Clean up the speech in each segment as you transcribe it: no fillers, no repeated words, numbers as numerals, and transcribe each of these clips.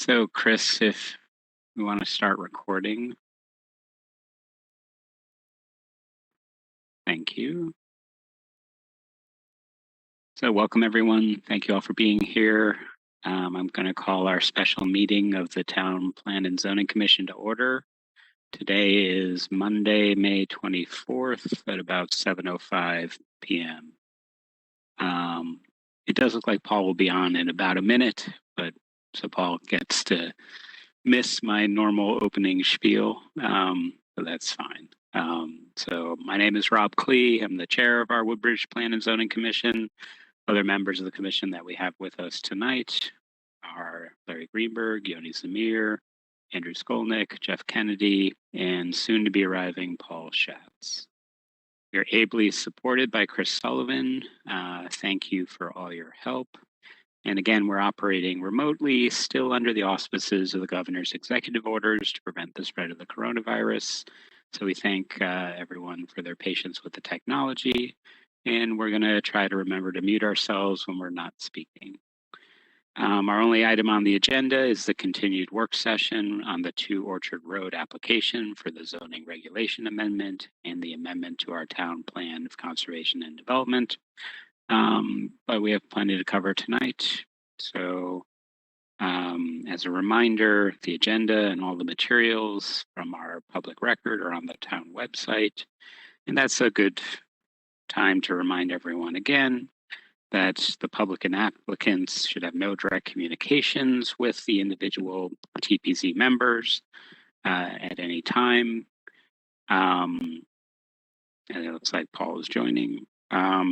So Chris, if we want to start recording, thank you. So welcome everyone. Thank you all for being here. I'm going to call our special meeting of the Town Plan and Zoning Commission to order. Today is Monday, May 24th at about 7:05 p.m. It does look like Paul will be on in about a minute, but so Paul gets to miss my normal opening spiel, so that's fine. So my name is Rob Klee. I'm the chair of our Woodbridge Plan and Zoning Commission. Other members of the commission that we have with us tonight are Larry Greenberg, Yoni Zamir, Andrew Skolnick, Jeff Kennedy, and soon to be arriving Paul Schatz. We are ably supported by Chris Sullivan. Thank you for all your help. And again, we're operating remotely, still under the auspices of the governor's executive orders to prevent the spread of the coronavirus. So we thank everyone for their patience with the technology. And we're going to try to remember to mute ourselves when we're not speaking. Our only item on the agenda is the continued work session on the 2 Orchard Road application for the zoning regulation amendment and the amendment to our town plan of conservation and development. But we have plenty to cover tonight. So as a reminder, the agenda and all the materials from our public record are on the town website. And that's a good time to remind everyone again that the public and applicants should have no direct communications with the individual TPZ members at any time. And it looks like Paul is joining.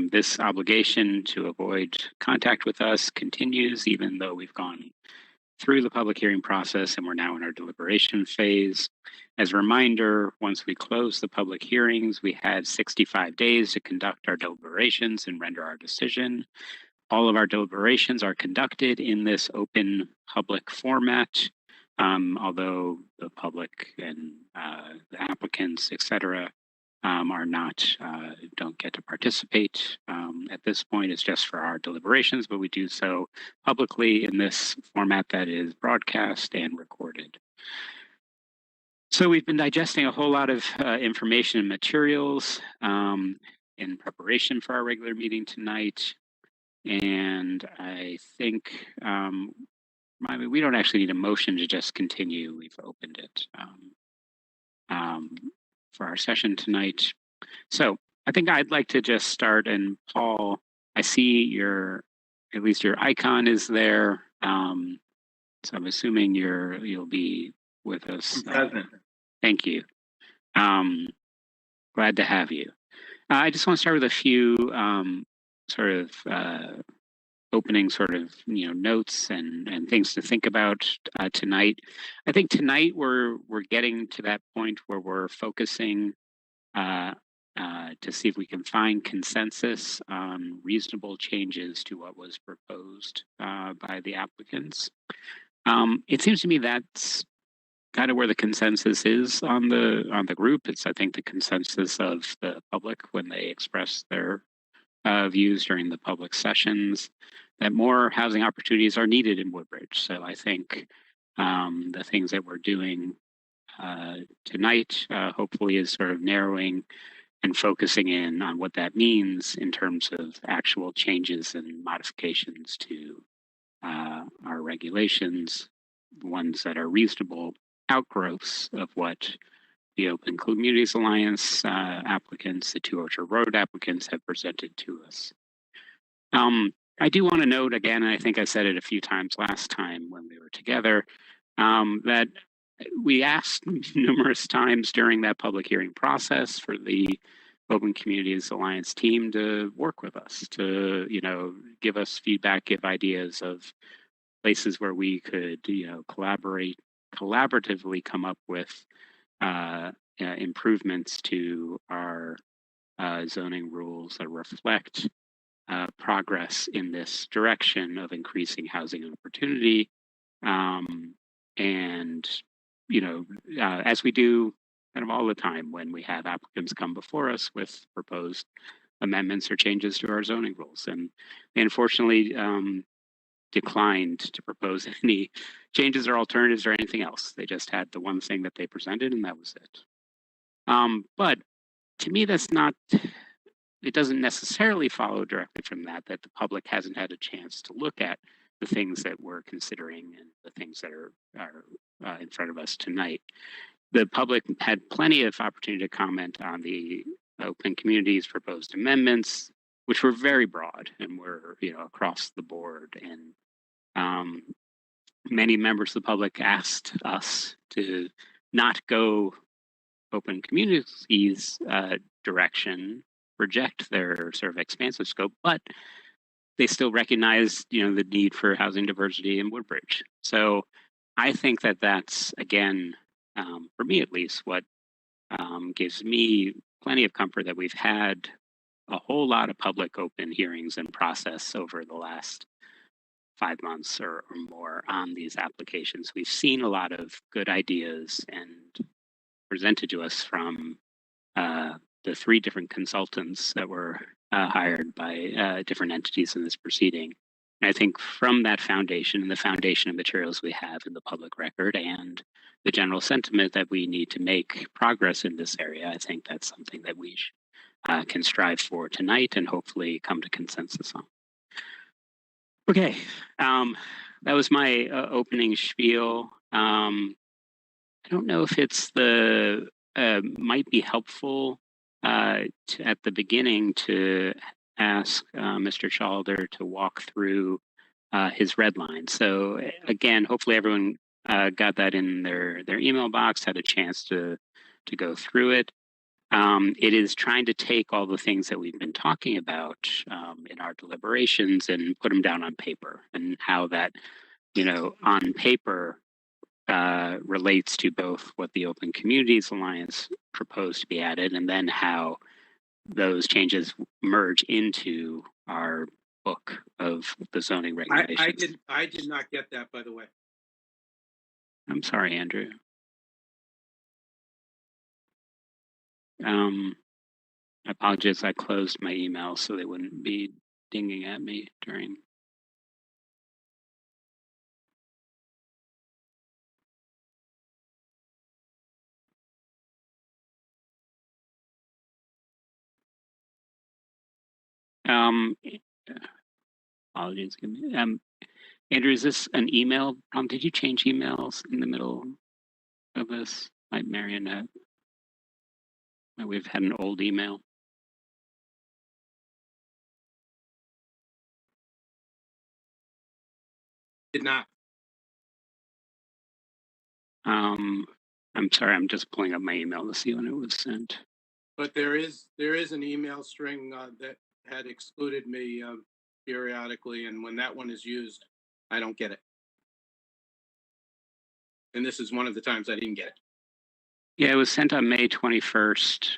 This obligation to avoid contact with us continues even though we've gone through the public hearing process and we're now in our deliberation phase. As a reminder, once we close the public hearings, we had 65 days to conduct our deliberations and render our decision. All of our deliberations are conducted in this open public format, although the public and the applicants, et cetera, are not, don't get to participate at this point. It's just for our deliberations, but we do so publicly in this format that is broadcast and recorded. So we've been digesting a whole lot of information and materials in preparation for our regular meeting tonight. And I think we don't actually need a motion to just continue. We've opened it for our session tonight. So I think I'd like to just start, and Paul, I see at least your icon is there. So I'm assuming you'll be with us. Thank you. Glad to have you. I just want to start with a few sort of opening sort of notes and things to think about tonight. I think tonight we're getting to that point where we're focusing to see if we can find consensus on reasonable changes to what was proposed by the applicants. It seems to me that's kind of where the consensus is on the group. It's, I think, the consensus of the public when they express their views during the public sessions, that more housing opportunities are needed in Woodbridge. So I think the things that we're doing tonight hopefully is sort of narrowing and focusing in on what that means in terms of actual changes and modifications to our regulations, ones that are reasonable outgrowths of what the Open Communities Alliance applicants, the 2 Orchard Road applicants have presented to us. I do want to note again, and I think I said it a few times last time when we were together, that we asked numerous times during that public hearing process for the Open Communities Alliance team to work with us, to give us feedback, give ideas of places where we could collaboratively come up with improvements to our zoning rules that reflect progress in this direction of increasing housing opportunity. And as we do kind of all the time when we have applicants come before us with proposed amendments or changes to our zoning rules. And unfortunately, declined to propose any changes or alternatives or anything else. They just had the one thing that they presented, and that was it. But to me, that's not. It doesn't necessarily follow directly from that the public hasn't had a chance to look at the things that we're considering and the things that are in front of us tonight. The public had plenty of opportunity to comment on the open communities proposed amendments, which were very broad and were across the board. And many members of the public asked us to not go open communities direction, reject their sort of expansive scope, but they still recognize the need for housing diversity in Woodbridge. So I think that that's, again, for me at least, what gives me plenty of comfort that we've had a whole lot of public open hearings and process over the last 5 months or more on these applications. We've seen a lot of good ideas and presented to us from the 3 different consultants that were hired by different entities in this proceeding. And I think from that foundation and the foundation of materials we have in the public record and the general sentiment that we need to make progress in this area, I think that's something that we can strive for tonight and hopefully come to consensus on. Okay, that was my opening spiel. I don't know if it's might be helpful at the beginning to ask Mr. Shalder to walk through his red line. So again, hopefully everyone got that in their email box, had a chance to go through it. It is trying to take all the things that we've been talking about in our deliberations and put them down on paper, and how that, on paper relates to both what the Open Communities Alliance proposed to be added, and then how those changes merge into our book of the zoning regulations. I did not get that, by the way. I'm sorry, Andrew. I apologize. I closed my email so they wouldn't be dinging at me during. Apologies. Andrew, is this an email? Did you change emails in the middle of this? Like Marionette. We've had an old email. Did not. I'm sorry, I'm just pulling up my email to see when it was sent. But there is an email string that had excluded me periodically, and when that one is used, I don't get it. And this is one of the times I didn't get it. Yeah, it was sent on May 21st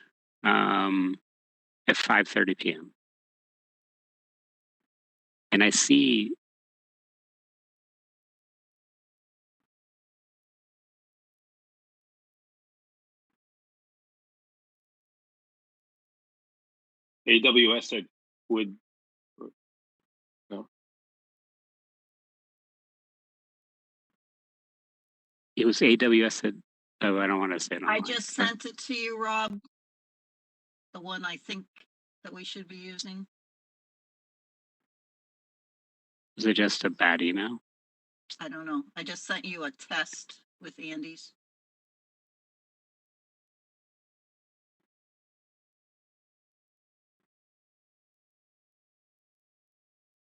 at 5:30 p.m. And I see AWS said would. No. It was AWS that. Oh, I don't want to say it. I just sent it to you, Rob. The one I think that we should be using. Is it just a bad email? I don't know. I just sent you a test with Andy's.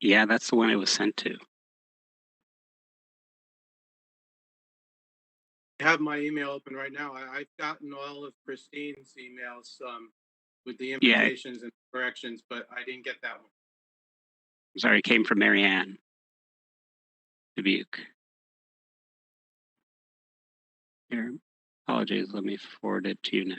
Yeah, that's the one it was sent to. I have my email open right now. I've gotten all of Christine's emails with the invitations and corrections, but I didn't get that one. I'm sorry, it came from Marianne Dubuque. Here, apologies. Let me forward it to you now.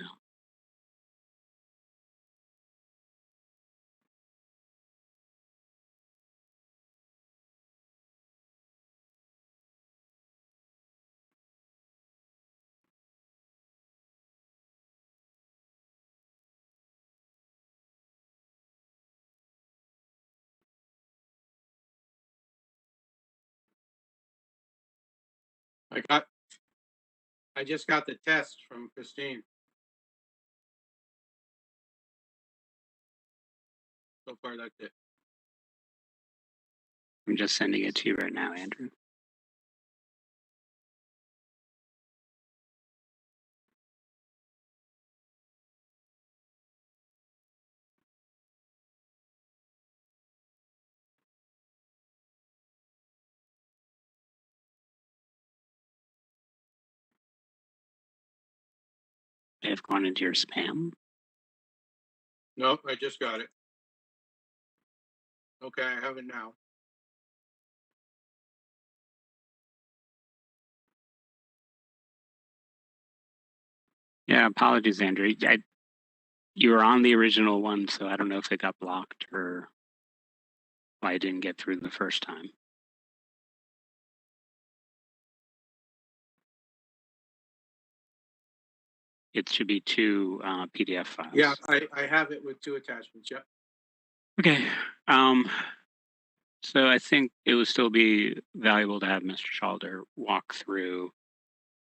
I just got the test from Christine. So far, that's it. I'm just sending it to you right now, Andrew. May have gone into your spam. Nope, I just got it. Okay, I have it now. Yeah, apologies, Andrew. You were on the original one, so I don't know if it got blocked or why I didn't get through the first time. It should be two PDF files. Yeah, I have it with 2 attachments. Yeah. Okay. So I think it would still be valuable to have Mr. Schalder walk through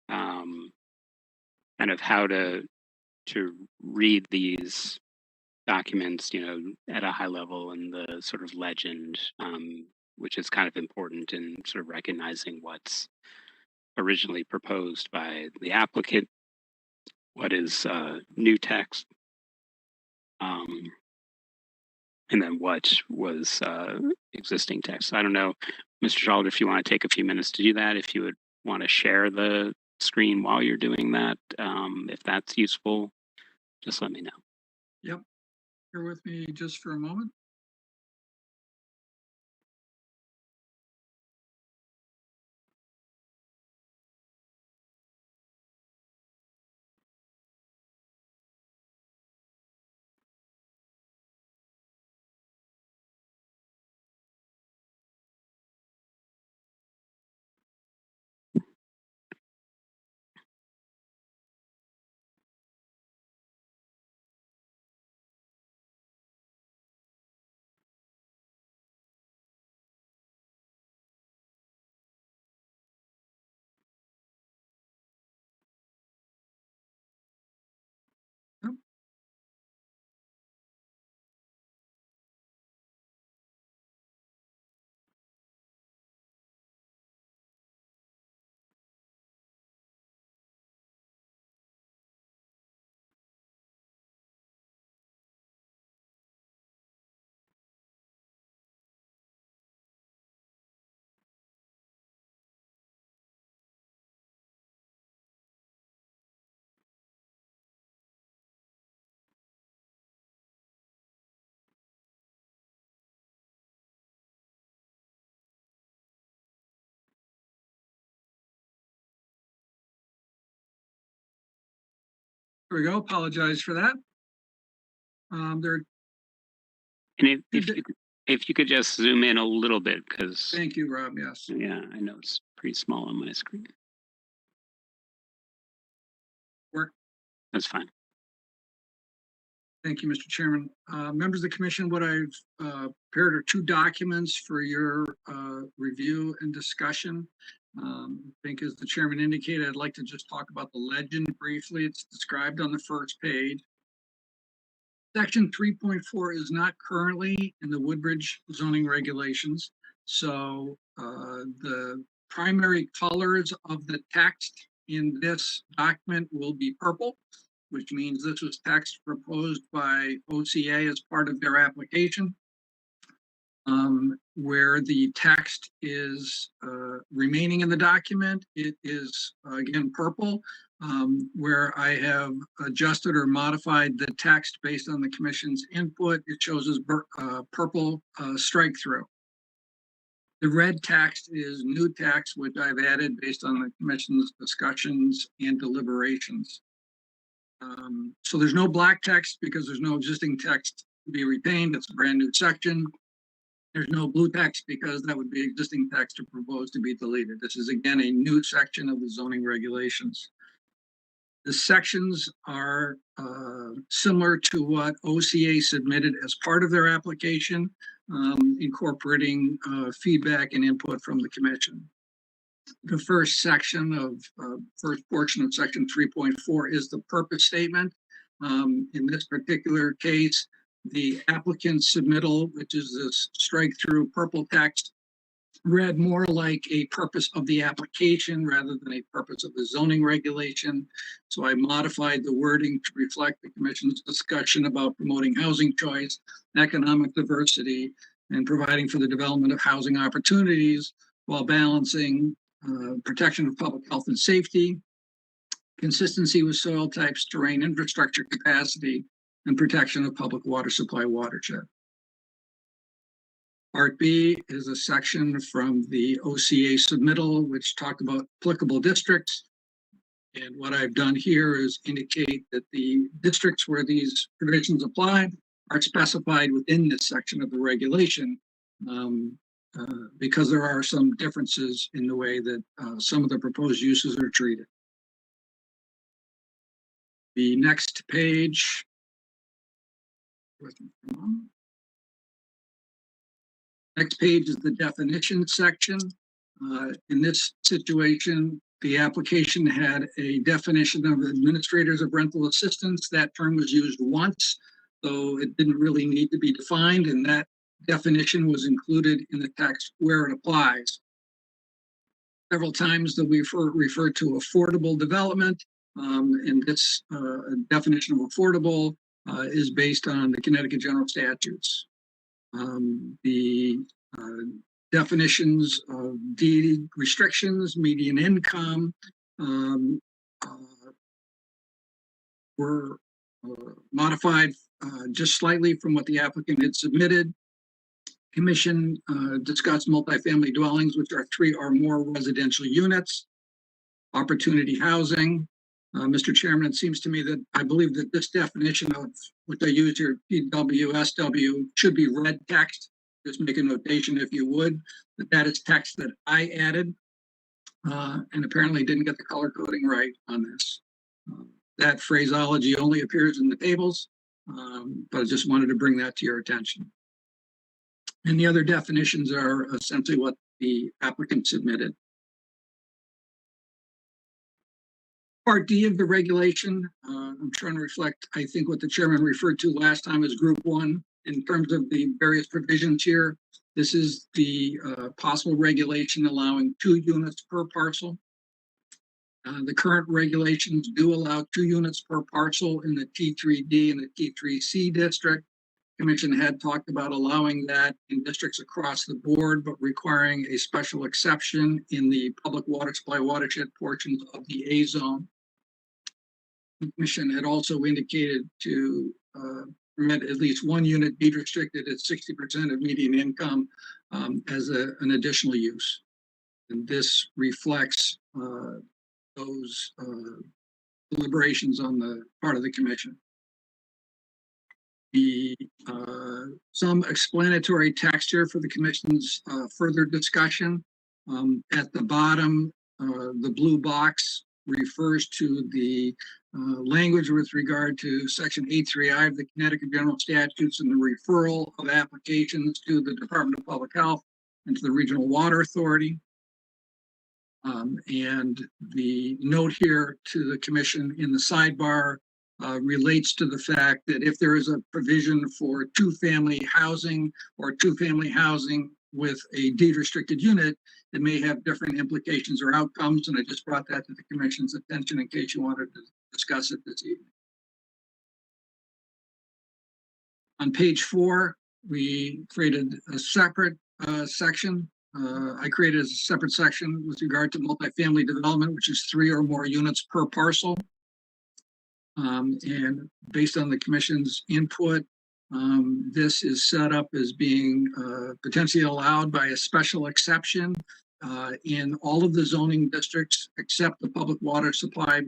kind of how to read these documents, at a high level, and the sort of legend, which is kind of important in sort of recognizing what's originally proposed by the applicant, what is new text, and then what was existing text. I don't know, Mr. Schalder, if you want to take a few minutes to do that, if you would want to share the screen while you're doing that, if that's useful, just let me know. Yep. Bear with me just for a moment. Yep. There we go. Apologize for that. There. And if you could just zoom in a little bit, because Thank you, Rob. Yes. yeah, I know it's pretty small on my screen. Work. That's fine. Thank you, Mr. Chairman. Members of the commission, what I've prepared are 2 documents for your review and discussion. I think as the chairman indicated, I'd like to just talk about the legend briefly. It's described on the first page. Section 3.4 is not currently in the Woodbridge zoning regulations. So the primary colors of the text in this document will be purple, which means this was text proposed by OCA as part of their application. Where the text is remaining in the document, it is again purple. Where I have adjusted or modified the text based on the commission's input, it shows as purple strike through. The red text is new text, which I've added based on the commission's discussions and deliberations. So there's no black text because there's no existing text to be retained. It's a brand new section. There's no blue text because that would be existing text or proposed to be deleted. This is again a new section of the zoning regulations. The sections are similar to what OCA submitted as part of their application, incorporating feedback and input from the commission. The first section of, first portion of section 3.4 is the purpose statement. In this particular case, the applicant's submittal, which is this strike through purple text, read more like a purpose of the application rather than a purpose of the zoning regulation. So I modified the wording to reflect the commission's discussion about promoting housing choice, economic diversity, and providing for the development of housing opportunities while balancing protection of public health and safety, consistency with soil types, terrain infrastructure capacity, and protection of public water supply watershed. Part B is a section from the OCA submittal, which talked about applicable districts. And what I've done here is indicate that the districts where these provisions apply are specified within this section of the regulation, because there are some differences in the way that some of the proposed uses are treated. The next page. Next page is the definition section. In this situation, the application had a definition of administrators of rental assistance. That term was used once, so it didn't really need to be defined, and that definition was included in the text where it applies. Several times that we refer to affordable development, and this definition of affordable is based on the Connecticut General Statutes. The definitions of deed restrictions, median income, were modified just slightly from what the applicant had submitted. Commission discussed multifamily dwellings, which are 3 or more residential units, opportunity housing. Mr. Chairman, it seems to me that I believe that this definition of what I use here, PWSW, should be red text. Just make a notation if you would, that is text that I added and apparently didn't get the color coding right on this. That phraseology only appears in the tables, but I just wanted to bring that to your attention. And the other definitions are essentially what the applicant submitted. Part D of the regulation, I'm trying to reflect, I think, what the chairman referred to last time as group 1 in terms of the various provisions here. This is the possible regulation allowing 2 units per parcel. The current regulations do allow 2 units per parcel in the T3D and the T3C district. Commission had talked about allowing that in districts across the board, but requiring a special exception in the public water supply watershed portions of the A zone. The Commission had also indicated to permit at least 1 unit deed restricted at 60% of median income as an additional use. And this reflects those deliberations on the part of the Commission. Some explanatory text here for the Commission's further discussion. At the bottom, the blue box refers to the language with regard to Section 8.3i of the Connecticut General Statutes and the referral of applications to the Department of Public Health and to the Regional Water Authority. And the note here to the Commission in the sidebar relates to the fact that if there is a provision for 2-family housing or 2-family housing with a deed restricted unit, it may have different implications or outcomes. And I just brought that to the Commission's attention in case you wanted to discuss it this evening. On page 4, we created a separate section. I created a separate section with regard to multifamily development, which is 3 or more units per parcel. And based on the Commission's input, this is set up as being potentially allowed by a special exception in all of the zoning districts except the public water supply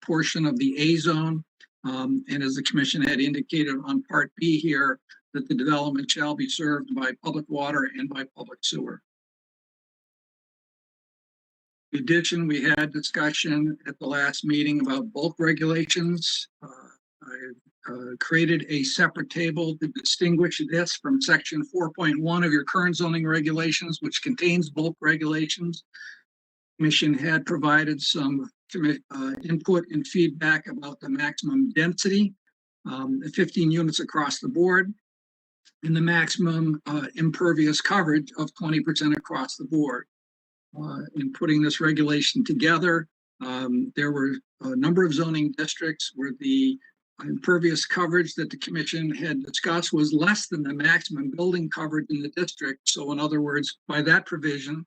portion of the A zone. And as the Commission had indicated on Part B here, that the development shall be served by public water and by public sewer. In addition, we had discussion at the last meeting about bulk regulations. I created a separate table to distinguish this from Section 4.1 of your current zoning regulations, which contains bulk regulations. Commission had provided some input and feedback about the maximum density, 15 units across the board, and the maximum impervious coverage of 20% across the board. In putting this regulation together, there were a number of zoning districts where the impervious coverage that the commission had discussed was less than the maximum building coverage in the district. So in other words, by that provision,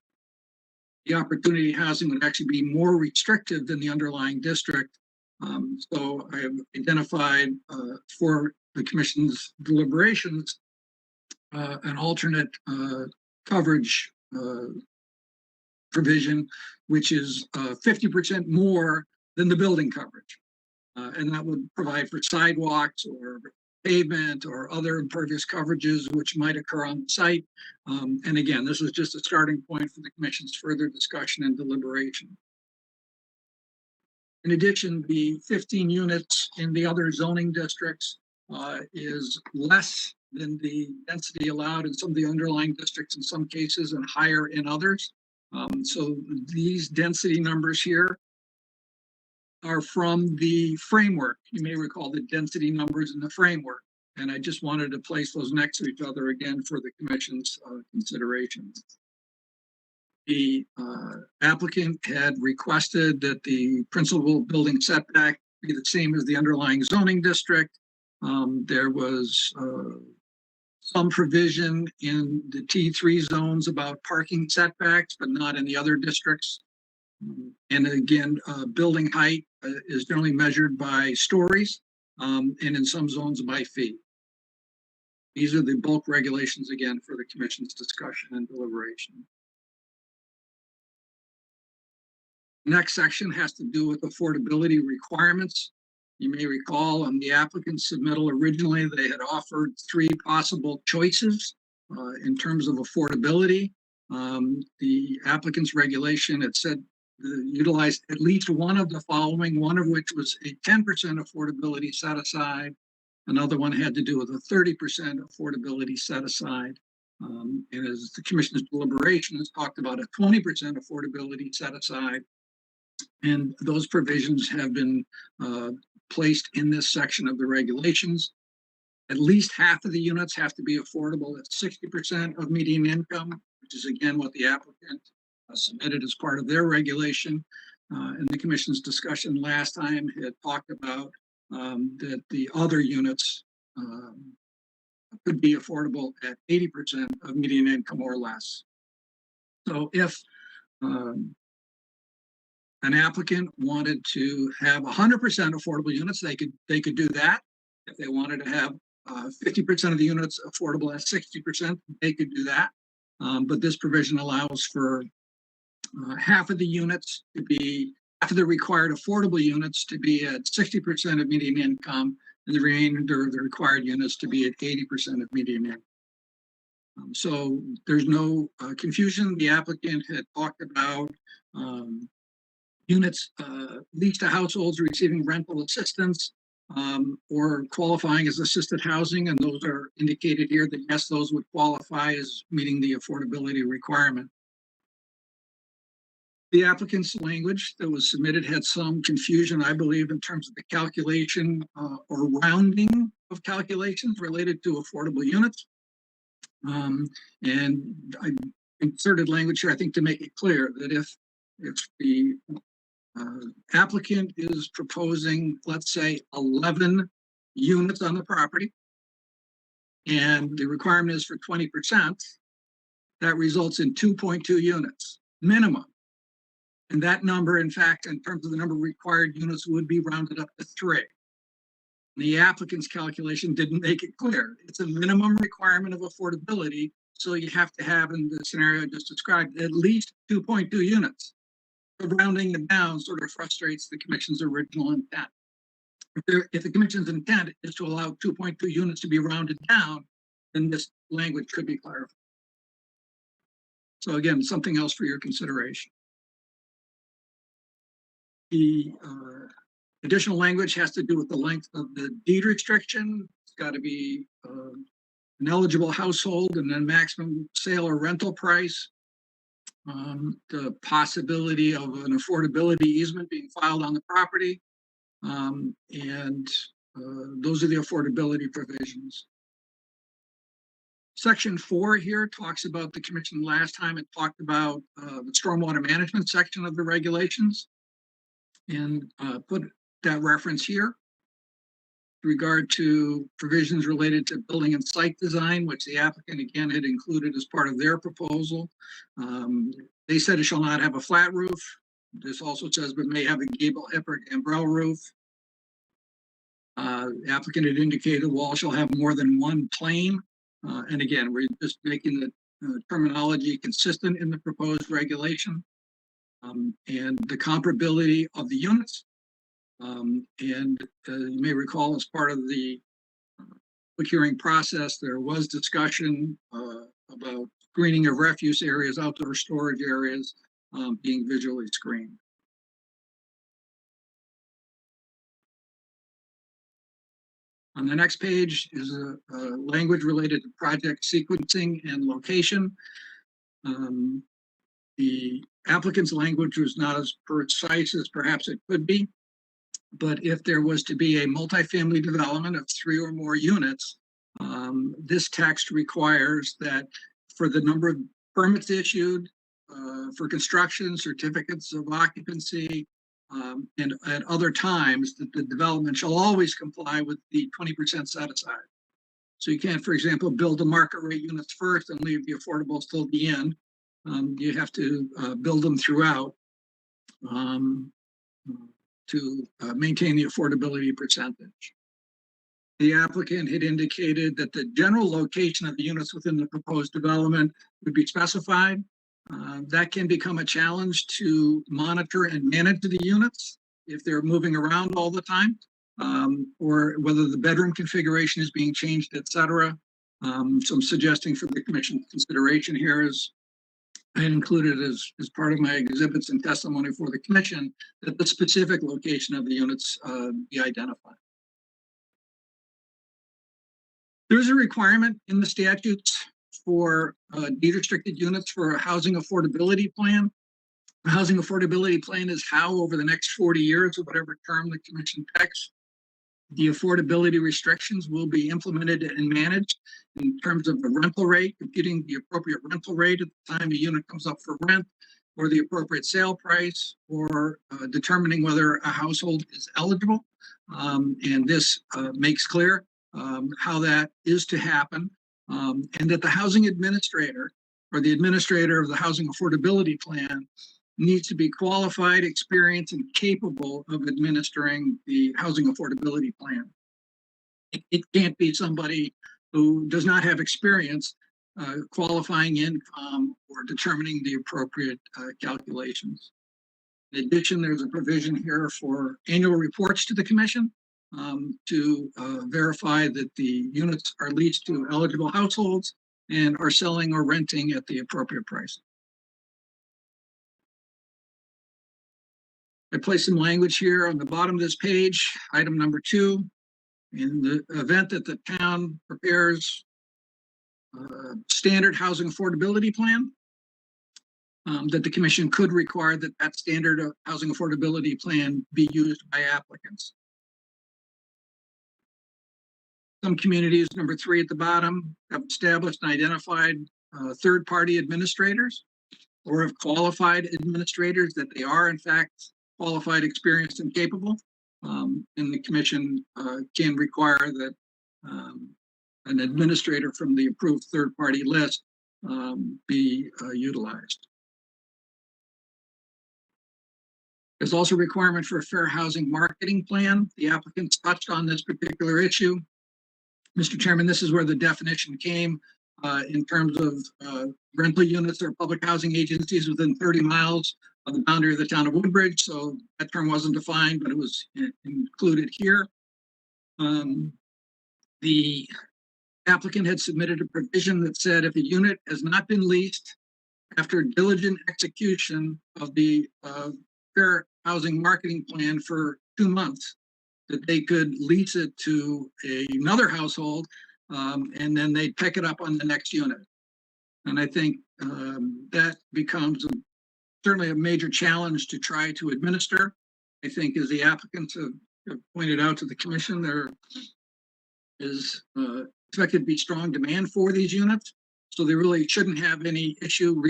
the opportunity housing would actually be more restrictive than the underlying district. So I have identified for the commission's deliberations an alternate coverage provision, which is 50% more than the building coverage. And that would provide for sidewalks or pavement or other impervious coverages which might occur on the site. And again, this is just a starting point for the commission's further discussion and deliberation. In addition, the 15 units in the other zoning districts is less than the density allowed in some of the underlying districts in some cases and higher in others. So these density numbers here are from the framework. You may recall the density numbers in the framework. And I just wanted to place those next to each other again for the commission's consideration. The applicant had requested that the principal building setback be the same as the underlying zoning district. There was some provision in the T3 zones about parking setbacks, but not in the other districts. And again, building height is generally measured by stories, and in some zones by feet. These are the bulk regulations, again, for the commission's discussion and deliberation. Next section has to do with affordability requirements. You may recall on the applicant's submittal originally, they had offered 3 possible choices in terms of affordability. The applicant's regulation, it said, utilized at least one of the following, one of which was a 10% affordability set aside. Another one had to do with a 30% affordability set aside. And as the commission's deliberations talked about a 20% affordability set aside. And those provisions have been placed in this section of the regulations. At least half of the units have to be affordable at 60% of median income, which is again what the applicant submitted as part of their regulation. And the commission's discussion last time had talked about that the other units could be affordable at 80% of median income or less. So if an applicant wanted to have 100% affordable units, they could do that. If they wanted to have 50% of the units affordable at 60%, they could do that. But this provision allows for half of the units to be, half of the required affordable units to be at 60% of median income, and the remainder of the required units to be at 80% of median income. So there's no confusion. The applicant had talked about units leased to households receiving rental assistance or qualifying as assisted housing, and those are indicated here that yes, those would qualify as meeting the affordability requirement. The applicant's language that was submitted had some confusion, I believe, in terms of the calculation or rounding of calculations related to affordable units. And I inserted language here, I think, to make it clear that if the applicant is proposing, let's say, 11 units on the property, and the requirement is for 20%, that results in 2.2 units minimum. And that number, in fact, in terms of the number of required units, would be rounded up to 3. The applicant's calculation didn't make it clear. It's a minimum requirement of affordability, so you have to have, in the scenario I just described, at least 2.2 units. So rounding it down sort of frustrates the commission's original intent. If the commission's intent is to allow 2.2 units to be rounded down, then this language could be clarified. So again, something else for your consideration. The additional language has to do with the length of the deed restriction. It's got to be an eligible household and then maximum sale or rental price. the possibility of an affordability easement being filed on the property. And those are the affordability provisions. Section 4 here talks about the commission last time. It talked about the stormwater management section of the regulations, and put that reference here. With regard to provisions related to building and site design, which the applicant again had included as part of their proposal. They said it shall not have a flat roof. This also says but may have a gable, hip, or gambrel roof. The applicant had indicated the wall shall have more than one plane. And again, we're just making the terminology consistent in the proposed regulation. And the comparability of the units. And you may recall, as part of the hearing process, there was discussion about screening of refuse areas, outdoor storage areas being visually screened. On the next page is a language related to project sequencing and location. The applicant's language was not as precise as perhaps it could be, but if there was to be a multifamily development of 3 or more units, this text requires that for the number of permits issued for construction, certificates of occupancy, and at other times, that the development shall always comply with the 20% set aside. So you can't, for example, build the market rate units first and leave the affordables till the end. You have to build them throughout to maintain the affordability percentage. The applicant had indicated that the general location of the units within the proposed development would be specified. That can become a challenge to monitor and manage the units if they're moving around all the time, or whether the bedroom configuration is being changed, etc. So I'm suggesting for the commission's consideration here is I included as part of my exhibits and testimony for the commission that the specific location of the units be identified. There's a requirement in the statutes for deed restricted units for a housing affordability plan. A housing affordability plan is how over the next 40 years or whatever term the commission picks, the affordability restrictions will be implemented and managed in terms of the rental rate, computing the appropriate rental rate at the time a unit comes up for rent, or the appropriate sale price, or determining whether a household is eligible. And this makes clear how that is to happen, and that the housing administrator or the administrator of the housing affordability plan needs to be qualified, experienced, and capable of administering the housing affordability plan. It can't be somebody who does not have experience qualifying income or determining the appropriate calculations. In addition, there's a provision here for annual reports to the commission to verify that the units are leased to eligible households and are selling or renting at the appropriate price. I placed some language here on the bottom of this page, item number 2. In the event that the town prepares a standard housing affordability plan, that the commission could require that that standard housing affordability plan be used by applicants. Some communities, number 3 at the bottom, have established and identified third-party administrators or have qualified administrators that they are in fact qualified, experienced, and capable. And the commission can require that an administrator from the approved third-party list be utilized. There's also a requirement for a fair housing marketing plan. The applicants touched on this particular issue. Mr. Chairman, this is where the definition came in terms of rental units or public housing agencies within 30 miles of the boundary of the town of Woodbridge. So that term wasn't defined, but it was included here. The applicant had submitted a provision that said if a unit has not been leased after diligent execution of the fair housing marketing plan for 2 months, that they could lease it to another household and then they'd pick it up on the next unit. And I think that becomes certainly a major challenge to try to administer. I think as the applicants have pointed out to the commission, there is expected to be strong demand for these units. So they really shouldn't have any issue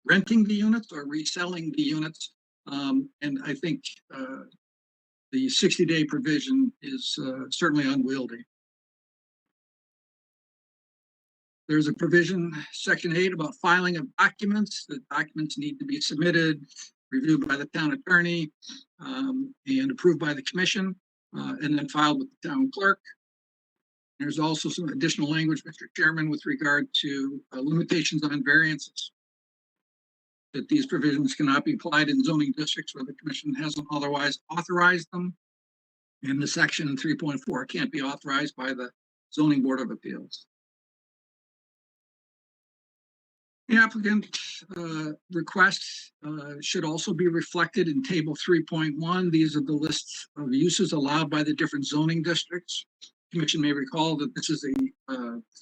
renting the units or reselling the units. And I think the 60-day provision is certainly unwieldy. There's a provision, Section 8, about filing of documents. The documents need to be submitted, reviewed by the town attorney, and approved by the commission, and then filed with the town clerk. There's also some additional language, Mr. Chairman, with regard to limitations on variances. That these provisions cannot be applied in zoning districts where the commission hasn't otherwise authorized them. And the section 3.4 can't be authorized by the zoning board of appeals. The applicant requests should also be reflected in table 3.1. These are the lists of uses allowed by the different zoning districts. Commission may recall that this is a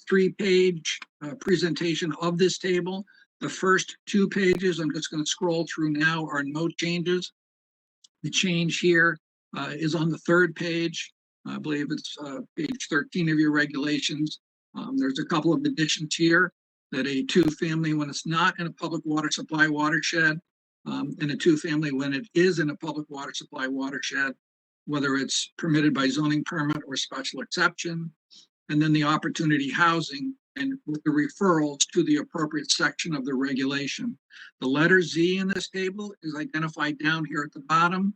3-page presentation of this table. The first 2 pages, I'm just going to scroll through now, are no changes. The change here is on the 3rd page. I believe it's page 13 of your regulations. There's a couple of additions here. That a 2-family when it's not in a public water supply watershed, and a 2-family when it is in a public water supply watershed, whether it's permitted by zoning permit or special exception, and then the opportunity housing and with the referrals to the appropriate section of the regulation. The letter Z in this table is identified down here at the bottom.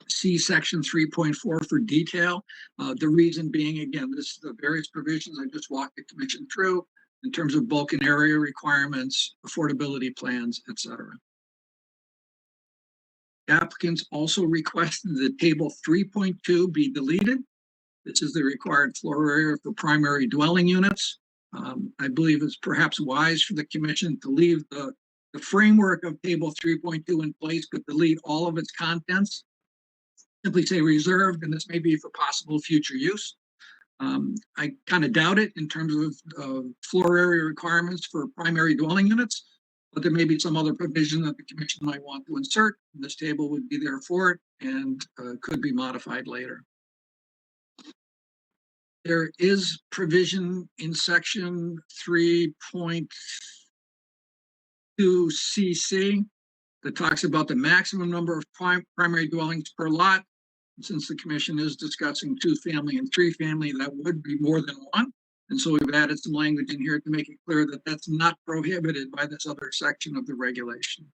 See section 3.4 for detail. The reason being, again, this is the various provisions I just walked the commission through in terms of bulk and area requirements, affordability plans, etc. Applicants also requested that table 3.2 be deleted. This is the required floor area for primary dwelling units. I believe it's perhaps wise for the commission to leave the framework of table 3.2 in place, but delete all of its contents. Simply say reserved, and this may be for possible future use. I kind of doubt it in terms of floor area requirements for primary dwelling units, but there may be some other provision that the commission might want to insert. This table would be there for it and could be modified later. There is provision in section 3.2 CC that talks about the maximum number of primary dwellings per lot. Since the commission is discussing 2-family and 3-family, that would be more than one. And so we've added some language in here to make it clear that that's not prohibited by this other section of the regulation.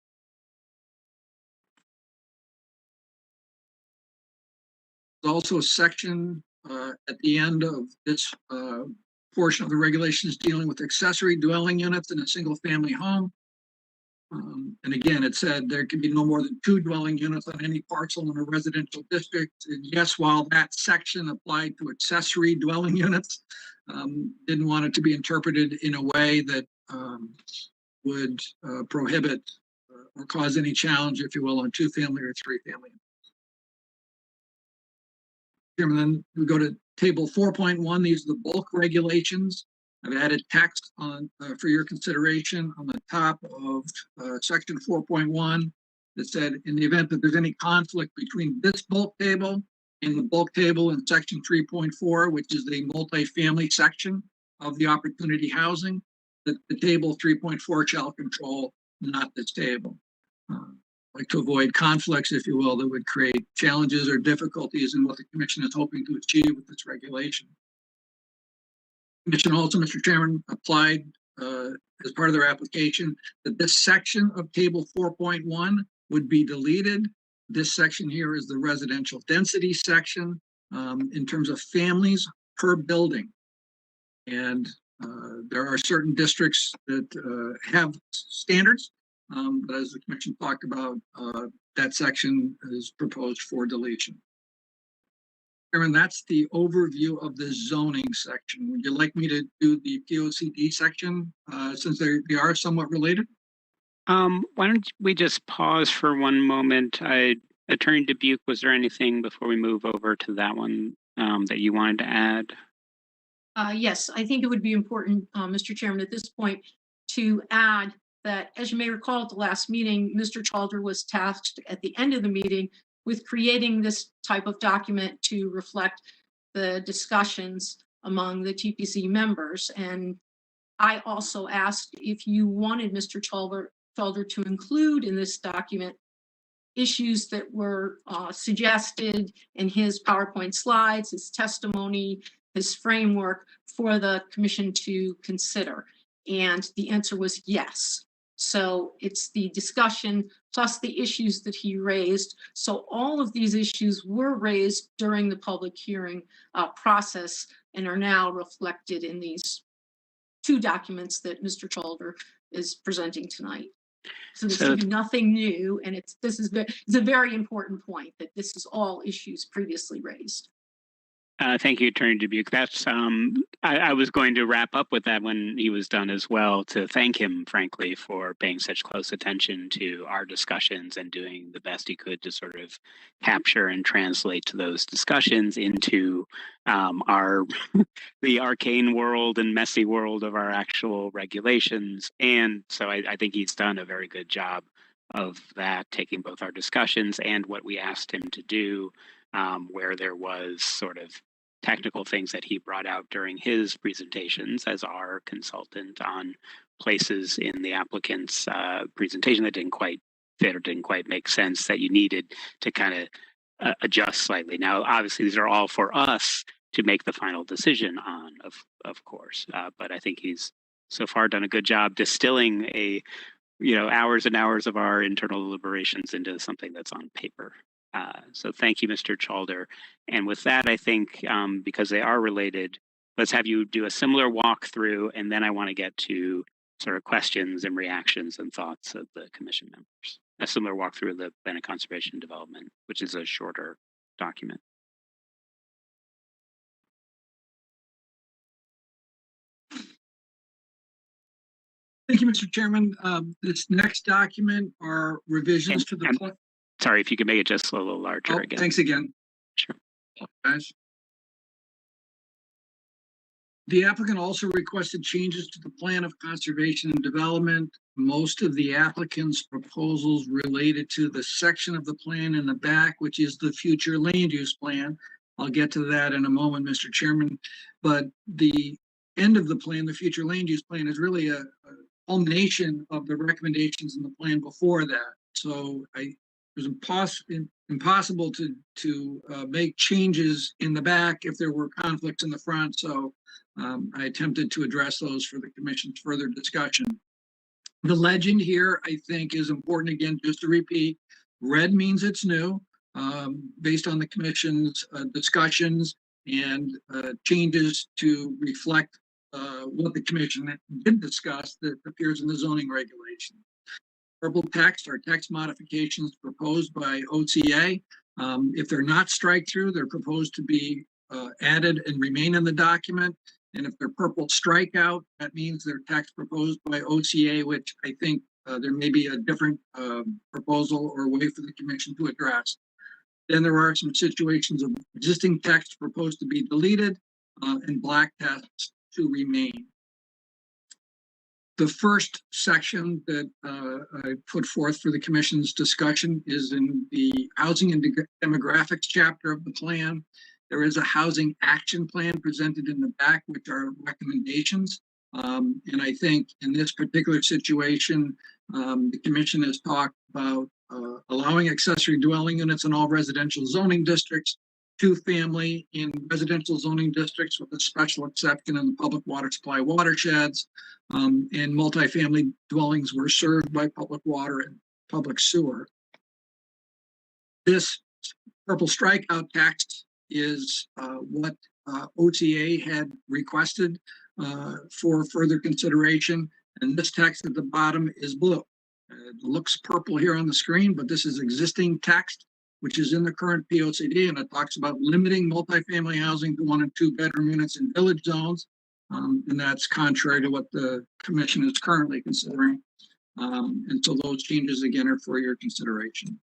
There's also a section at the end of this portion of the regulations dealing with accessory dwelling units in a single-family home. And again, it said there can be no more than 2 dwelling units on any parcel in a residential district. And yes, while that section applied to accessory dwelling units, didn't want it to be interpreted in a way that would prohibit or cause any challenge, if you will, on 2-family or 3-family. And then we go to table 4.1. These are the bulk regulations. I've added text on for your consideration on the top of section 4.1 that said in the event that there's any conflict between this bulk table and the bulk table in section 3.4, which is the multifamily section of the opportunity housing, that the table 3.4 shall control, not this table. Like to avoid conflicts, if you will, that would create challenges or difficulties in what the commission is hoping to achieve with this regulation. Commission also, Mr. Chairman, applied as part of their application that this section of table 4.1 would be deleted. This section here is the residential density section in terms of families per building. And there are certain districts that have standards, but as the commission talked about, that section is proposed for deletion. Chairman, that's the overview of the zoning section. Would you like me to do the POCD section since they are somewhat related? Why don't we just pause for one moment? Attorney Dubuque, was there anything before we move over to that one that you wanted to add? Yes, I think it would be important, Mr. Chairman, at this point to add that, as you may recall at the last meeting, Mr. Chalder was tasked at the end of the meeting with creating this type of document to reflect the discussions among the TPC members. And I also asked if you wanted Mr. Chalder to include in this document issues that were suggested in his PowerPoint slides, his testimony, his framework for the commission to consider. And the answer was yes. So it's the discussion plus the issues that he raised. So all of these issues were raised during the public hearing process and are now reflected in these two documents that Mr. Chalder is presenting tonight. So this should be nothing new, and it's a very important point that this is all issues previously raised. Thank you, Attorney Dubuque. That's I was going to wrap up with that when he was done as well, to thank him, frankly, for paying such close attention to our discussions and doing the best he could to sort of capture and translate those discussions into our the arcane world and messy world of our actual regulations. And so I think he's done a very good job of that, taking both our discussions and what we asked him to do, where there was sort of technical things that he brought out during his presentations as our consultant on places in the applicant's presentation that didn't quite fit or didn't quite make sense that you needed to kind of adjust slightly. Now, obviously, these are all for us to make the final decision on, of course, but I think he's so far done a good job distilling hours and hours of our internal deliberations into something that's on paper. So thank you, Mr. Chalder. And with that, I think because they are related, let's have you do a similar walkthrough, and then I want to get to sort of questions and reactions and thoughts of the commission members. A similar walkthrough of the Plan of Conservation and Development, which is a shorter document. Thank you, Mr. Chairman. This next document are revisions to the plan. Sorry, if you could make it just a little larger again. Thanks again. Sure. Guys. The applicant also requested changes to the Plan of Conservation and Development. Most of the applicant's proposals related to the section of the plan in the back, which is the future land use plan. I'll get to that in a moment, Mr. Chairman. But the end of the plan, the future land use plan, is really a culmination of the recommendations in the plan before that. So it was impossible to make changes in the back if there were conflicts in the front. So I attempted to address those for the commission's further discussion. The legend here, I think, is important. Again, just to repeat, red means it's new, based on the commission's discussions and changes to reflect what the commission did discuss that appears in the zoning regulation. Purple text are text modifications proposed by OCA. If they're not strike through, they're proposed to be added and remain in the document. And if they're purple strikeout, that means they're text proposed by OCA, which I think there may be a different proposal or way for the commission to address. Then there are some situations of existing text proposed to be deleted and black text to remain. The first section that I put forth for the commission's discussion is in the housing and demographics chapter of the plan. There is a housing action plan presented in the back, which are recommendations. And I think in this particular situation, the commission has talked about allowing accessory dwelling units in all residential zoning districts, 2-family in residential zoning districts with a special exception in the public water supply watersheds, and multifamily dwellings were served by public water and public sewer. This purple strikeout text is what OCA had requested for further consideration, and this text at the bottom is blue. It looks purple here on the screen, but this is existing text which is in the current POCD, and it talks about limiting multifamily housing to 1 and 2 bedroom units in village zones. And that's contrary to what the commission is currently considering. And so those changes, again, are for your consideration.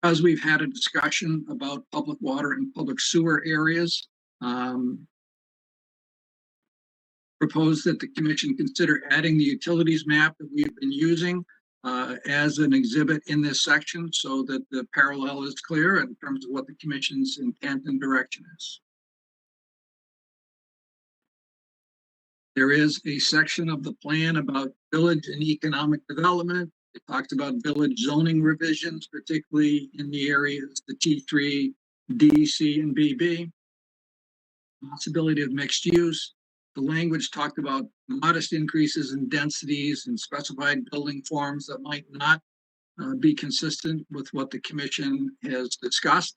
As we've had a discussion about public water and public sewer areas, propose that the commission consider adding the utilities map that we've been using as an exhibit in this section so that the parallel is clear in terms of what the commission's intent and direction is. There is a section of the plan about village and economic development. It talks about village zoning revisions, particularly in the areas, the T3, D, C, and BB. Possibility of mixed use. The language talked about modest increases in densities and specified building forms that might not be consistent with what the commission has discussed.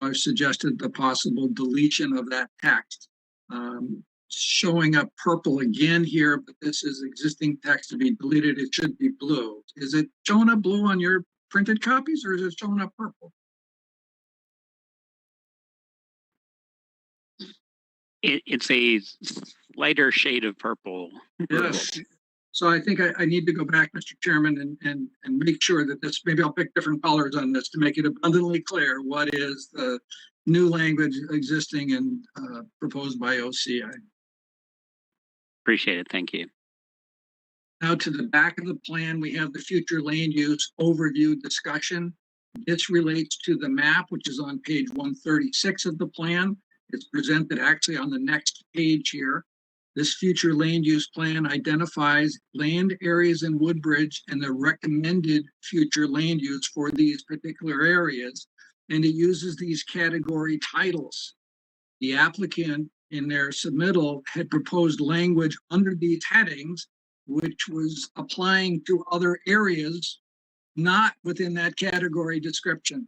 I've suggested the possible deletion of that text. Showing up purple again here, but this is existing text to be deleted. It should be blue. Is it showing up blue on your printed copies or is it showing up purple? It's a lighter shade of purple. Yes. So I think I need to go back, Mr. Chairman, and make sure that this, maybe I'll pick different colors on this to make it abundantly clear what is the new language existing and proposed by OCI. Appreciate it. Thank you. Now to the back of the plan, we have the future land use overview discussion. This relates to the map, which is on page 136 of the plan. It's presented actually on the next page here. This future land use plan identifies land areas in Woodbridge and the recommended future land use for these particular areas. And it uses these category titles. The applicant in their submittal had proposed language under these headings, which was applying to other areas not within that category description.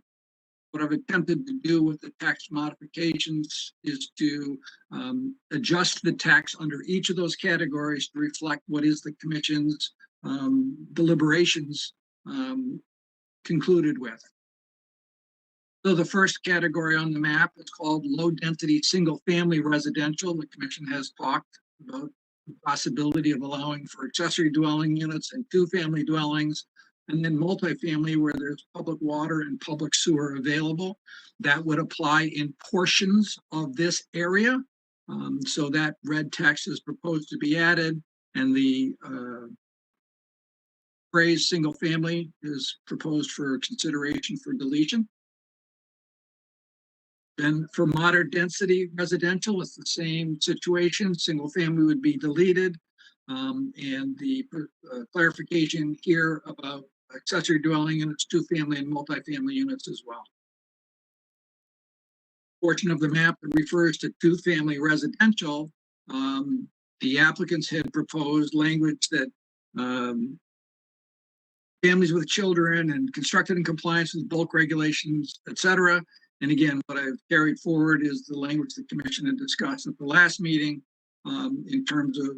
What I've attempted to do with the text modifications is to adjust the text under each of those categories to reflect what is the commission's deliberations concluded with. So the first category on the map is called low density single family residential. The commission has talked about the possibility of allowing for accessory dwelling units and two-family dwellings, and then multifamily where there's public water and public sewer available. That would apply in portions of this area. So that red text is proposed to be added, and the phrase single family is proposed for consideration for deletion. Then for moderate density residential, it's the same situation. Single family would be deleted. And the clarification here about accessory dwelling units, two-family and multifamily units as well. Portion of the map that refers to two-family residential, the applicants had proposed language that families with children and constructed in compliance with bulk regulations, et cetera. And again, what I've carried forward is the language the commission had discussed at the last meeting in terms of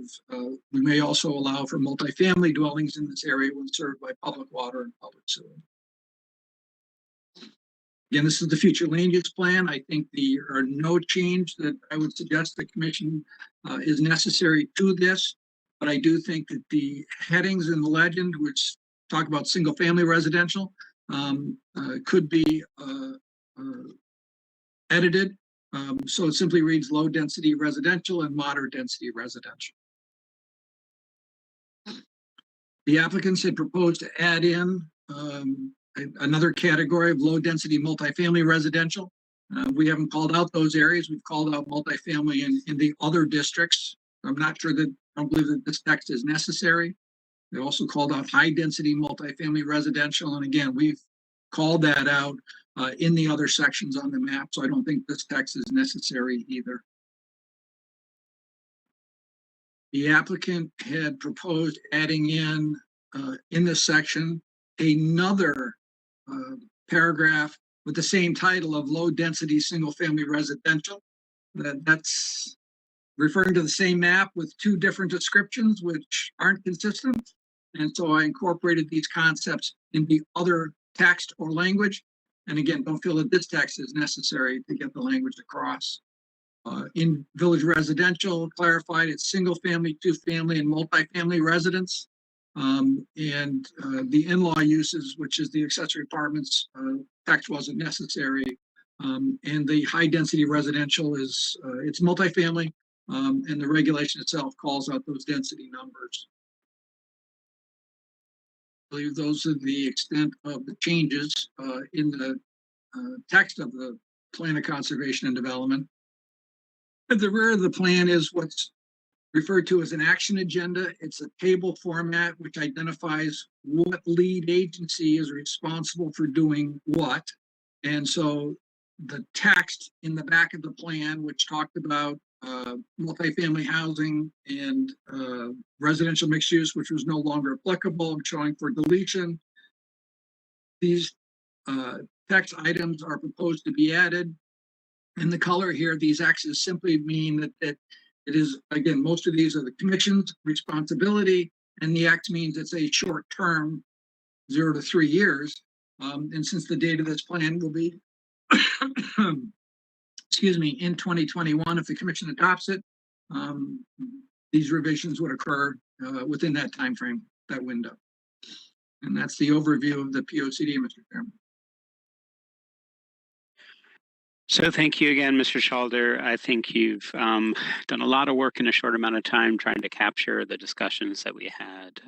we may also allow for multifamily dwellings in this area when served by public water and public sewer. Again, this is the future land use plan. I think there are no change that I would suggest the commission is necessary to this, but I do think that the headings in the legend, which talk about single family residential, could be edited. So it simply reads low density residential and moderate density residential. The applicants had proposed to add in another category of low density multifamily residential. We haven't called out those areas. We've called out multifamily in the other districts. I'm not sure that, I don't believe that this text is necessary. They also called out high density multifamily residential. And again, we've called that out in the other sections on the map. So I don't think this text is necessary either. The applicant had proposed adding in this section another paragraph with the same title of low density single family residential. That's referring to the same map with two different descriptions which aren't consistent. And so I incorporated these concepts in the other text or language. And again, don't feel that this text is necessary to get the language across. In village residential, clarified it's single family, two family, and multifamily residents. And the in-law uses, which is the accessory apartments, text wasn't necessary. And the high density residential is it's multifamily, and the regulation itself calls out those density numbers. I believe those are the extent of the changes in the text of the Plan of Conservation and Development. At the rear of the plan is what's referred to as an action agenda. It's a table format which identifies what lead agency is responsible for doing what. And so the text in the back of the plan, which talked about multifamily housing and residential mixed use, which was no longer applicable, and showing for deletion. These text items are proposed to be added. In the color here, these X's simply mean that it is, again, most of these are the commission's responsibility, and the X means it's a short term, 0 to 3 years. And since the date of this plan will be, excuse me, in 2021, if the commission adopts it, these revisions would occur within that time frame, that window. And that's the overview of the POCD, Mr. Chairman. So thank you again, Mr. Schalder. I think you've done a lot of work in a short amount of time trying to capture the discussions that we had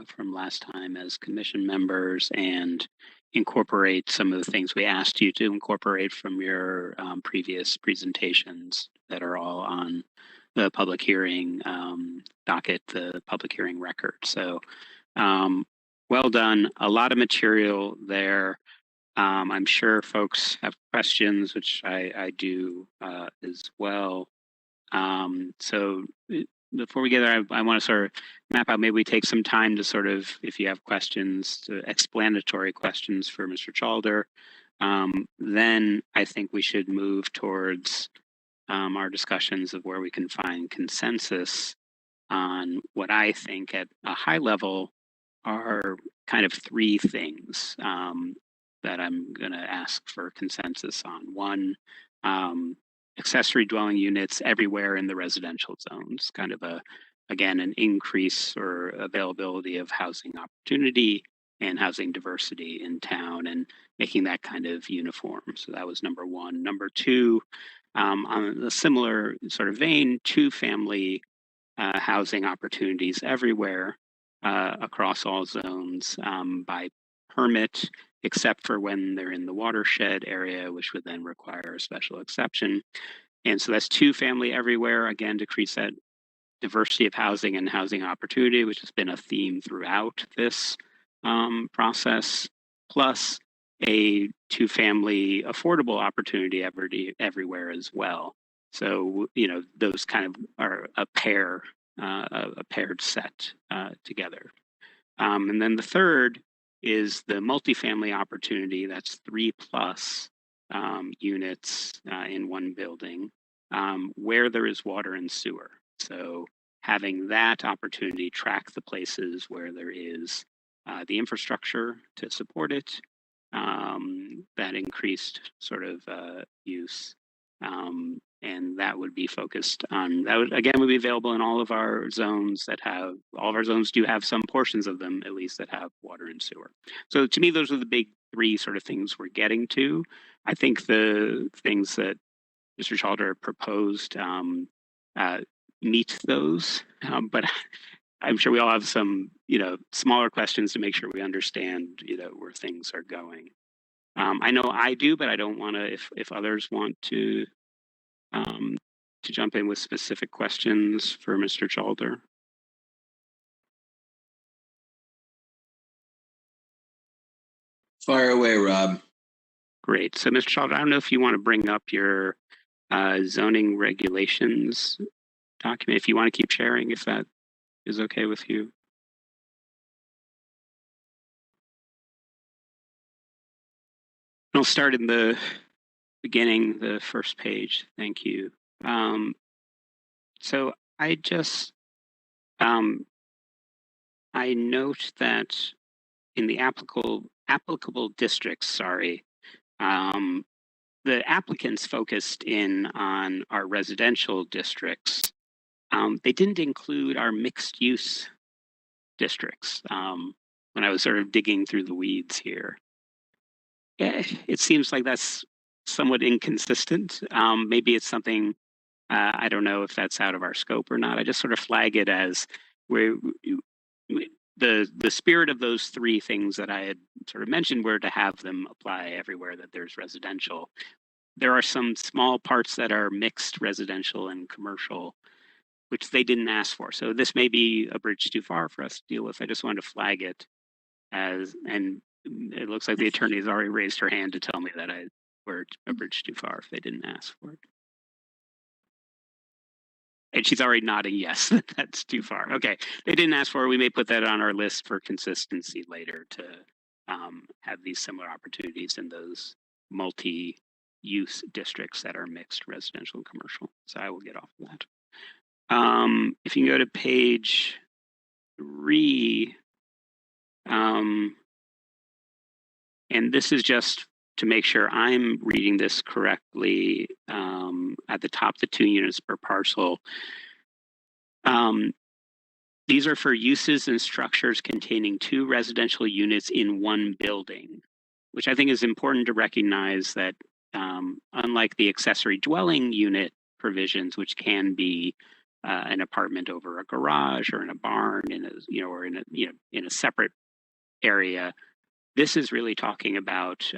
from last time as commission members and incorporate some of the things we asked you to incorporate from your previous presentations that are all on the public hearing docket, the public hearing record. So well done. A lot of material there. I'm sure folks have questions, which I do as well. So before we get there, I want to sort of map out, maybe we take some time to sort of, if you have questions, to explanatory questions for Mr. Schalder. Then I think we should move towards our discussions of where we can find consensus on what I think at a high level are kind of 3 things that I'm going to ask for consensus on. One, accessory dwelling units everywhere in the residential zones, kind of again, an increase or availability of housing opportunity and housing diversity in town and making that kind of uniform. So that was number 1. Number 2, on a similar sort of vein, 2-family housing opportunities everywhere across all zones by permit, except for when they're in the watershed area, which would then require a special exception. And so that's 2-family everywhere, again, to increase that diversity of housing and housing opportunity, which has been a theme throughout this process, plus a 2-family affordable opportunity everywhere as well. So, you know, those kind of are a paired set together. And then the third is the multifamily opportunity. That's 3+ units in one building where there is water and sewer. So having that opportunity track the places where there is the infrastructure to support it, that increased sort of use. And that would be focused on, that would, again, would be available in all of our zones that have, all of our zones do have some portions of them, at least, that have water and sewer. So to me, those are the big 3 sort of things we're getting to. I think the things that Mr. Schalder proposed meet those, but I'm sure we all have some, you know, smaller questions to make sure we understand, you know, where things are going. I know I do, but I don't want to, if others want to jump in with specific questions for Mr. Schalder. Fire away, Rob. Great. So, Mr. Schalder, I don't know if you want to bring up your zoning regulations document, if you want to keep sharing, if that is okay with you. I'll start in the beginning, the first page. Thank you. So I just, I note that in the applicable districts, the applicants focused in on our residential districts. They didn't include our mixed use districts when I was sort of digging through the weeds here. Yeah, it seems like that's somewhat inconsistent. Maybe it's something I don't know if that's out of our scope or not. I just sort of flag it as where the spirit of those three things that I had sort of mentioned were to have them apply everywhere that there's residential. There are some small parts that are mixed residential and commercial, which they didn't ask for. So this may be a bridge too far for us to deal with. I just wanted to flag it as, and it looks like the attorney has already raised her hand to tell me that we're a bridge too far if they didn't ask for it. And she's already nodding yes, that's too far. Okay, they didn't ask for it. We may put that on our list for consistency later to have these similar opportunities in those multi-use districts that are mixed residential and commercial. So I will get off of that. If you can go to page 3, and this is just to make sure I'm reading this correctly, at the top, the 2 units per parcel. These are for uses and structures containing 2 residential units in one building, which I think is important to recognize that unlike the accessory dwelling unit provisions, which can be an apartment over a garage or in a barn, or in a separate area, this is really talking about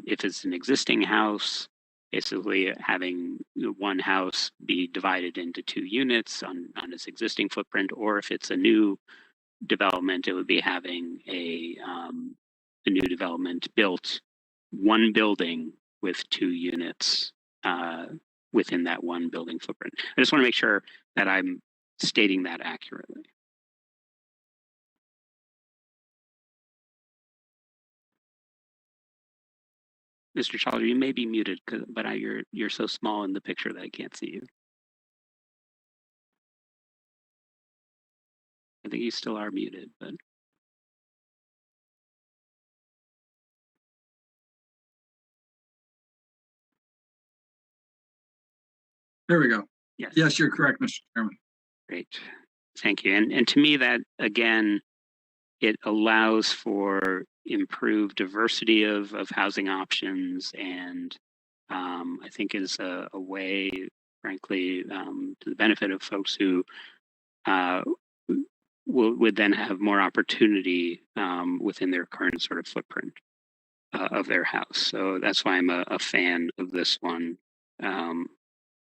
if it's an existing house, basically having one house be divided into 2 units on its existing footprint, or if it's a new development, it would be having a new development built one building with 2 units within that one building footprint. I just want to make sure that I'm stating that accurately. Mr. Chalder, you may be muted, but you're so small in the picture that I can't see you. I think you still are muted, but. There we go. Yes. Yes, you're correct, Mr. Chairman. Great. Thank you. And to me, that, again, it allows for improved diversity of housing options, and I think is a way, frankly, to the benefit of folks who would then have more opportunity within their current sort of footprint of their house. So that's why I'm a fan of this one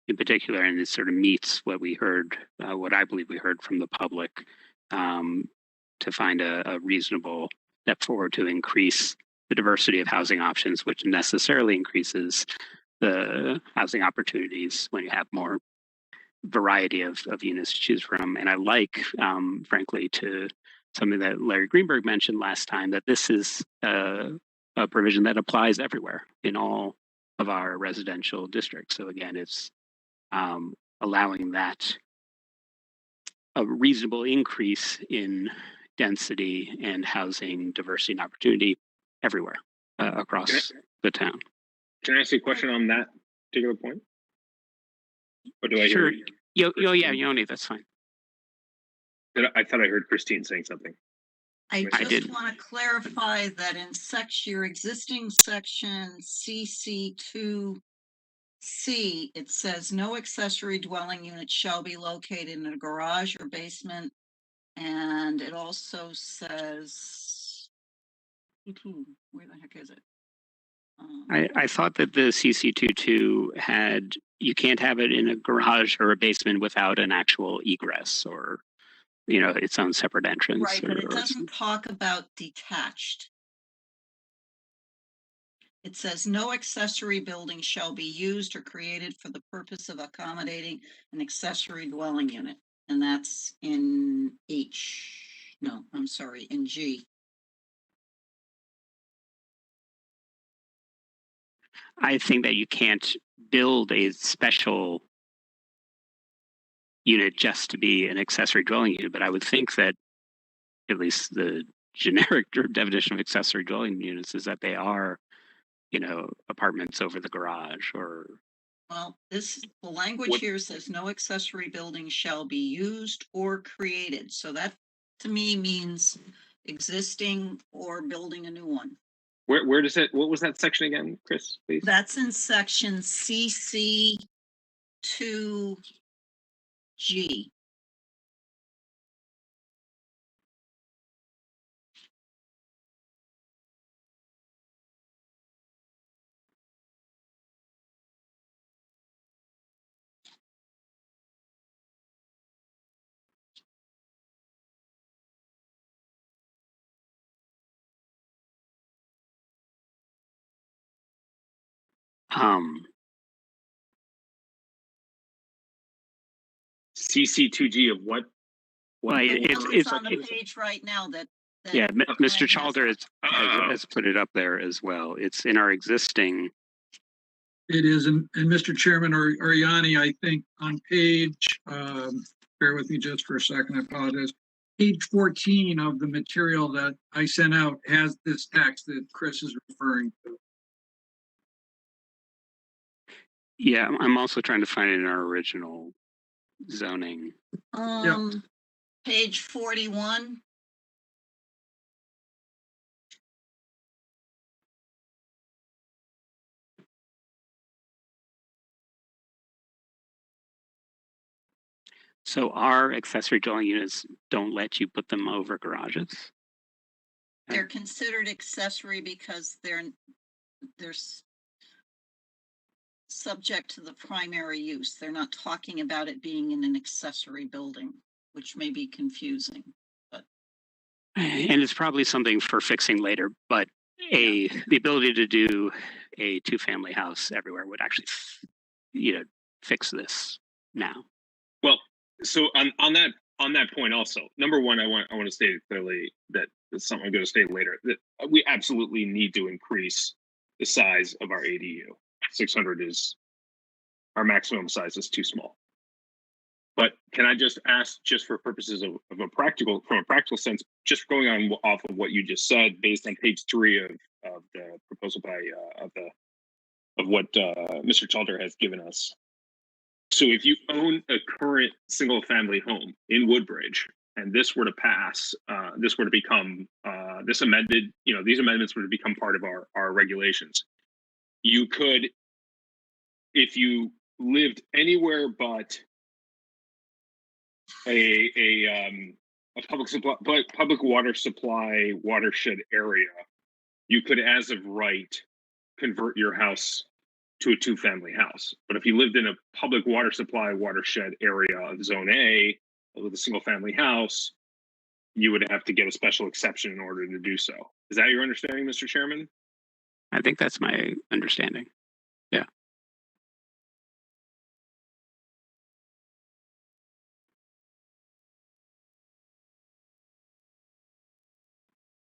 in particular, and it sort of meets what we heard, what I believe we heard from the public, to find a reasonable step forward to increase the diversity of housing options, which necessarily increases the housing opportunities when you have more variety of units to choose from. And I like, frankly, to something that Larry Greenberg mentioned last time, that this is a provision that applies everywhere in all of our residential districts. So again, it's allowing that a reasonable increase in density and housing diversity and opportunity everywhere across the town. Can I ask you a question on that particular point? Or do I Sure. hear? Yeah, Yoni, that's fine. I thought I heard Christine saying something. I I just did. want to clarify that in your existing section CC2C, it says no accessory dwelling unit shall be located in a garage or basement. And it also says, where the heck is it? I thought that the CC22 had, you can't have it in a garage or a basement without an actual egress or, its own separate entrance. Right, but it doesn't talk about detached. It says no accessory building shall be used or created for the purpose of accommodating an accessory dwelling unit. And that's in H, no, I'm sorry, in G. I think that you can't build a special unit just to be an accessory dwelling unit, but I would think that at least the generic definition of accessory dwelling units is that they are, apartments over the garage or. Well, the language here says no accessory building shall be used or created. So that to me means existing or building a new one. Where does it? What was that section again, Chris? Please. That's in section CC2C. 2G. CC2G of what? Well, The it's one it's that's on the page right now that. yeah. Brian Mr. has Chalder up. has put it up there as well. It's in our existing. It is, and Mr. Chairman, or Yanni, I think on page, bear with me just for a second, I apologize. Page 14 of the material that I sent out has this text that Chris is referring to. Yeah, I'm also trying to find it in our original zoning. Page 41. So our accessory dwelling units don't let you put them over garages? They're considered accessory because they're subject to the primary use. They're not talking about it being in an accessory building, which may be confusing. And it's probably something for fixing later, but the ability to do a 2-family house everywhere would actually, fix this now. Well, so on that point also, number one, I want to state clearly that it's something I'm going to state later, that we absolutely need to increase the size of our ADU. 600 is our maximum size, is too small. But can I just ask, just for purposes of from a practical sense, just going on off of what you just said, based on page 3 of the proposal by of what Mr. Chalder has given us. So if you own a current single family home in Woodbridge, and this were to pass, this were to become these amendments were to become part of our regulations, you could, if you lived anywhere but a public water supply watershed area, you could, as of right, convert your house to a 2-family house. But if you lived in a public water supply watershed area of Zone A with a single family house, you would have to get a special exception in order to do so. Is that your understanding, Mr. Chairman? I think that's my understanding. Yeah.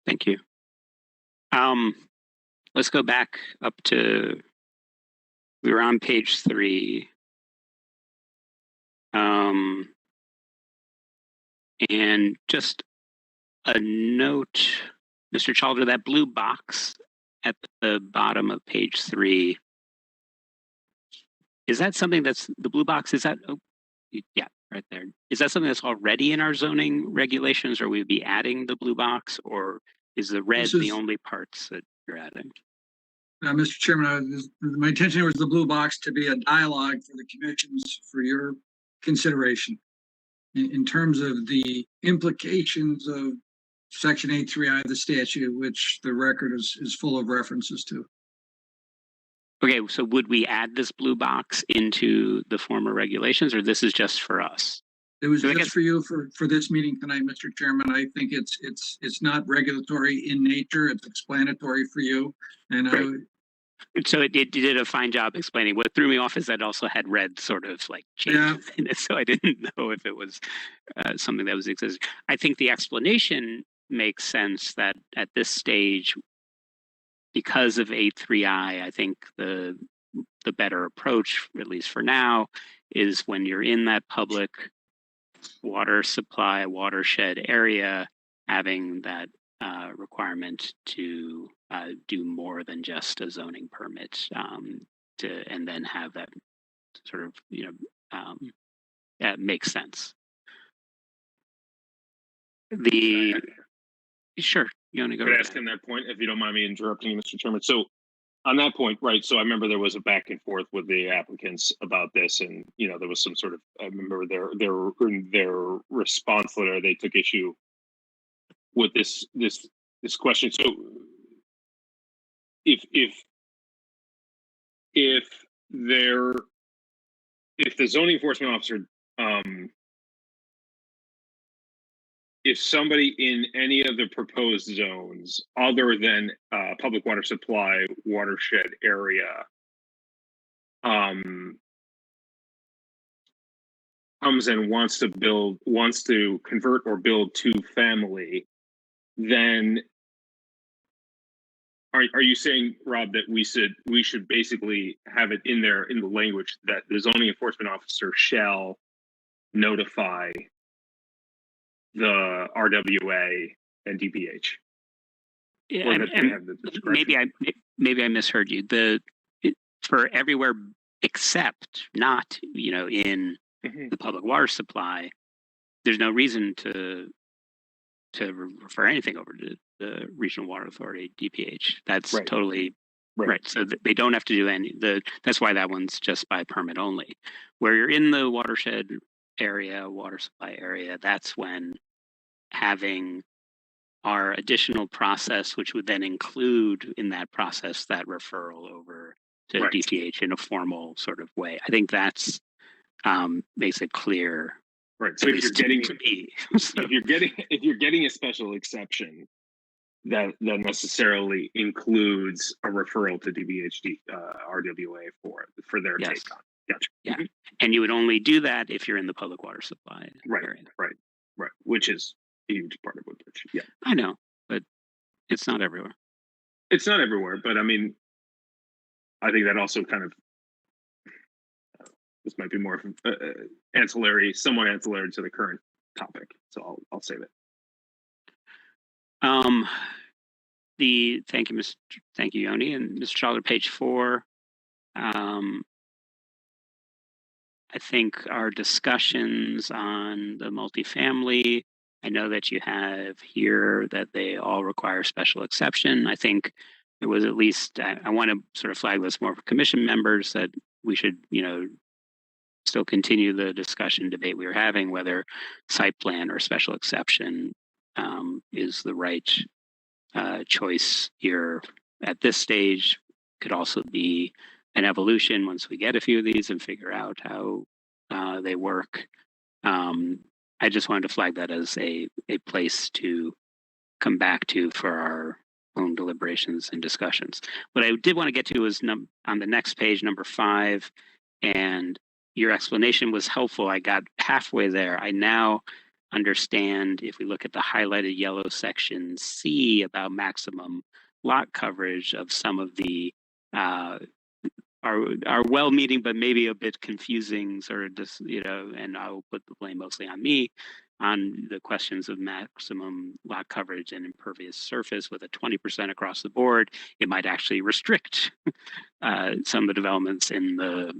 Thank you. Let's go back up to, we were on page 3. And just a note, Mr. Chalder, that blue box at the bottom of page 3, is that something that's, the blue box, is that, oh, yeah, right there. Is that something that's already in our zoning regulations, or we'd be adding the blue box, or is the red the only parts that you're adding? Mr. Chairman, my intention was the blue box to be a dialogue for the commissions for your consideration. In terms of the implications of Section 8.3I of the statute, which the record is full of references to. Okay, so would we add this blue box into the former regulations, or this is just for us? It was just for you for this meeting tonight, Mr. Chairman. I think it's not regulatory in nature. It's explanatory for you. And right. So it did a fine job explaining. What threw me off is that it also had red sort of like changes in it, so I didn't know if it was something that was existing. I think the explanation makes sense that at this stage, because of 8.3I, I think the better approach, at least for now, is when you're in that public water supply watershed area, having that requirement to do more than just a zoning permit, and then have that sort of, makes sense. Sure, you want to go? Could I ask him that point, if you don't mind me interrupting you, Mr. Chairman? So on that point, right? So I remember there was a back and forth with the applicants about this, and there was some sort of. I remember their response letter. They took issue with this question. So if there if the zoning enforcement officer, if somebody in any of the proposed zones other than public water supply watershed area comes and wants to convert or build two family, then are you saying, Rob, that we should basically have it in there in the language that the zoning enforcement officer shall notify the RWA and DPH? Yeah, Or that they have the discretion? maybe I misheard you. For everywhere except not, in the public water supply, there's no reason to refer anything over to the Regional Water Authority, DPH. That's Right. totally right. So they don't have to do that's why that one's just by permit only. Where you're in the watershed area, water supply area, that's when having our additional process, which would then include in that process that referral over to Right. DPH in a formal sort of way. I think that's makes it clear. Right. So if you're getting to me, if you're getting a special exception, that necessarily includes a referral to DBHD RWA for their yes. take on it. Gotcha. Yeah, and you would only do that if you're in the public water supply area. Right. Which is a huge part of Woodbridge. Yeah, I know, but it's not everywhere. It's not everywhere, but I mean, I think that also kind of this might be more somewhat ancillary to the current topic. So I'll save it. Thank you, Yoni, and Mr. Chalder, page 4. I think our discussions on the multifamily, I know that you have here that they all require special exception. I think it was at least, I want to sort of flag this more for commission members that we should, still continue the discussion debate we were having, whether site plan or special exception is the right choice here at this stage. Could also be an evolution once we get a few of these and figure out how they work. I just wanted to flag that as a place to come back to for our own deliberations and discussions. What I did want to get to is on the next page, number 5, and your explanation was helpful. I got halfway there. I now understand, if we look at the highlighted yellow section C, about maximum lot coverage of some of the are well-meaning but maybe a bit confusing sort of just, and I will put the blame mostly on me on the questions of maximum lot coverage and impervious surface. With a 20% across the board, it might actually restrict some of the developments in the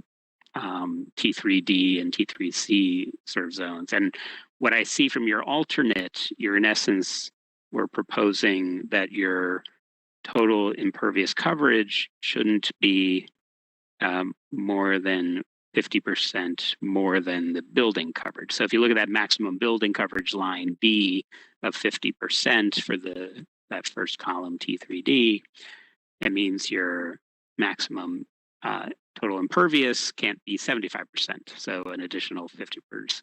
T3D and T3C sort of zones. And what I see from your alternate, you're in essence, we're proposing that your total impervious coverage shouldn't be more than 50% more than the building coverage. So if you look at that maximum building coverage line B of 50% for that first column T3D, it means your maximum total impervious can't be 75%. So an additional 50%,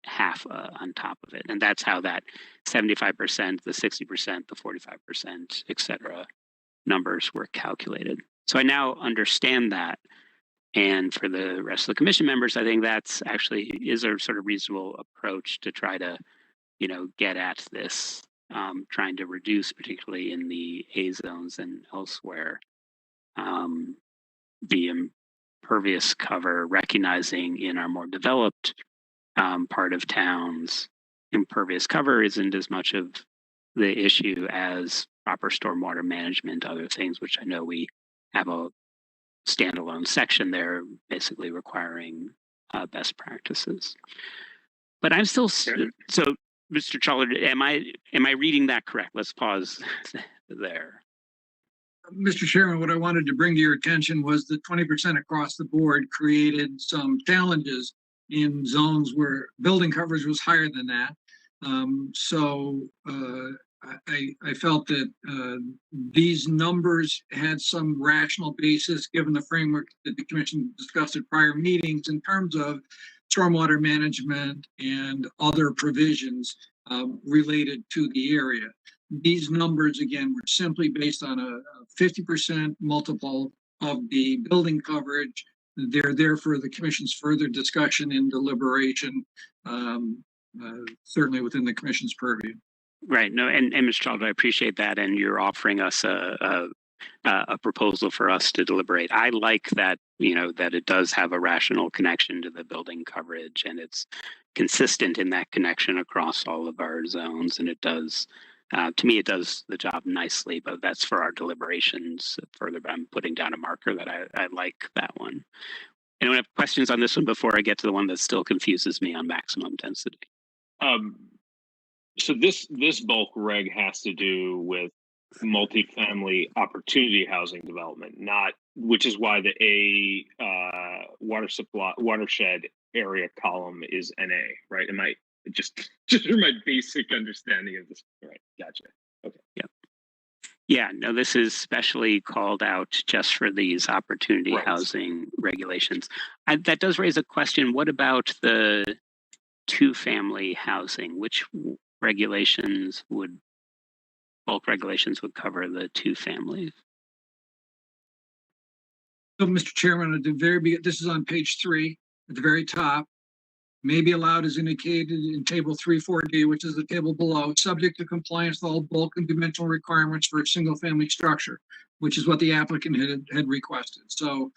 half on top of it. And that's how that 75%, the 60%, the 45%, et cetera, numbers were calculated. So I now understand that. And for the rest of the commission members, I think that's actually is a sort of reasonable approach to try to, get at this, trying to reduce, particularly in the A zones and elsewhere, the impervious cover, recognizing in our more developed part of towns, impervious cover isn't as much of the issue as proper stormwater management, other things, which I know we have a standalone section there, basically requiring best practices. But I'm still so, Mr. Chalder, am I reading that correct? Let's pause there. Mr. Chairman, what I wanted to bring to your attention was that 20% across the board created some challenges in zones where building coverage was higher than that. I felt that these numbers had some rational basis given the framework that the commission discussed at prior meetings in terms of stormwater management and other provisions related to the area. These numbers, again, were simply based on a 50% multiple of the building coverage. They're there for the commission's further discussion and deliberation, certainly within the commission's purview. Right. No, and Mr. Child, I appreciate that. And you're offering us a proposal for us to deliberate. I like that, that it does have a rational connection to the building coverage, and it's consistent in that connection across all of our zones. And it does, to me, it does the job nicely, but that's for our deliberations further. But I'm putting down a marker that I like that one. Anyone have questions on this one before I get to the one that still confuses me on maximum density? So this bulk reg has to do with multifamily opportunity housing development, which is why the watershed area column is NA, right? Am I just for my basic understanding of this? Right, gotcha. Okay. Yeah, no, this is specially called out just for these opportunity housing regulations. That does raise a question. What about the two-family housing? Which bulk regulations would cover the two families? So, Mr. Chairman, at the very beginning, this is on page 3, at the very top, may be allowed as indicated in table 3.4D, which is the table below, subject to compliance with all bulk and dimensional requirements for a single family structure, which is what the applicant had requested. So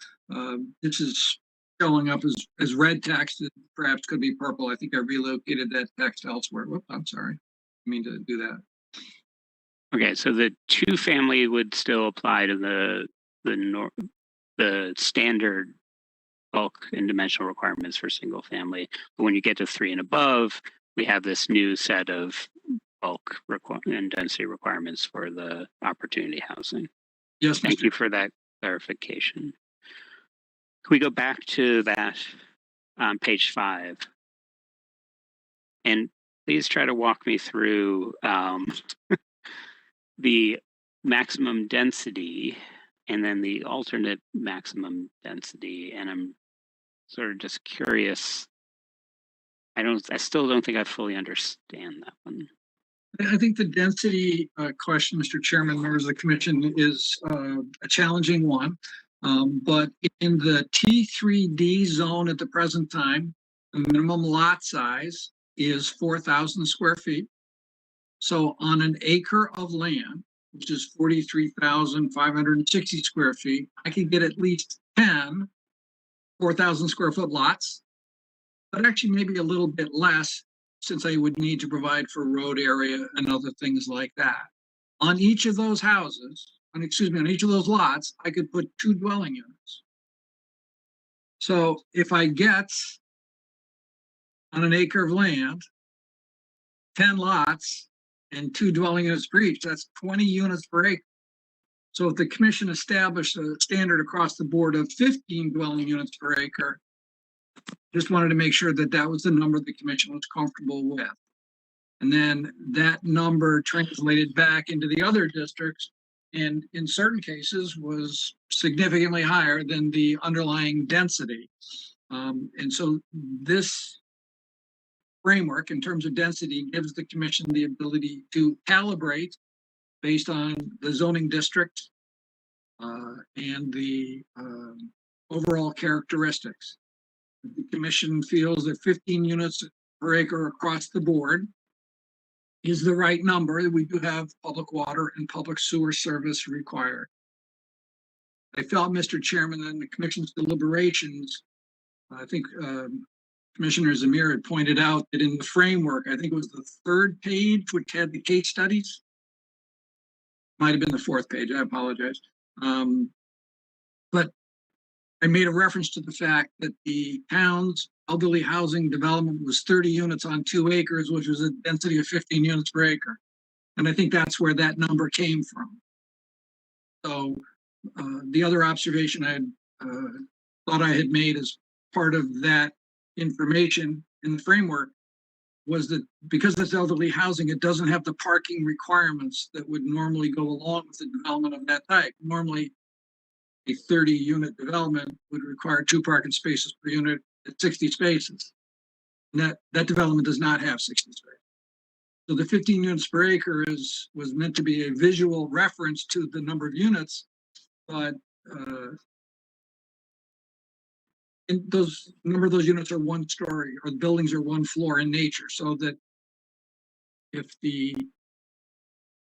this is showing up as red text. It perhaps could be purple. I think I relocated that text elsewhere. Whoops, I'm sorry. I mean to do that. Okay, so the two family would still apply to the standard bulk and dimensional requirements for single family. But when you get to 3 and above, we have this new set of bulk and density requirements for the opportunity housing. Yes, Thank you for that clarification. Can we go back to that on page 5? And please try to walk me through the maximum density and then the alternate maximum density. And I'm sort of just curious. I still don't think I fully understand that one. I think the density question, Mr. Chairman, members of the commission, is a challenging one. But in the T3D zone at the present time, the minimum lot size is 4,000 square feet. So on an acre of land, which is 43,560 square feet, I could get at least 10 4,000 square foot lots, but actually maybe a little bit less, since I would need to provide for road area and other things like that. On each of those houses, on each of those lots, I could put 2 dwelling units. So if I get on an acre of land, 10 lots and 2 dwelling units per each, that's 20 units per acre. So if the commission established a standard across the board of 15 dwelling units per acre, just wanted to make sure that that was the number the commission was comfortable with. And then that number translated back into the other districts, and in certain cases was significantly higher than the underlying density. And so this framework in terms of density gives the commission the ability to calibrate based on the zoning district and the overall characteristics. The commission feels that 15 units per acre across the board is the right number. We do have public water and public sewer service required. I felt, Mr. Chairman, in the commission's deliberations, I think Commissioner Zamir had pointed out that in the framework, I think it was the 3rd page, which had the case studies. Might have been the 4th page, I apologize. But I made a reference to the fact that the town's elderly housing development was 30 units on 2 acres, which was a density of 15 units per acre. And I think that's where that number came from. So the other observation I had thought I had made as part of that information in the framework was that because it's elderly housing, it doesn't have the parking requirements that would normally go along with the development of that type. Normally, a 30-unit development would require 2 parking spaces per unit at 60 spaces. And that development does not have 60 spaces. So the 15 units per acre was meant to be a visual reference to the number of units, but and those number of those units are 1 story, or the buildings are 1 floor in nature, so that if the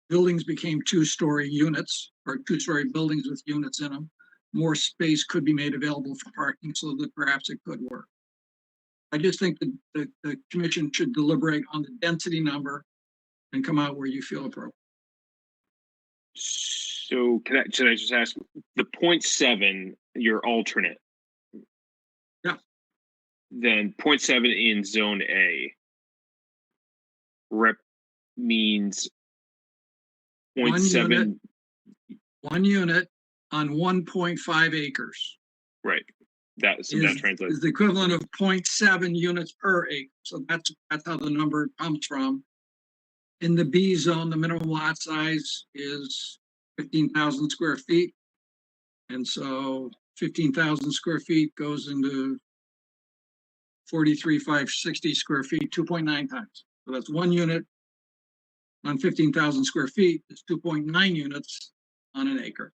buildings became 2-story units or 2-story buildings with units in them, more space could be made available for parking so that perhaps it could work. I just think that the commission should deliberate on the density number and come out where you feel appropriate. So should I just ask the 0.7, your alternate? Yeah. Then 0.7 in zone A means 0.7. 1 unit on 1.5 acres. Right. That translates. Is the equivalent of 0.7 units per acre. So that's how the number comes from. In the B zone, the minimum lot size is 15,000 square feet. And so 15,000 square feet goes into 43,560 square feet, 2.9 times. So that's 1 unit on 15,000 square feet. It's 2.9 units on an acre.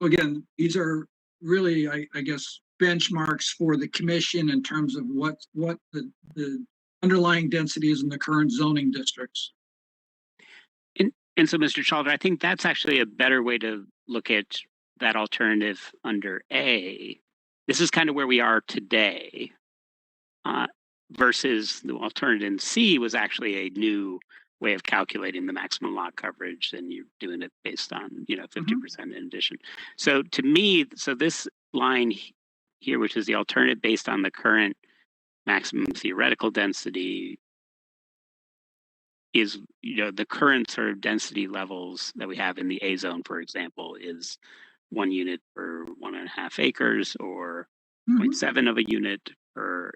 So again, these are really, I guess, benchmarks for the commission in terms of what the underlying density is in the current zoning districts. And so, Mr. Chalder, I think that's actually a better way to look at that alternative under A. This is kind of where we are today, versus the alternative C was actually a new way of calculating the maximum lot coverage, and you're doing it based on 50% in addition. So to me, this line here, which is the alternative based on the current maximum theoretical density, is the current sort of density levels that we have in the A zone, for example, is 1 unit per 1.5 acres, or 0.7 of a unit per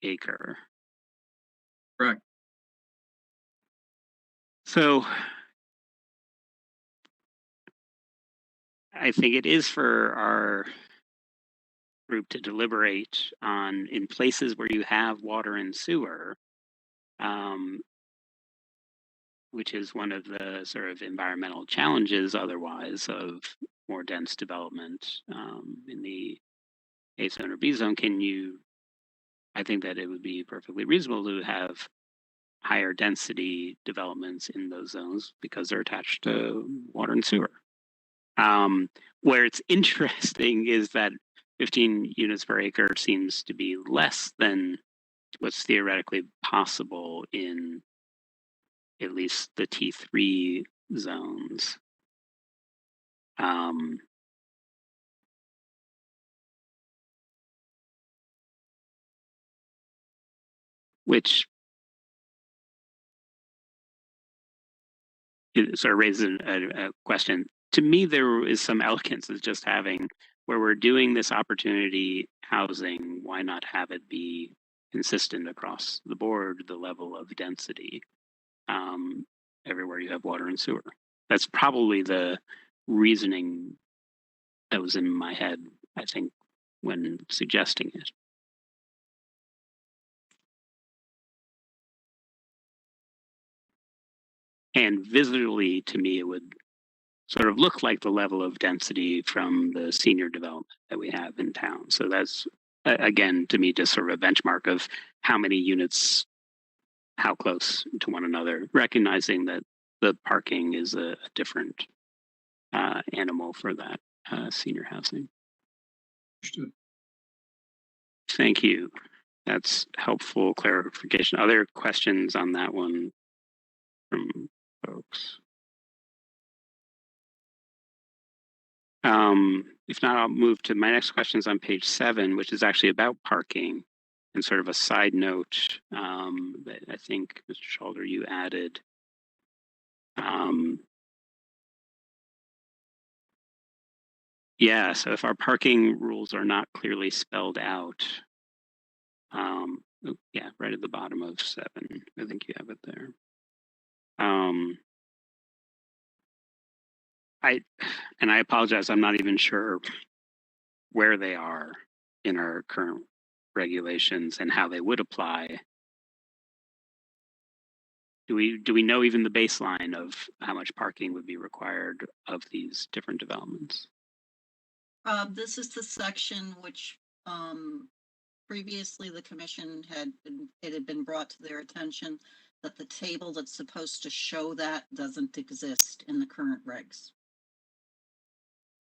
acre. Correct. So I think it is for our group to deliberate on, in places where you have water and sewer, which is one of the sort of environmental challenges otherwise of more dense development in the A zone or B zone. I think that it would be perfectly reasonable to have higher density developments in those zones because they're attached to water and sewer. Where it's interesting is that 15 units per acre seems to be less than what's theoretically possible in at least the T3 zones. Which sort of raises a question. To me, there is some elegance of just having, where we're doing this opportunity housing, why not have it be consistent across the board, the level of density, everywhere you have water and sewer. That's probably the reasoning that was in my head, I think, when suggesting it. And visually, to me, it would sort of look like the level of density from the senior development that we have in town. So that's, again, to me, just sort of a benchmark of how many units, how close to one another, recognizing that the parking is a different animal for that senior housing. Understood. Thank you. That's helpful clarification. Other questions on that one from folks? If not, I'll move to my next questions on page 7, which is actually about parking, and sort of a side note that I think, Mr. Schalder, you added. Yeah, so if our parking rules are not clearly spelled out, yeah, right at the bottom of 7, I think you have it there. I apologize, I'm not even sure where they are in our current regulations and how they would apply. Do we know even the baseline of how much parking would be required of these different developments? This is the section which, previously the commission it had been brought to their attention that the table that's supposed to show that doesn't exist in the current regs.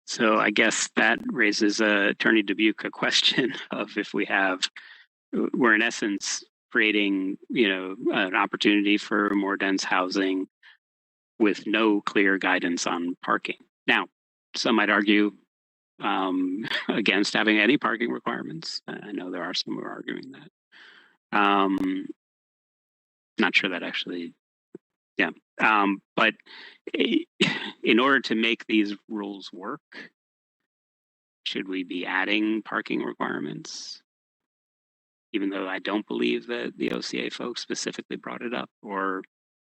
So I guess that raises Attorney Dubuque a question of if we're in essence creating, an opportunity for more dense housing with no clear guidance on parking. Now, some might argue against having any parking requirements. I know there are some who are arguing that. Not sure that actually, yeah. But in order to make these rules work, should we be adding parking requirements? Even though I don't believe that the OCA folks specifically brought it up, or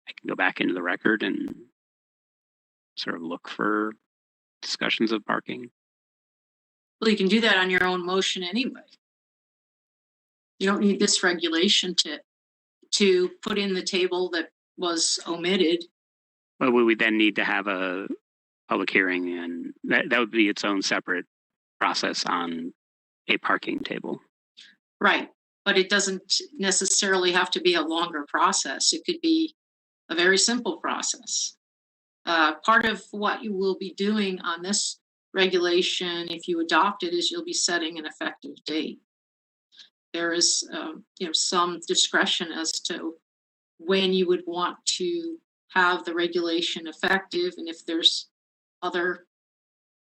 I can go back into the record and sort of look for discussions of parking. Well, you can do that on your own motion anyway. You don't need this regulation to put in the table that was omitted. But we would then need to have a public hearing, and that would be its own separate process on a parking table. Right. But it doesn't necessarily have to be a longer process. It could be a very simple process. Part of what you will be doing on this regulation, if you adopt it, is you'll be setting an effective date. There is, some discretion as to when you would want to have the regulation effective, and if there's other,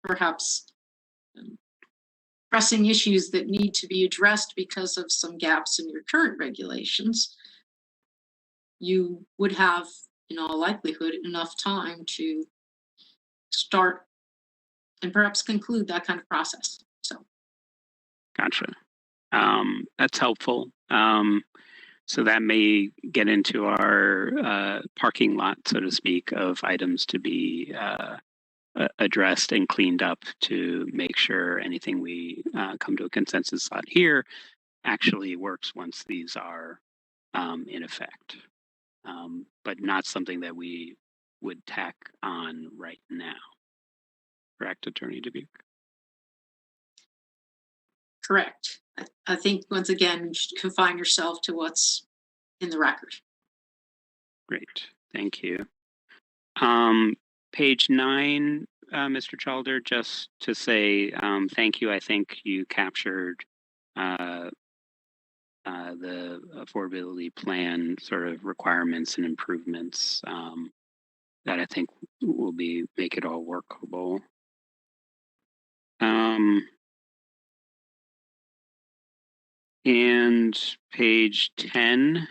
perhaps, pressing issues that need to be addressed because of some gaps in your current regulations, you would have, in all likelihood, enough time to start and perhaps conclude that kind of process. So, Gotcha. That's helpful. So that may get into our parking lot, so to speak, of items to be addressed and cleaned up to make sure anything we come to a consensus on here actually works once these are in effect, but not something that we would tack on right now. Correct, Attorney Dubuque? correct. I think, once again, you should confine yourself to what's in the record. Great, thank you. Page 9, Mr. Chalder, just to say thank you. I think you captured the affordability plan sort of requirements and improvements that I think will make it all workable. And page 10.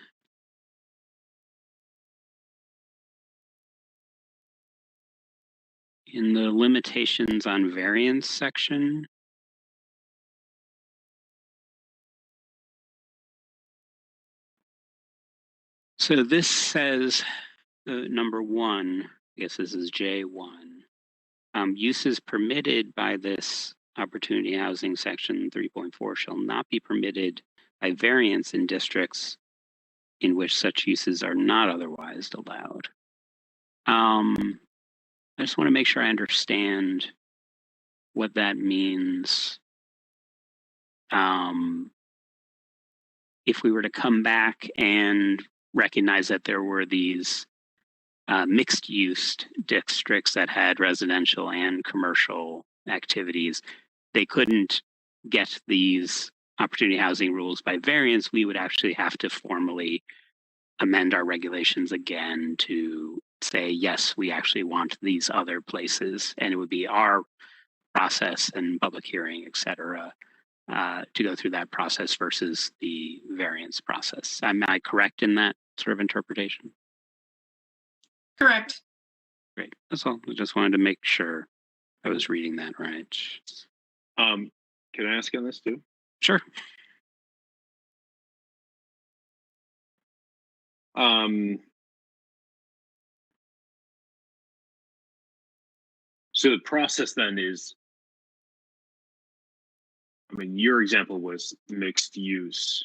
In the limitations on variance section, so this says number 1, I guess this is J1, uses permitted by this opportunity housing section 3.4 shall not be permitted by variance in districts in which such uses are not otherwise allowed. I just want to make sure I understand what that means. If we were to come back and recognize that there were these mixed use districts that had residential and commercial activities, they couldn't get these opportunity housing rules by variance. We would actually have to formally amend our regulations again to say, yes, we actually want these other places, and it would be our process and public hearing, et cetera, to go through that process versus the variance process. Am I correct in that sort of interpretation? Correct. Great. That's all. I just wanted to make sure. I was reading that right. Can I ask on this too? Sure. So the process then is, I mean, your example was mixed use.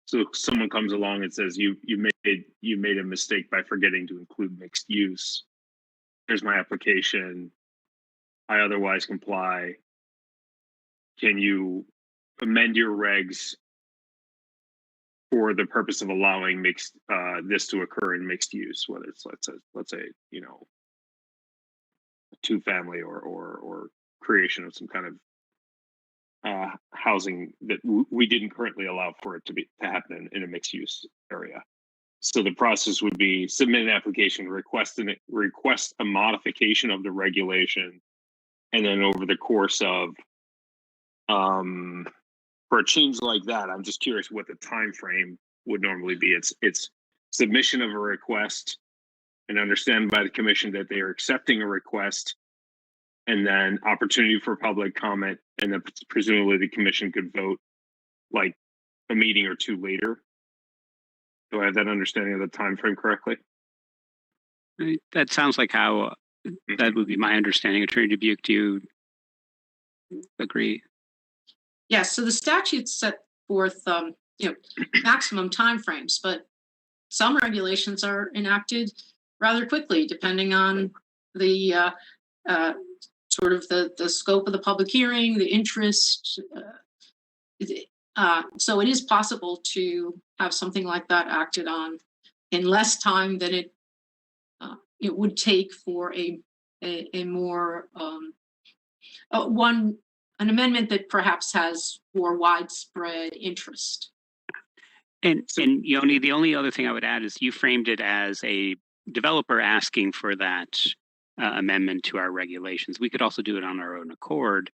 So if someone comes along and says you made a mistake by forgetting to include mixed use. Here's my application. I otherwise comply. Can you amend your regs for the purpose of allowing mixed this to occur in mixed use, whether it's let's say you know, a two-family or creation of some kind of housing that we didn't currently allow for it to happen in a mixed use area. So the process would be submit an application, request a modification of the regulation, and then over the course of for a change like that, I'm just curious what the time frame would normally be. It's submission of a request and understand by the commission that they are accepting a request, and then opportunity for public comment, and then presumably the commission could vote like a meeting or two later. Do I have that understanding of the time frame correctly? That sounds like how that would be my understanding. Attorney Dubuque, do you agree? Yes, so the statute set forth, maximum timeframes, but some regulations are enacted rather quickly, depending on the sort of the scope of the public hearing, the interest. So it is possible to have something like that acted on in less time than it would take for a more an amendment that perhaps has more widespread interest. And Yoni, the only other thing I would add is you framed it as a developer asking for that amendment to our regulations. We could also do it on our own accord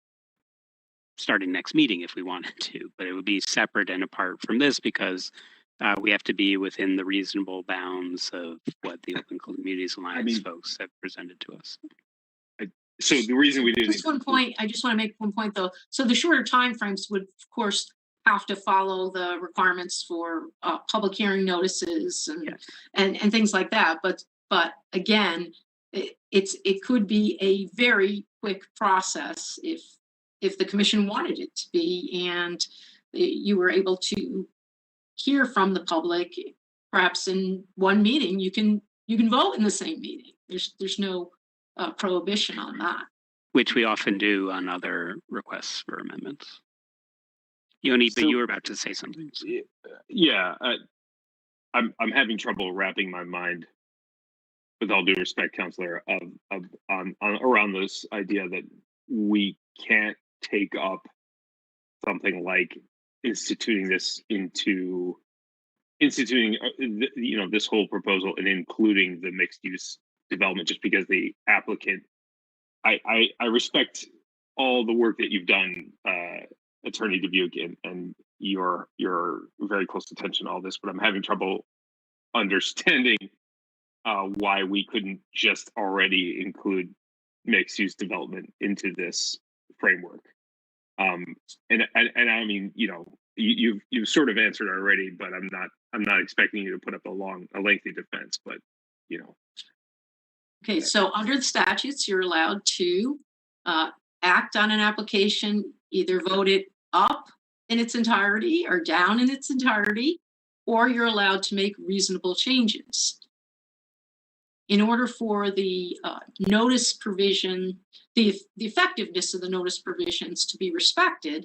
starting next meeting if we wanted to, but it would be separate and apart from this because we have to be within the reasonable bounds of what the Open Communities Alliance folks have presented to us. So the reason we did just one point, I just want to make one point though. So the shorter timeframes would, of course, have to follow the requirements for public hearing notices and things like that. But again, it could be a very quick process if the commission wanted it to be, and you were able to hear from the public. Perhaps in one meeting, you can vote in the same meeting. There's no prohibition on that, which we often do on other requests for amendments. Yoni, but you were about to say something. Yeah, I'm having trouble wrapping my mind, with all due respect, Counselor, on around this idea that we can't take up something like instituting this this whole proposal and including the mixed use development just because the applicant. I respect all the work that you've done, Attorney Dubuque, and your very close attention to all this, but I'm having trouble understanding why we couldn't just already include mixed use development into this framework. And I mean, you've sort of answered already, but I'm not expecting you to put up a lengthy defense, but Okay, so under the statutes, you're allowed to act on an application, either vote it up in its entirety or down in its entirety, or you're allowed to make reasonable changes. In order for the notice provision, the effectiveness of the notice provisions to be respected,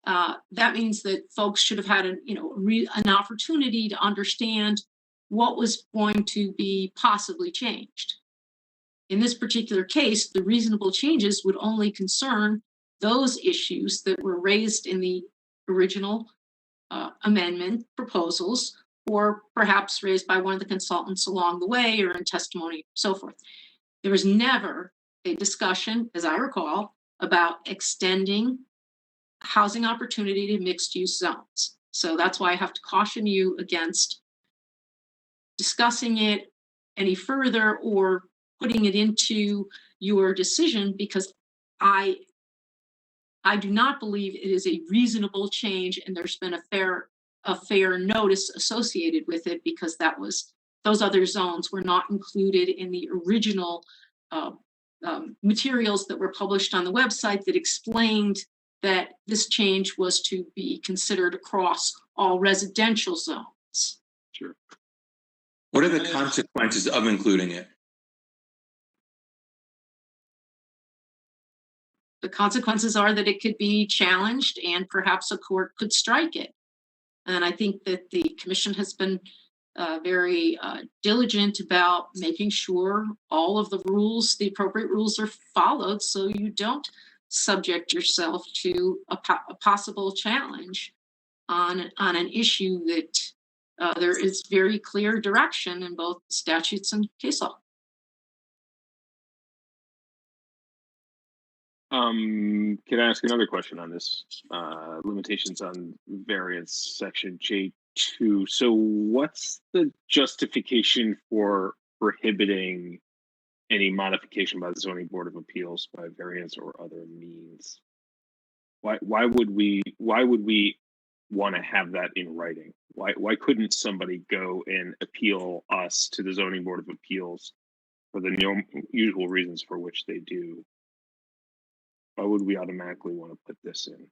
that means that folks should have had an opportunity to understand what was going to be possibly changed. In this particular case, the reasonable changes would only concern those issues that were raised in the original amendment proposals, or perhaps raised by one of the consultants along the way or in testimony, so forth. There was never a discussion, as I recall, about extending housing opportunity to mixed use zones. So that's why I have to caution you against discussing it any further or putting it into your decision, because I do not believe it is a reasonable change, and there's been a fair notice associated with it, because those other zones were not included in the original materials that were published on the website that explained that this change was to be considered across all residential zones. Sure. What are the consequences of including it? The consequences are that it could be challenged and perhaps a court could strike it. And I think that the commission has been very diligent about making sure all of the rules, the appropriate rules, are followed, so you don't subject yourself to a possible challenge on an issue that there is very clear direction in both statutes and case law. Can I ask another question on this? Limitations on variance section J2. So what's the justification for prohibiting any modification by the zoning board of appeals by variance or other means? Why would we want to have that in writing? Why couldn't somebody go and appeal us to the zoning board of appeals for the usual reasons for which they do? Why would we automatically want to put this in?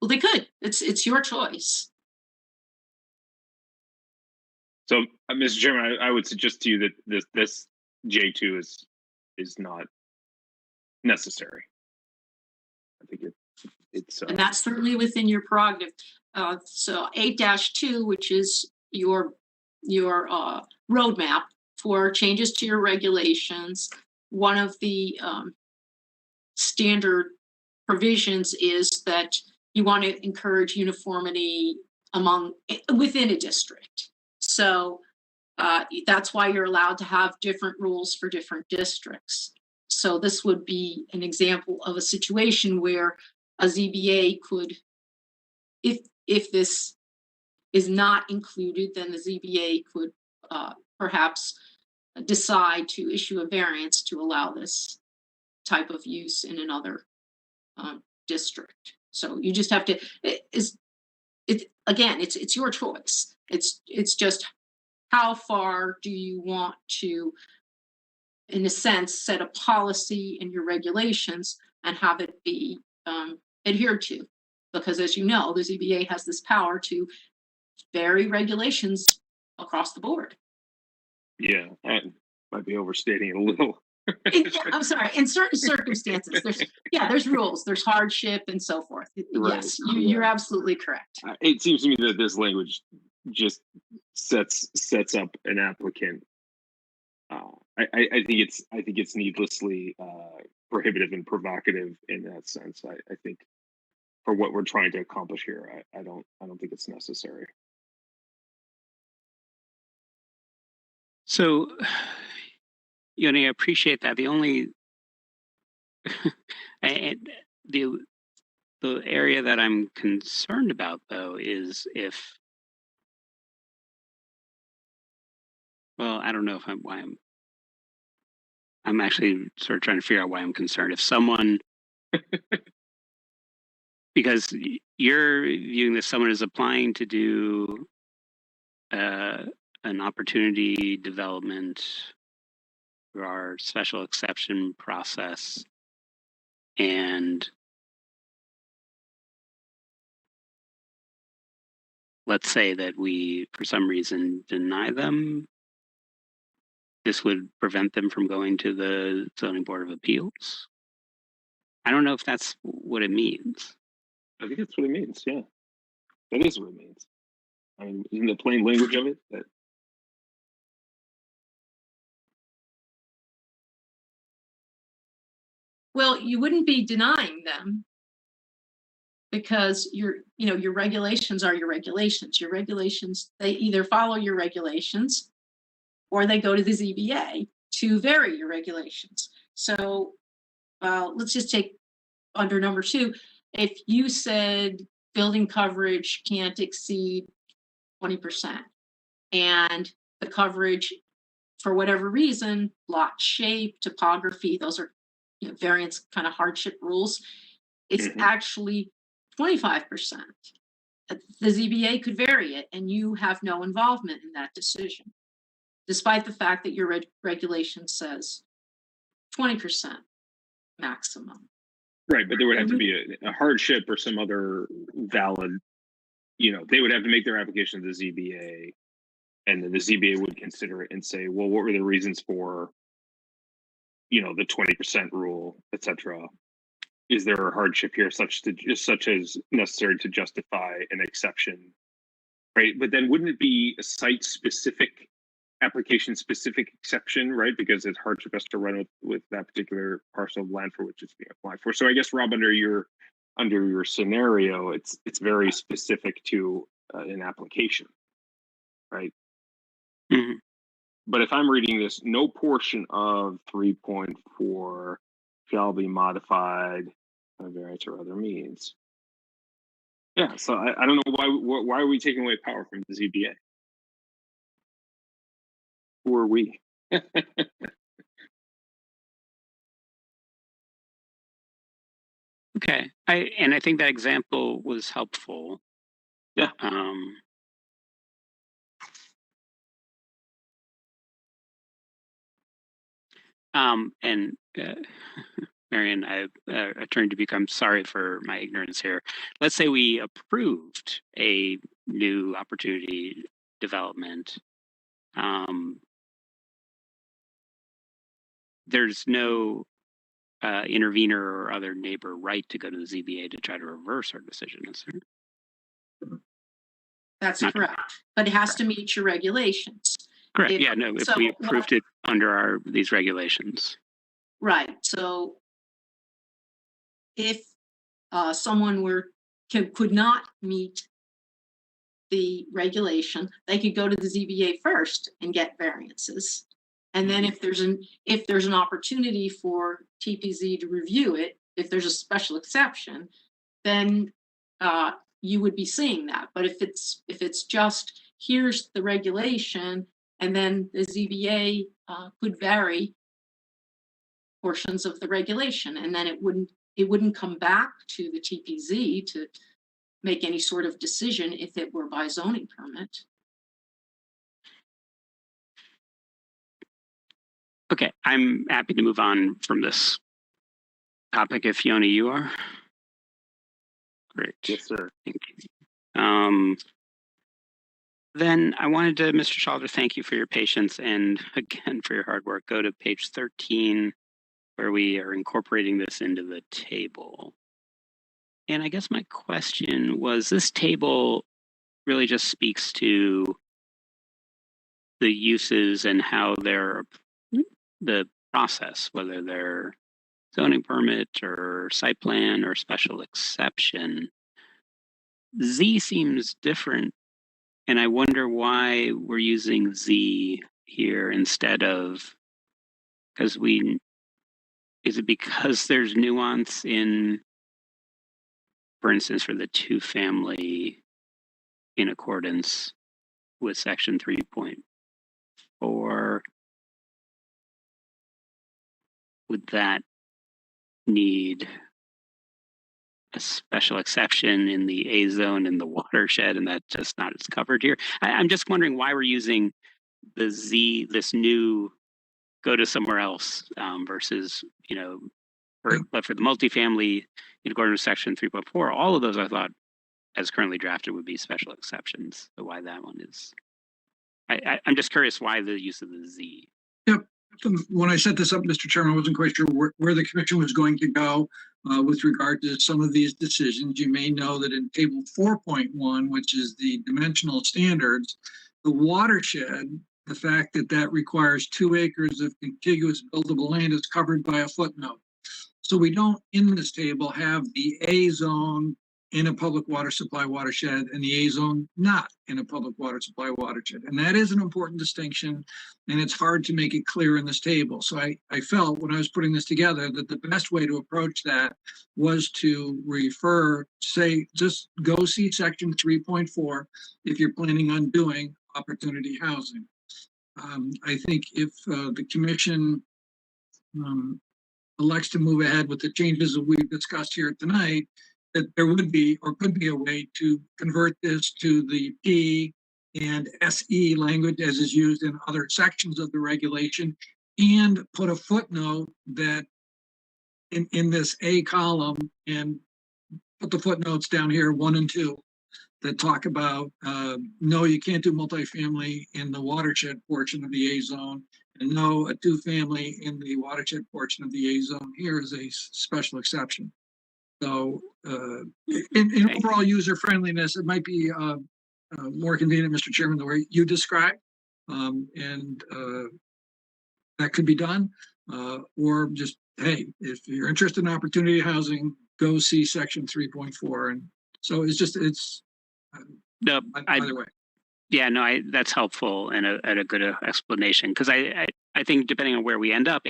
Well, they could. It's your choice. So, Mr. Chairman, I would suggest to you that this J2 is not necessary. I think it's And that's certainly within your prerogative. So 8-2, which is your roadmap for changes to your regulations, one of the standard provisions is that you want to encourage uniformity within a district. So that's why you're allowed to have different rules for different districts. So this would be an example of a situation where a ZBA could, if this is not included, then the ZBA could perhaps decide to issue a variance to allow this type of use in another district. So you just have to, it's your choice. It's just how far do you want to, in a sense, set a policy in your regulations and have it be adhered to. Because as you know, the ZBA has this power to vary regulations across the board. Yeah, I might be overstating it a little. I'm sorry. In certain circumstances, there's rules, there's hardship, and so forth. Right. Yes, you're absolutely correct. It seems to me that this language just sets up an applicant. I think it's needlessly prohibitive and provocative in that sense. I think for what we're trying to accomplish here, I don't think it's necessary. So, Yoni, I appreciate that. The only the area that I'm concerned about, though, is if, well, I don't know if I'm actually sort of trying to figure out why I'm concerned. If someone, because you're viewing this, someone is applying to do an opportunity development through our special exception process, and let's say that we, for some reason, deny them, this would prevent them from going to the zoning board of appeals. I don't know if that's what it means. I think that's what it means. Yeah, that is what it means. I mean, isn't the plain language of it that? Well, you wouldn't be denying them because your regulations are your regulations. Your regulations, they either follow your regulations or they go to the ZBA to vary your regulations. So let's just take under number 2. If you said building coverage can't exceed 20% and the coverage, for whatever reason, lot shape, topography, those are, variance kind of hardship rules, it's Mhm. actually 25%. The ZBA could vary it, and you have no involvement in that decision, despite the fact that your regulation says 20% maximum. Right, but there would have to be a hardship or some other valid, they would have to make their application to the ZBA, and then the ZBA would consider it and say, well, what were the reasons for, the 20% rule, et cetera? Is there a hardship here such as necessary to justify an exception, right? But then wouldn't it be a site-specific, application-specific exception, right? Because it's hardship has to run with that particular parcel of land for which it's being applied for. So I guess, Rob, under your scenario, it's very specific to an application, right? Mhm. But if I'm reading this, no portion of 3.4 shall be modified by variance or other means. Yeah, so I don't know why are we taking away power from the ZBA? Who are we? Okay. I think that example was helpful. Yeah. And Marion, I turn to become sorry for my ignorance here. Let's say we approved a new opportunity development. There's no intervener or other neighbor right to go to the ZBA to try to reverse our decision, is there? That's Not correct, but it has to meet your regulations. Correct. If- Yeah, no, if so we what- approved it under these regulations. Right, so if someone could not meet the regulation, they could go to the ZBA first and get variances. And then if there's an opportunity for TPZ to review it, if there's a special exception, then you would be seeing that. But if it's just here's the regulation, and then the ZBA could vary portions of the regulation, and then it wouldn't come back to the TPZ to make any sort of decision if it were by zoning permit. Okay, I'm happy to move on from this topic if Fiona, you are. Great. Yes, sir. Thank you. Then I wanted to, Mr. Chalder, thank you for your patience and again for your hard work. Go to page 13, where we are incorporating this into the table. And I guess my question was, this table really just speaks to the uses and how they're the process, whether they're zoning permit or site plan or special exception. Z seems different, and I wonder why we're using Z here instead of, is it because there's nuance in, for instance, for the 2-family in accordance with section 3.4, would that need a special exception in the A zone in the watershed, and that's just not as covered here? I'm just wondering why we're using the Z, this new go to somewhere else versus, but for the multifamily in accordance with section 3.4, all of those I thought as currently drafted would be special exceptions. So why that one is, I'm just curious why the use of the Z. Yep. When I set this up, Mr. Chairman, I wasn't quite sure where the commission was going to go with regard to some of these decisions. You may know that in table 4.1, which is the dimensional standards, the watershed, the fact that requires 2 acres of contiguous buildable land is covered by a footnote. So we don't, in this table, have the A zone in a public water supply watershed and the A zone not in a public water supply watershed. And that is an important distinction, and it's hard to make it clear in this table. So I felt when I was putting this together that the best way to approach that was to just go see section 3.4 if you're planning on doing opportunity housing. I think if the commission elects to move ahead with the changes that we've discussed here tonight, that there would be or could be a way to convert this to the P and SE language as is used in other sections of the regulation, and put a footnote that in this A column, and put the footnotes down here, 1 and 2, that talk about, no, you can't do multifamily in the watershed portion of the A zone, and no, a 2-family in the watershed portion of the A zone. Here is a special exception. So in overall user friendliness, it might be more convenient, Mr. Chairman, the way you described, and that could be done, or just, hey, if you're interested in opportunity housing, go see section 3.4. And so it's No, either way. Yeah, no, that's helpful and a good explanation, because I think depending on where we end up,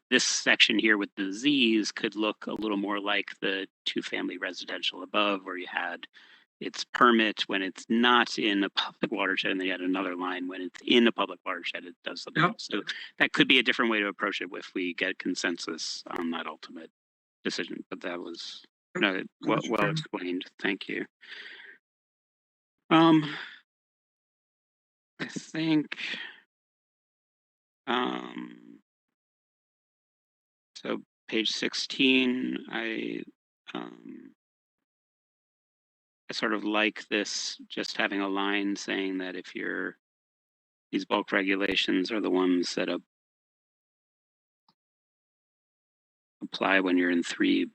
this section here with the Z's could look a little more like the 2-family residential above, where you had its permit when it's not in a public watershed, and then you had another line when it's in a public watershed, it does something else. So that could be a different way to approach it if we get consensus on that ultimate decision. But that was well explained. Thank you. I think so page 16, I sort of like this, just having a line saying that if these bulk regulations are the ones that apply when you're in 3,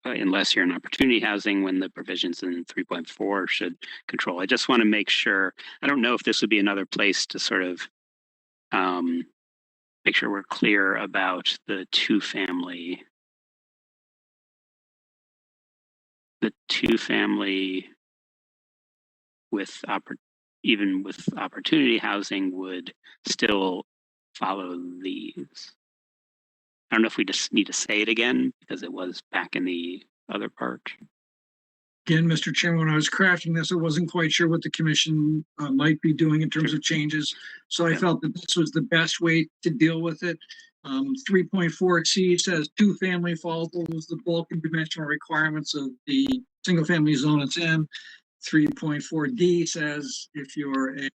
unless you're in opportunity housing, when the provisions in 3.4 should control. I just want to make sure, I don't know if this would be another place to sort of make sure we're clear about the 2-family. The 2-family even with opportunity housing would still follow these. I don't know if we just need to say it again because it was back in the other part. Again, Mr. Chairman, when I was crafting this, I wasn't quite sure what the commission might be doing in terms of changes. So I felt that this was the best way to deal with it. 3.4C says 2-family follows the bulk and dimensional requirements of the single-family zone it's in. 3.4D says if you're a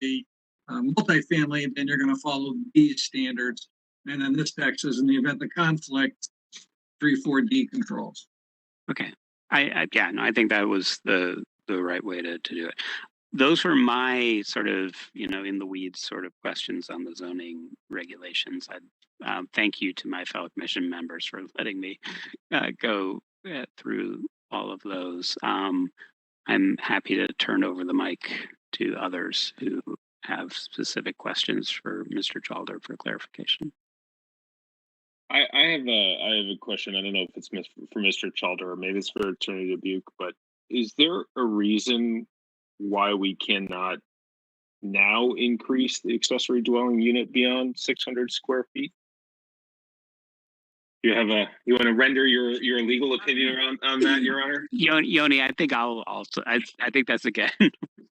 multifamily, then you're going to follow these standards. And then this text says in the event of conflict, 3.4D controls. Okay. I think that was the right way to do it. Those were my sort of, in the weeds sort of questions on the zoning regulations. I thank you to my fellow commission members for letting me go through all of those. I'm happy to turn over the mic to others who have specific questions for Mr. Chalder for clarification. I have a question. I don't know if it's for Mr. Chalder or maybe it's for Attorney Dubuque, but is there a reason why we cannot now increase the accessory dwelling unit beyond 600 square feet? You want to render your legal opinion on that, Your Honor? Yoni, I think I'll also. I think that's again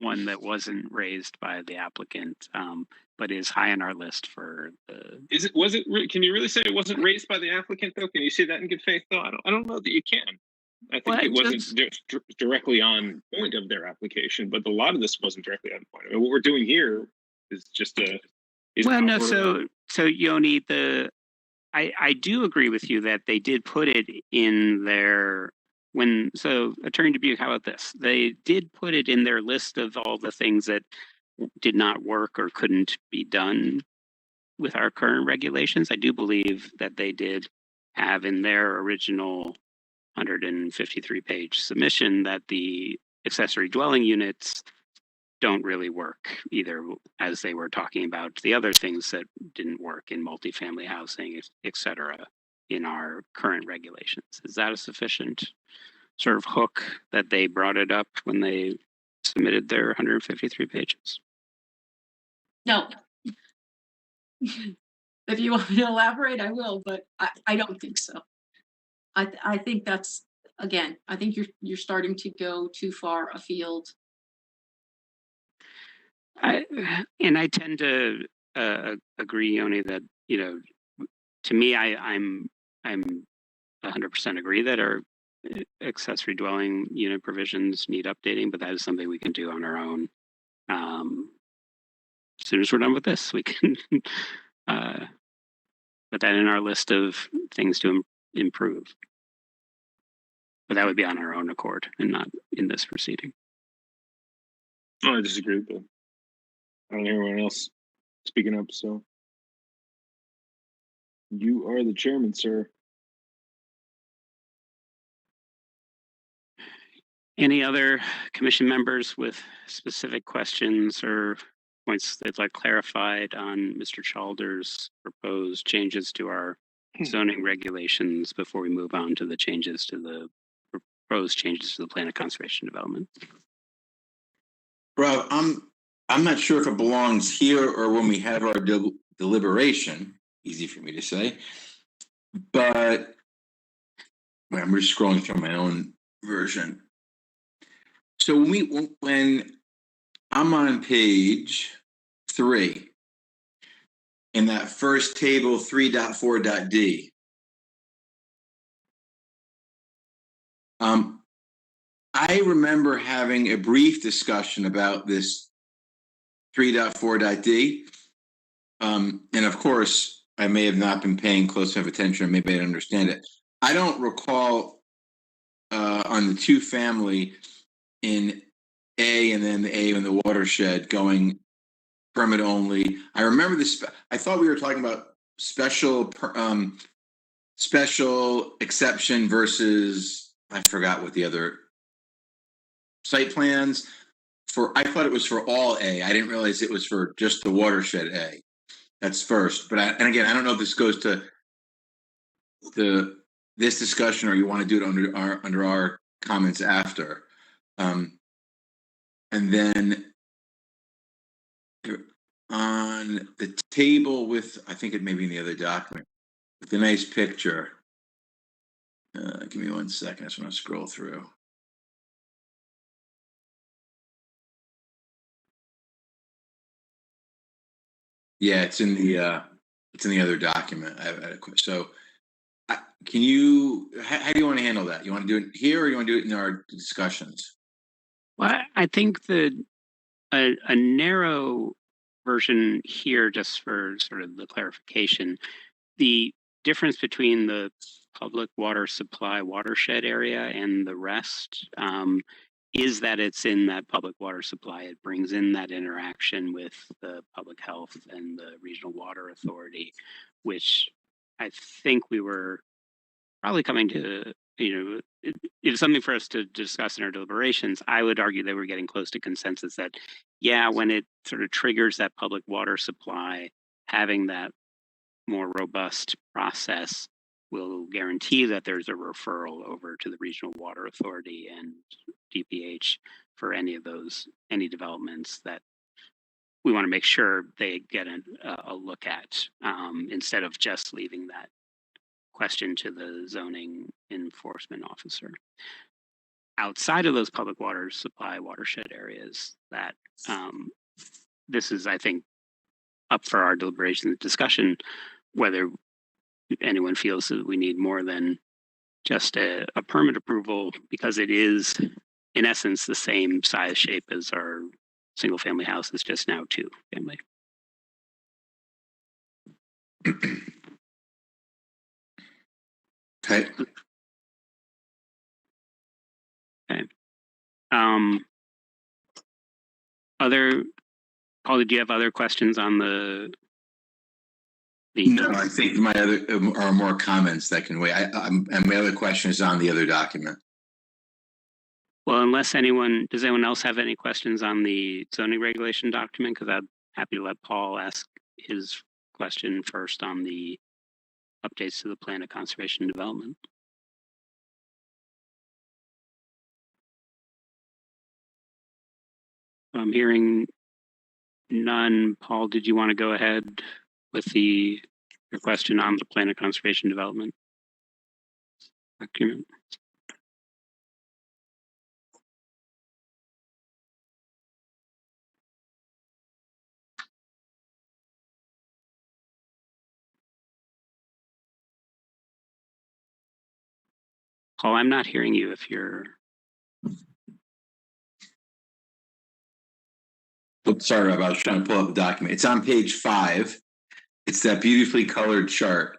one that wasn't raised by the applicant, but is high on our list for the. Was it? Can you really say it wasn't raised by the applicant though? Can you say that in good faith though? I don't know that you can. I think it wasn't directly on point of their application, but a lot of this wasn't directly on point. I mean, what we're doing here is just a. So Yoni, I do agree with you that they did put it in their Attorney Dubuque, how about this? They did put it in their list of all the things that did not work or couldn't be done with our current regulations. I do believe that they did have in their original 153-page submission that the accessory dwelling units don't really work either, as they were talking about the other things that didn't work in multifamily housing, et cetera, in our current regulations. Is that a sufficient sort of hook that they brought it up when they submitted their 153 pages? No. If you want me to elaborate, I will, but I don't think so. I think that's, again, I think you're starting to go too far afield. I tend to agree, Yoni, that to me, I'm I'm 100% agree that our accessory dwelling unit provisions need updating, but that is something we can do on our own. As soon as we're done with this, we can put that in our list of things to improve. But that would be on our own accord and not in this proceeding. Oh, I disagree, but I don't hear anyone else speaking up, so. You are the chairman, sir. Any other commission members with specific questions or points they'd like clarified on Mr. Chalder's proposed changes to our zoning regulations before we move on to the changes to the proposed changes to the plan of conservation development? Rob, I'm not sure if it belongs here or when we have our deliberation. Easy for me to say, but I'm just scrolling through my own version. So when I'm on page 3 in that first table 3.4.d, I remember having a brief discussion about this 3.4.d. And of course, I may have not been paying close enough attention, or maybe I didn't understand it. I don't recall on the 2-family in A and then the A in the watershed going permit only. I remember this. I thought we were talking about special exception versus, I forgot what the other site plans for. I thought it was for all A. I didn't realize it was for just the watershed A. That's first. But and again, I don't know if this goes to this discussion or you want to do it under our comments after. And then on the table with, I think it may be in the other document, with the nice picture. Give me 1 second. I just want to scroll through. Yeah, it's in the other document. I had a question. So, can you? How do you want to handle that? You want to do it here, or you want to do it in our discussions? Well, I think that a narrow version here, just for sort of the clarification, the difference between the public water supply watershed area and the rest is that it's in that public water supply. It brings in that interaction with the public health and the regional water authority, which I think we were probably coming to, it's something for us to discuss in our deliberations. I would argue that we're getting close to consensus that, yeah, when it sort of triggers that public water supply, having that more robust process will guarantee that there's a referral over to the regional water authority and DPH for any developments that we want to make sure they get a look at instead of just leaving that question to the zoning enforcement officer. Outside of those public water supply watershed areas, that this is, I think, up for our deliberation and discussion, whether anyone feels that we need more than just a permit approval, because it is, in essence, the same size shape as our single family house, is just now 2-family. Okay. Okay. Paul, did you have other questions on the No, I think my other are more comments that can wait. And my other question is on the other document. Well, does anyone else have any questions on the zoning regulation document? Because I'm happy to let Paul ask his question first on the updates to the plan of conservation and development. I'm hearing none. Paul, did you want to go ahead with your question on the plan of conservation development document? Paul, I'm not hearing you if you're. Oops, sorry, Rob, I was trying to pull up the document. It's on page 5. It's that beautifully colored chart.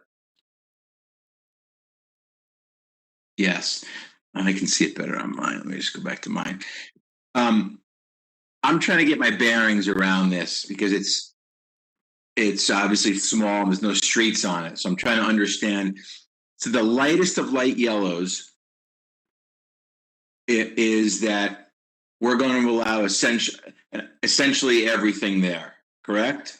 Yes, I can see it better on mine. Let me just go back to mine. I'm trying to get my bearings around this because it's obviously small and there's no streets on it. So I'm trying to understand. So the lightest of light yellows, it is that we're going to allow essentially everything there, correct?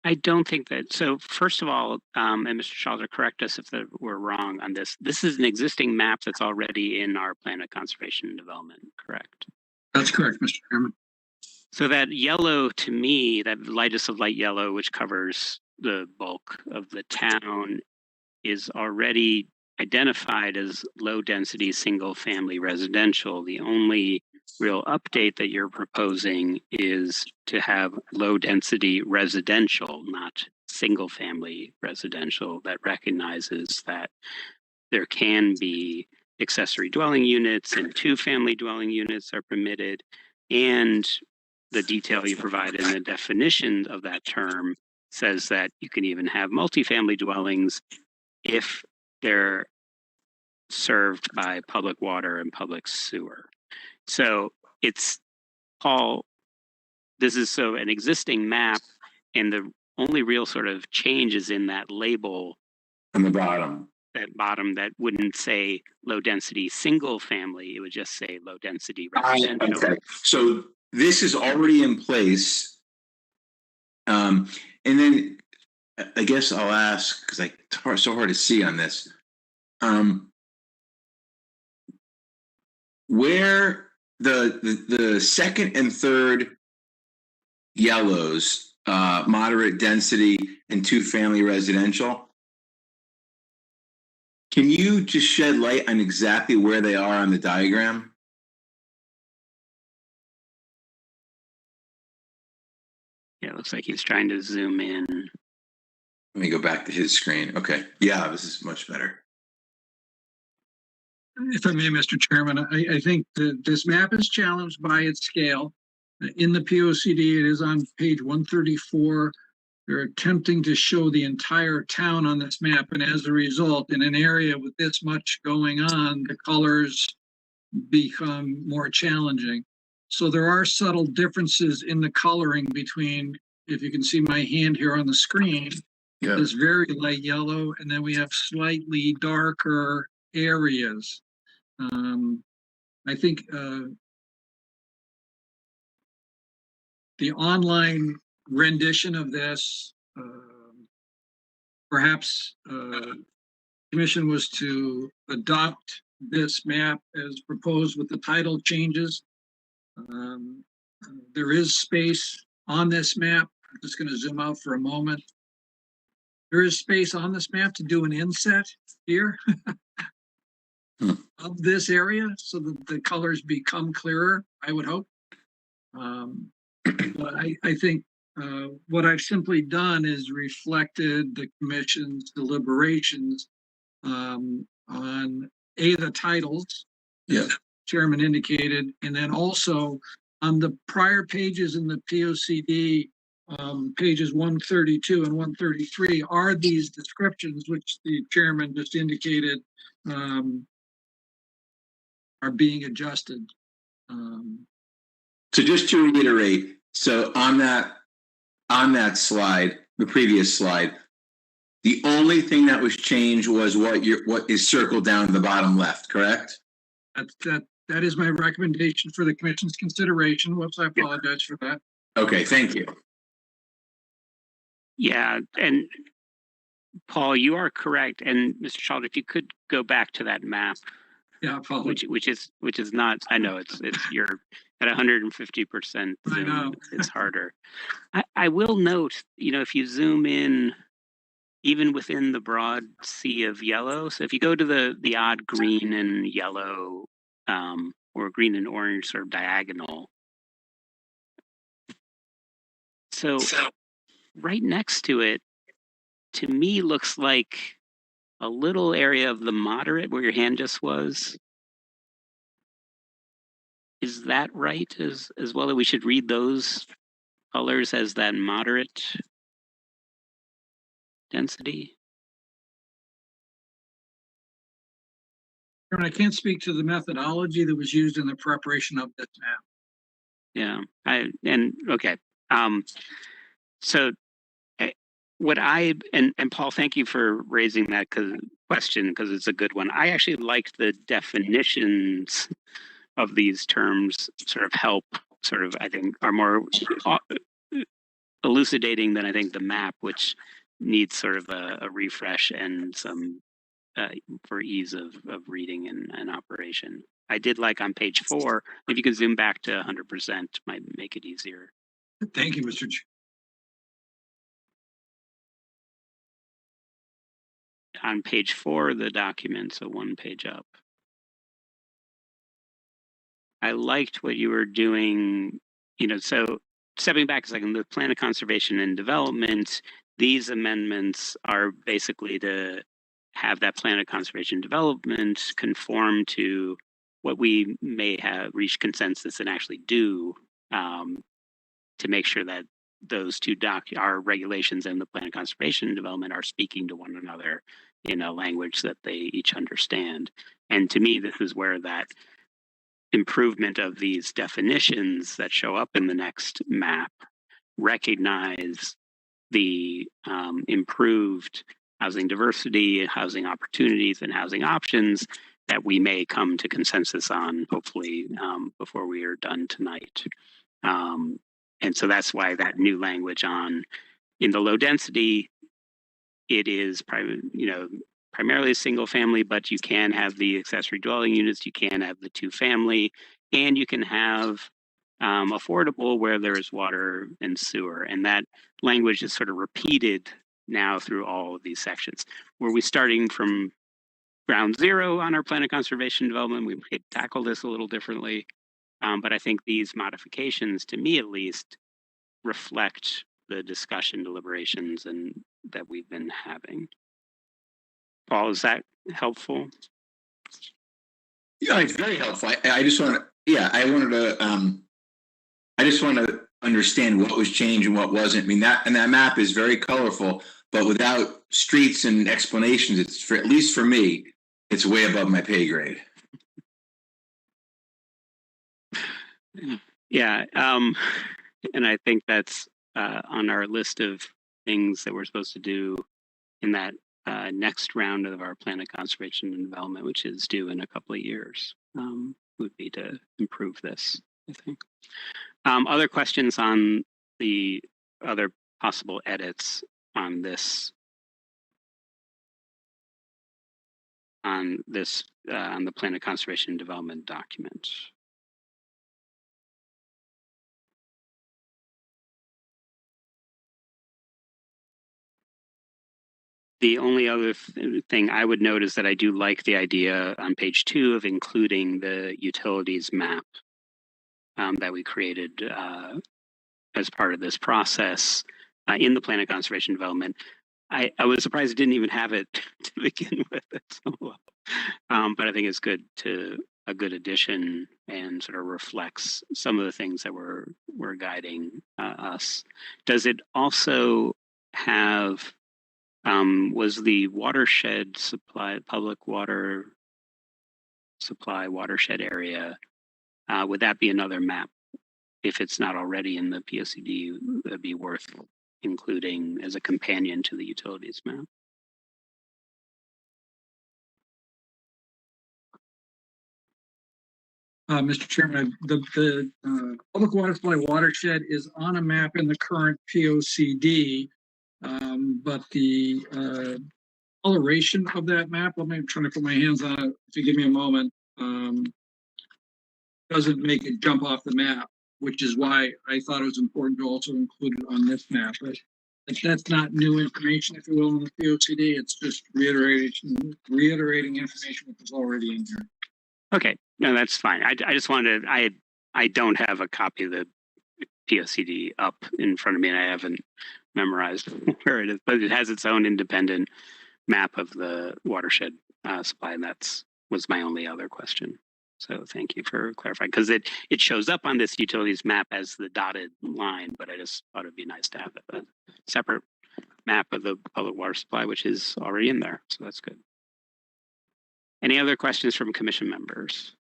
I don't think that. So first of all, and Mr. Schalter, correct us if we're wrong on this. This is an existing map that's already in our plan of conservation and development, correct? That's correct, Mr. Chairman. So that yellow, to me, that lightest of light yellow, which covers the bulk of the town, is already identified as low density single family residential. The only real update that you're proposing is to have low density residential, not single family residential, that recognizes that there can be accessory dwelling units and 2-family dwelling units are permitted. And the detail you provide in the definition of that term says that you can even have multifamily dwellings if they're served by public water and public sewer. So it's all, this is so an existing map, and the only real sort of change is in that label On the bottom. that bottom that wouldn't say low density single family, it would just say low density residential. Okay, so this is already in place. And then I guess I'll ask, because it's so hard to see on this. Where the second and third yellows, moderate density and 2-family residential, can you just shed light on exactly where they are on the diagram? Yeah, it looks like he's trying to zoom in. Let me go back to his screen. Okay, yeah, this is much better. If I may, Mr. Chairman, I think that this map is challenged by its scale. In the POCD, it is on page 134. They're attempting to show the entire town on this map, and as a result, in an area with this much going on, the colors become more challenging. So there are subtle differences in the coloring between, if you can see my hand here on the screen, this very light yellow, and then we have slightly darker areas. I think the online rendition of this, perhaps commission was to adopt this map as proposed with the title changes. There is space on this map. I'm just going to zoom out for a moment. There is space on this map to do an inset here of this area so that the colors become clearer, I would hope. But I think what I've simply done is reflected the commission's deliberations on the titles, Yeah. Chairman indicated, and then also on the prior pages in the POCD, pages 132 and 133 are these descriptions, which the chairman just indicated are being adjusted. So just to reiterate, so on that slide, the previous slide, the only thing that was changed was what is circled down to the bottom left, correct? That is my recommendation for the commission's consideration. Whoops, I apologize for that. Okay, thank you. Yeah, and Paul, you are correct. And Mr. Schalter, if you could go back to that map, Yeah, which is not. I know it's you're at 150%. I know. It's harder. I will note, if you zoom in, even within the broad sea of yellow. So if you go to the odd green and yellow, or green and orange sort of diagonal. So right next to it, to me, looks like a little area of the moderate where your hand just was. Is that right as well, that we should read those colors as that moderate density? Chairman, I can't speak to the methodology that was used in the preparation of this map. Yeah, okay. So what and Paul, thank you for raising that question, because it's a good one. I actually liked the definitions of these terms sort of help I think are more elucidating than I think the map, which needs sort of a refresh and some for ease of reading and operation. I did like on page 4, if you could zoom back to 100%, might make it easier. Thank you, Mr. Chair. On page 4 of the document, so one page up, I liked what you were doing, so stepping back a second, the plan of conservation and development, these amendments are basically to have that plan of conservation development conform to what we may have reached consensus and actually do, to make sure that those two our regulations and the plan of conservation and development are speaking to one another in a language that they each understand. And to me, this is where that improvement of these definitions that show up in the next map recognize the improved housing diversity, housing opportunities, and housing options that we may come to consensus on, hopefully, before we are done tonight. And so that's why that new language in the low density, it is primarily a single family, but you can have the accessory dwelling units, you can have the 2-family, and you can have affordable where there is water and sewer. And that language is sort of repeated now through all of these sections. Were we starting from ground zero on our plan of conservation development, we might tackle this a little differently. But I think these modifications, to me at least, reflect the discussion deliberations and that we've been having. Paul, is that helpful? Yeah, it's very helpful. I just want to, I just want to understand what was changed and what wasn't. I mean, that map is very colorful, but without streets and explanations, it's at least for me, it's way above my pay grade. Yeah, and I think that's on our list of things that we're supposed to do in that next round of our plan of conservation and development, which is due in a couple of years, would be to improve this, I think. Other questions on the other possible edits on this? On the plan of conservation and development document? The only other thing I would note is that I do like the idea on page 2 of including the utilities map that we created as part of this process in the plan of conservation development. I was surprised it didn't even have it to begin with. But I think it's a good addition and sort of reflects some of the things that were guiding us. Does it also have was the watershed supply, public water supply watershed area, would that be another map? If it's not already in the POCD, that'd be worth including as a companion to the utilities map. Mr. Chairman, the public water supply watershed is on a map in the current POCD, but the coloration of that map, let me try to put my hands on it, if you give me a moment, doesn't make it jump off the map, which is why I thought it was important to also include it on this map. But that's not new information, if you will, in the POCD. It's just reiterating information that was already in here. Okay, no, that's fine. I just wanted, I don't have a copy of the POCD up in front of me, and I haven't memorized where it is, but it has its own independent map of the watershed supply. And was my only other question. So thank you for clarifying, because it shows up on this utilities map as the dotted line, but I just thought it'd be nice to have a separate map of the public water supply, which is already in there. So that's good. Any other questions from commission members?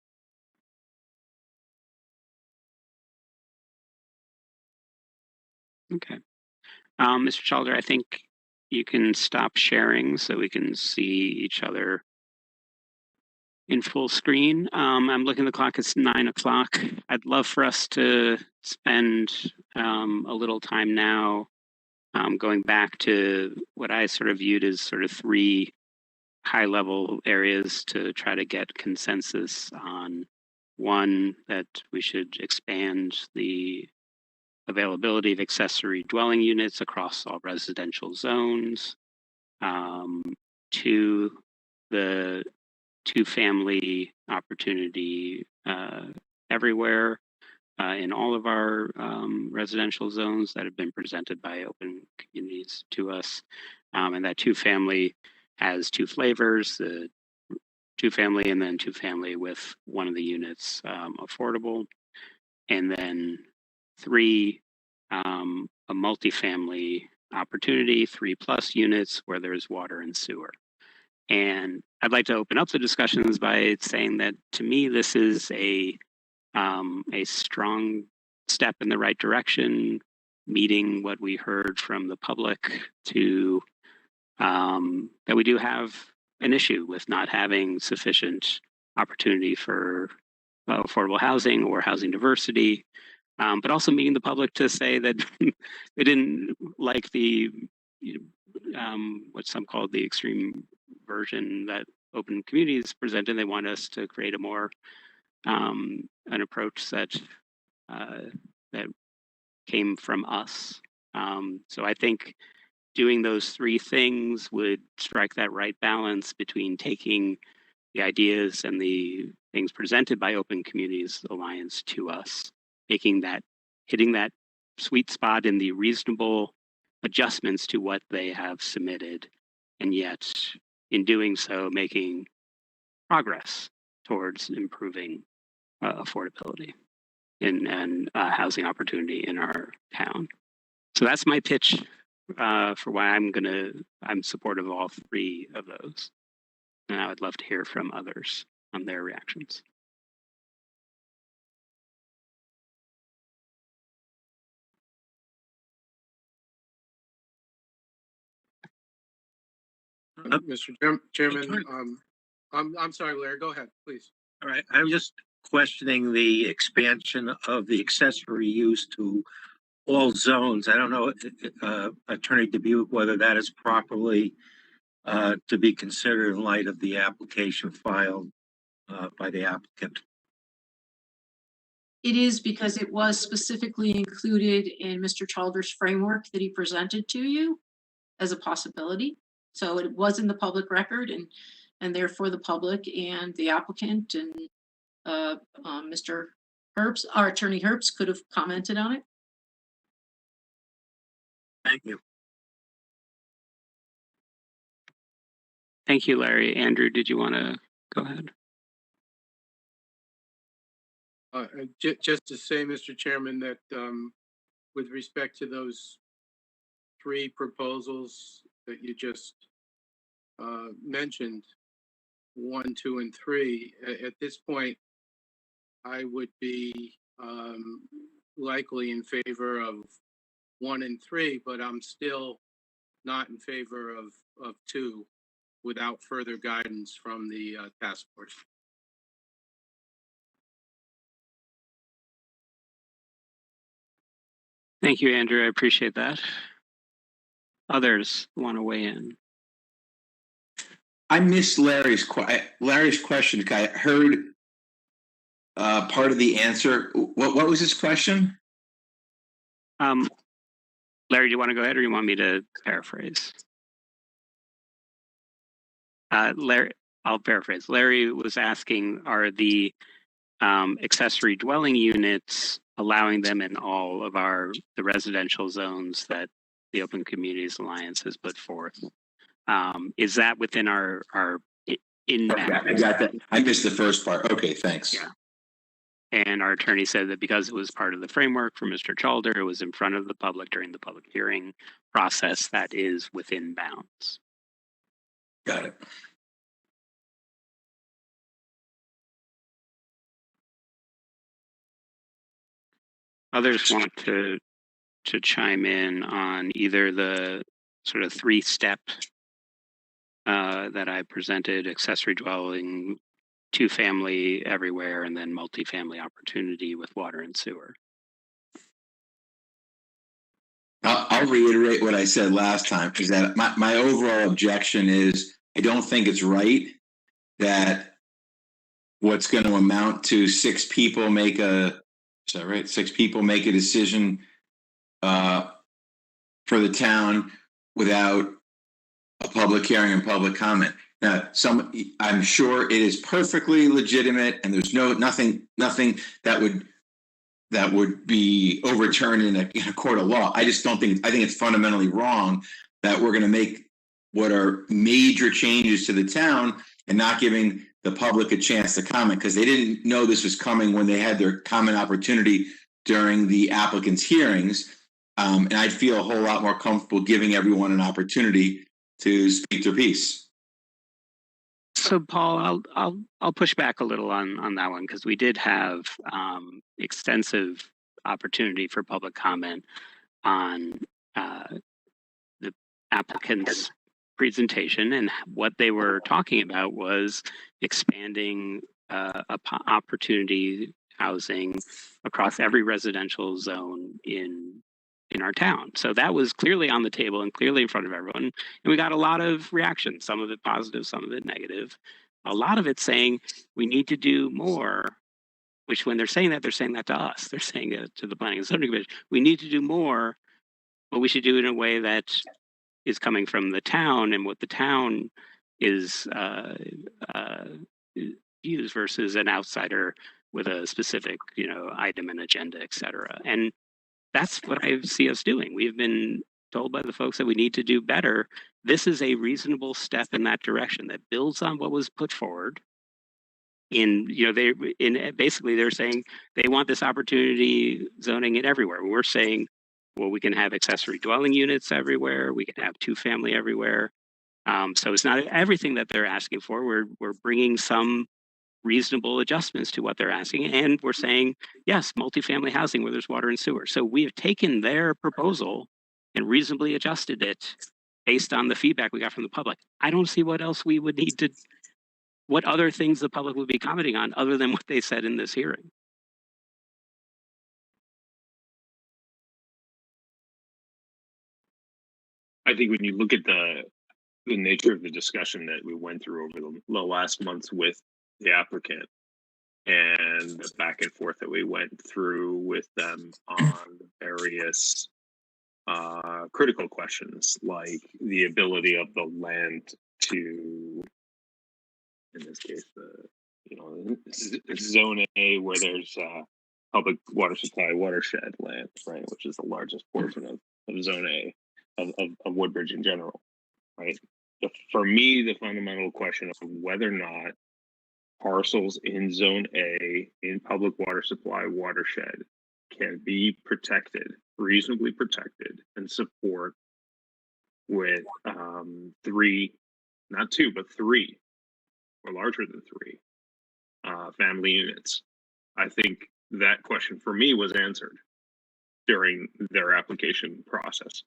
Okay. Mr. Chalder, I think you can stop sharing so we can see each other in full screen. I'm looking at the clock, it's 9 o'clock. I'd love for us to spend a little time now going back to what I sort of viewed as sort of 3 high-level areas to try to get consensus on. One, that we should expand the availability of accessory dwelling units across all residential zones. 2, the 2-family opportunity everywhere in all of our residential zones that have been presented by open communities to us. And that 2-family has 2 flavors, the 2-family and then 2-family with one of the units affordable. And then 3, a multifamily opportunity, 3+ units where there's water and sewer. And I'd like to open up the discussions by saying that to me, this is a strong step in the right direction, meeting what we heard from the public to that we do have an issue with not having sufficient opportunity for affordable housing or housing diversity, but also meeting the public to say that they didn't like the what some called the extreme version that open communities presented. They want us to create a more an approach that that came from us. So I think doing those 3 things would strike that right balance between taking the ideas and the things presented by Open Communities Alliance to us, hitting that sweet spot in the reasonable adjustments to what they have submitted, and yet in doing so, making progress towards improving affordability and housing opportunity in our town. So that's my pitch for why I'm supportive of all 3 of those. And I would love to hear from others on their reactions. Mr. Chairman, I'm sorry, Larry, go ahead, please. All right, I'm just questioning the expansion of the accessory use to all zones. I don't know, Attorney Dubuque, whether that is properly to be considered in light of the application filed by the applicant. It is, because it was specifically included in Mr. Chalder's framework that he presented to you as a possibility. So it was in the public record, and therefore the public and the applicant and Mr. Herbst, our attorney Herbst, could have commented on it. Thank you. Thank you, Larry. Andrew, did you want to go ahead? Just to say, Mr. Chairman, that with respect to those 3 proposals that you just mentioned, 1, 2, and 3, at this point, I would be likely in favor of 1 and 3, but I'm still not in favor of 2 without further guidance from the task force. Thank you, Andrew. I appreciate that. Others want to weigh in? I missed Larry's question. I heard part of the answer. What was his question? Larry, do you want to go ahead, or you want me to paraphrase? Larry, I'll paraphrase. Larry was asking, are the accessory dwelling units allowing them in all of the residential zones that the Open Communities Alliance has put forth. Is that within our inbound? I got that. I missed the first part. Okay, thanks. Yeah. And our attorney said that because it was part of the framework for Mr. Chalder, it was in front of the public during the public hearing process, that is within bounds. Got it. Others want to chime in on either the sort of 3-step that I presented: accessory dwelling, 2-family everywhere, and then multifamily opportunity with water and sewer. I'll reiterate what I said last time, is that my overall objection is I don't think it's right that what's going to amount to 6 people make a, is that right? 6 people make a decision for the town without a public hearing and public comment. Now, I'm sure it is perfectly legitimate, and there's nothing that would be overturned in a court of law. I just don't think, I think it's fundamentally wrong that we're going to make what are major changes to the town and not giving the public a chance to comment, because they didn't know this was coming when they had their comment opportunity during the applicant's hearings. And I'd feel a whole lot more comfortable giving everyone an opportunity to speak their piece. So, Paul, I'll push back a little on that one, because we did have extensive opportunity for public comment on the applicant's presentation, and what they were talking about was expanding opportunity housing across every residential zone in our town. So that was clearly on the table and clearly in front of everyone. And we got a lot of reactions, some of it positive, some of it negative. A lot of it saying we need to do more, which when they're saying that to us. They're saying it to the Planning and Zoning Commission. We need to do more, but we should do it in a way that is coming from the town and what the town is views versus an outsider with a specific, item and agenda, et cetera. And that's what I see us doing. We've been told by the folks that we need to do better. This is a reasonable step in that direction that builds on what was put forward. Basically they're saying they want this opportunity zoning it everywhere. We're saying, well, we can have accessory dwelling units everywhere. We can have 2-family everywhere. So it's not everything that they're asking for. We're bringing some reasonable adjustments to what they're asking. And we're saying, yes, multifamily housing where there's water and sewer. So we have taken their proposal and reasonably adjusted it based on the feedback we got from the public. I don't see what else we would need to, what other things the public would be commenting on other than what they said in this hearing. I think when you look at the nature of the discussion that we went through over the last months with the applicant and the back and forth that we went through with them on various critical questions, like the ability of the land to, in this case, zone A, where there's public water supply watershed land, right, which is the largest portion of zone A of Woodbridge in general, right? For me, the fundamental question of whether or not parcels in zone A in public water supply watershed can be protected, reasonably protected, and support with 3, not 2, but 3, or larger than 3 family units. I think that question for me was answered during their application process.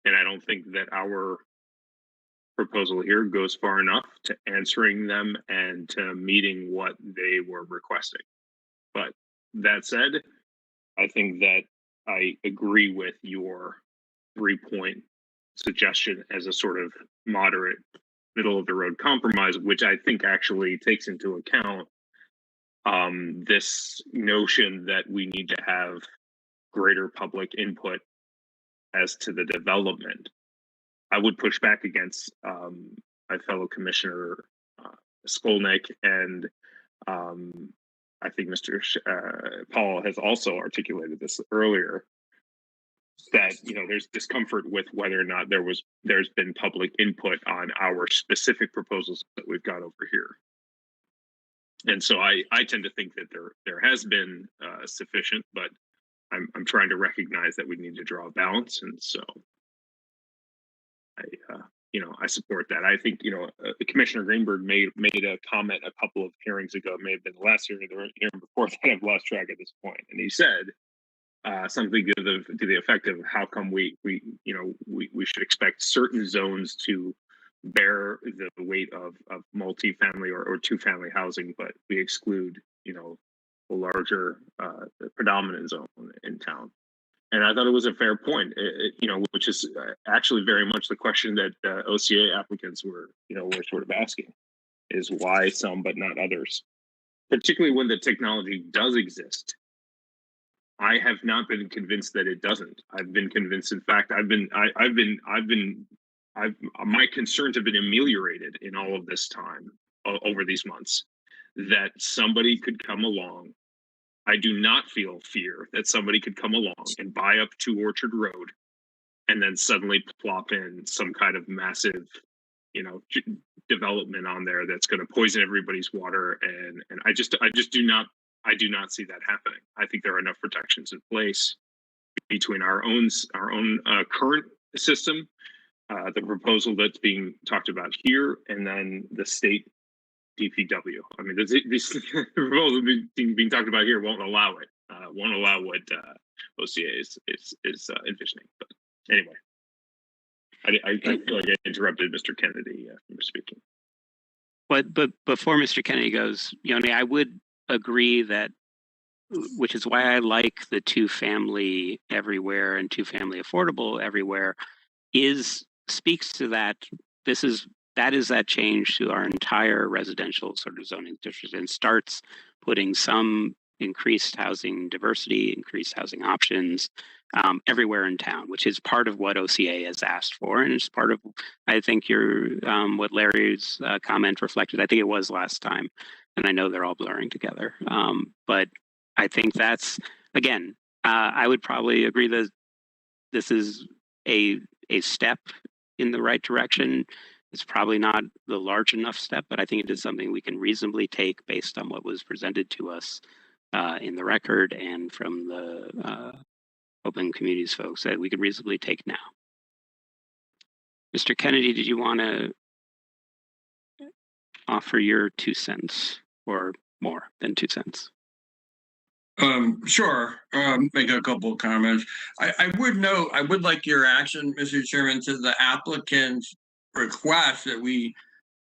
And I don't think that our proposal here goes far enough to answering them and to meeting what they were requesting. But that said, I think that I agree with your 3-point suggestion as a sort of moderate, middle of the road compromise, which I think actually takes into account this notion that we need to have greater public input as to the development. I would push back against my fellow Commissioner Skolnick, and I think Mr. Paul has also articulated this earlier. that, you know, there's discomfort with whether or not there's been public input on our specific proposals that we've got over here. And so I tend to think that there has been sufficient, but I'm trying to recognize that we need to draw a balance, and so I support that. I think Commissioner Greenberg made a comment a couple of hearings ago. It may have been the last hearing or the hearing before that. I've lost track at this point, and he said something to the effect of how come we should expect certain zones to bear the weight of multifamily or two-family housing, but we exclude the larger predominant zone in town. And I thought it was a fair point, which is actually very much the question that OCA applicants were sort of asking, is why some but not others, particularly when the technology does exist. I have not been convinced that it doesn't. I've been convinced. In fact, my concerns have been ameliorated in all of this time over these months that somebody could come along. I do not feel fear that somebody could come along and buy up 2 Orchard Road and then suddenly plop in some kind of massive, development on there that's going to poison everybody's water. And I do not see that happening. I think there are enough protections in place between our own current system, the proposal that's being talked about here, and then the state DPW. I mean, this proposal being talked about here won't allow it. Won't allow what OCA is envisioning. But anyway, I feel like I interrupted Mr. Kennedy from speaking. But before Mr. Kennedy goes, I would agree that, which is why I like the 2-family everywhere and 2-family affordable everywhere, speaks to that. That is that change to our entire residential sort of zoning district, and starts putting some increased housing diversity, increased housing options everywhere in town, which is part of what OCA has asked for, and it's part of, I think, what Larry's comment reflected. I think it was last time, and I know they're all blurring together. But I think that's, again, I would probably agree that this is a step in the right direction. It's probably not the large enough step, but I think it is something we can reasonably take based on what was presented to us in the record and from the Open Communities folks, that we could reasonably take now. Mr. Kennedy, did you want to offer your 2 cents or more than 2 cents? Sure. Make a couple of comments. I would like your action, Mr. Chairman, to the applicant's request that we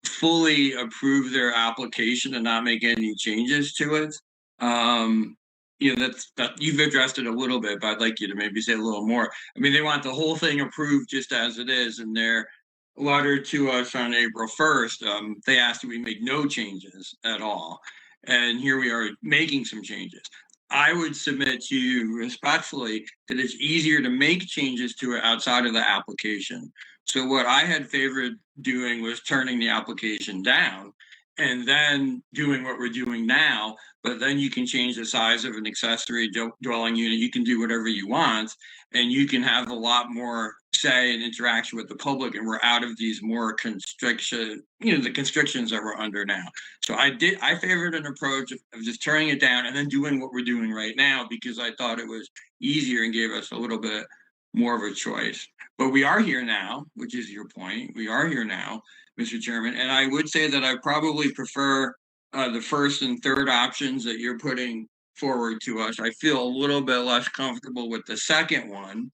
fully approve their application and not make any changes to it. That you've addressed it a little bit, but I'd like you to maybe say a little more. I mean, they want the whole thing approved just as it is, and their letter to us on April 1st, they asked that we make no changes at all. And here we are making some changes. I would submit to you respectfully that it's easier to make changes to it outside of the application. So what I had favored doing was turning the application down and then doing what we're doing now, but then you can change the size of an accessory dwelling unit. You can do whatever you want, and you can have a lot more say and interaction with the public, and we're out of these more the constrictions that we're under now. So I favored an approach of just turning it down and then doing what we're doing right now, because I thought it was easier and gave us a little bit more of a choice. But we are here now, which is your point. We are here now, Mr. Chairman, and I would say that I probably prefer the first and third options that you're putting forward to us. I feel a little bit less comfortable with the second one.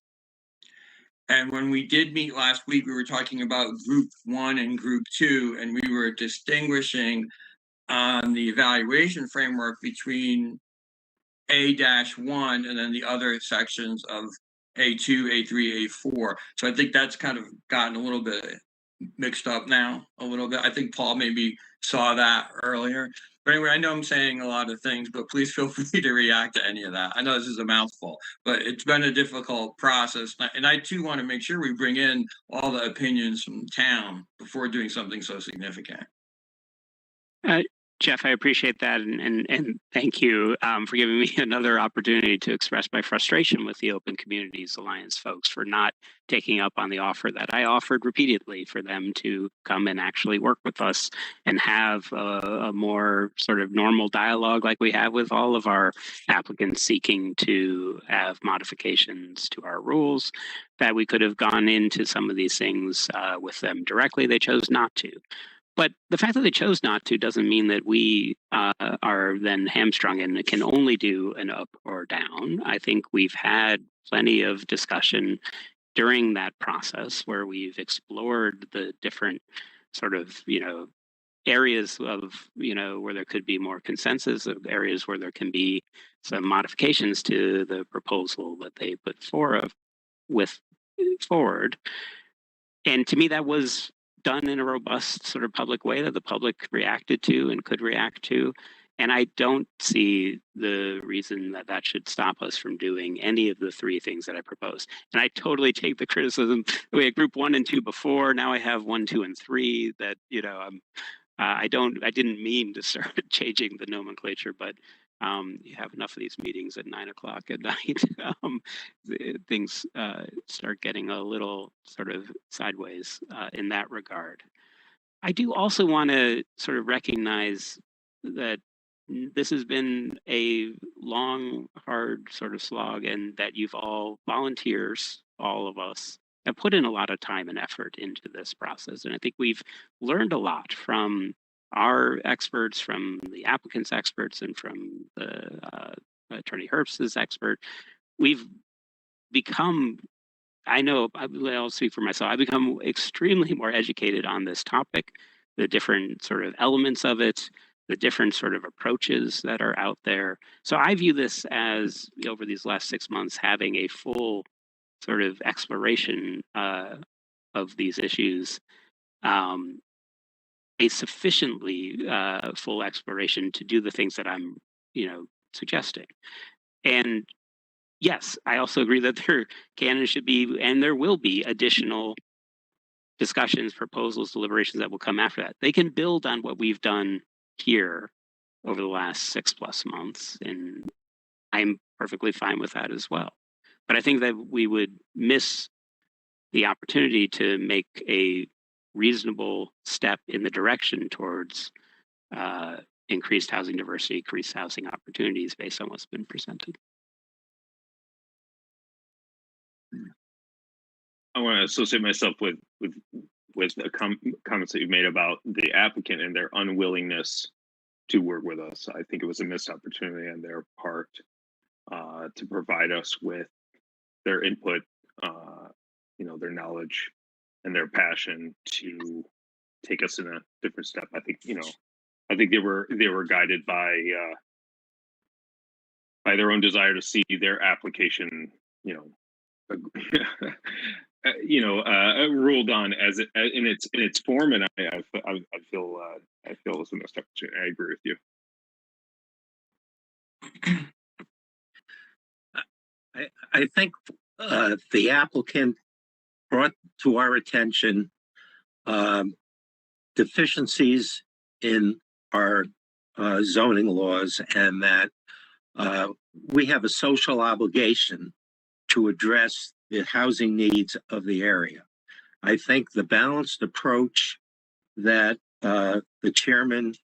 And when we did meet last week, we were talking about group 1 and group 2, and we were distinguishing on the evaluation framework between A-1 and then the other sections of A2, A3, A4. So I think that's kind of gotten a little bit mixed up now, a little bit. I think Paul maybe saw that earlier. But anyway, I know I'm saying a lot of things, but please feel free to react to any of that. I know this is a mouthful, but it's been a difficult process. And I too want to make sure we bring in all the opinions from town before doing something so significant. Jeff, I appreciate that, and thank you for giving me another opportunity to express my frustration with the Open Communities Alliance folks for not taking up on the offer that I offered repeatedly for them to come and actually work with us and have a more sort of normal dialogue like we have with all of our applicants seeking to have modifications to our rules, that we could have gone into some of these things with them directly. They chose not to. But the fact that they chose not to doesn't mean that we are then hamstrung and can only do an up or down. I think we've had plenty of discussion during that process where we've explored the different sort of, areas of, where there could be more consensus, of areas where there can be some modifications to the proposal that they put forward. And to me, that was done in a robust sort of public way that the public reacted to and could react to. And I don't see the reason that that should stop us from doing any of the three things that I proposed. And I totally take the criticism. We had group 1 and 2 before. Now I have 1, 2, and 3 that, I didn't mean to start changing the nomenclature, but you have enough of these meetings at 9 o'clock at night. Things start getting a little sort of sideways in that regard. I do also want to sort of recognize that this has been a long, hard sort of slog, and that you've all volunteers, all of us, have put in a lot of time and effort into this process. And I think we've learned a lot from our experts, from the applicant's experts, and from the Attorney Herbst's expert. We've become, I'll speak for myself, I've become extremely more educated on this topic, the different sort of elements of it, the different sort of approaches that are out there. So I view this as, over these last 6 months, having a full sort of exploration of these issues, a sufficiently full exploration to do the things that I'm, suggesting. And yes, I also agree that there can and should be, and there will be, additional discussions, proposals, deliberations that will come after that. They can build on what we've done here over the last 6+ months, and I'm perfectly fine with that as well. But I think that we would miss the opportunity to make a reasonable step in the direction towards increased housing diversity, increased housing opportunities based on what's been presented. I want to associate myself with the comments that you made about the applicant and their unwillingness to work with us. I think it was a missed opportunity on their part to provide us with their input, their knowledge and their passion to take us in a different step. I think they were guided by their own desire to see their application, ruled on as in its form, and I feel it's a missed opportunity. I agree with you. I think the applicant brought to our attention deficiencies in our zoning laws, and that we have a social obligation to address the housing needs of the area. I think the balanced approach that the chairman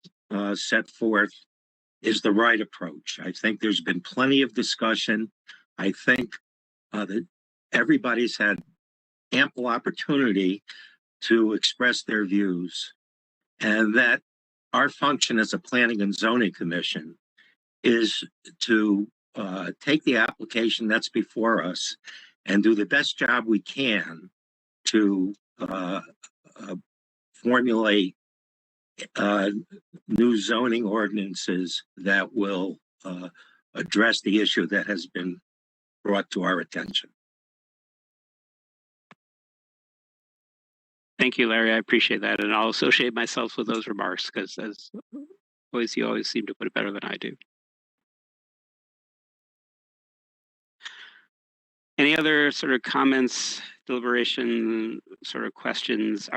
set forth is the right approach. I think there's been plenty of discussion. I think that everybody's had ample opportunity to express their views, and that our function as a planning and zoning commission is to take the application that's before us and do the best job we can to formulate new zoning ordinances that will address the issue that has been brought to our attention. Thank you, Larry. I appreciate that. And I'll associate myself with those remarks because, as always, you always seem to put it better than I do. Any other sort of comments, deliberation, sort of questions?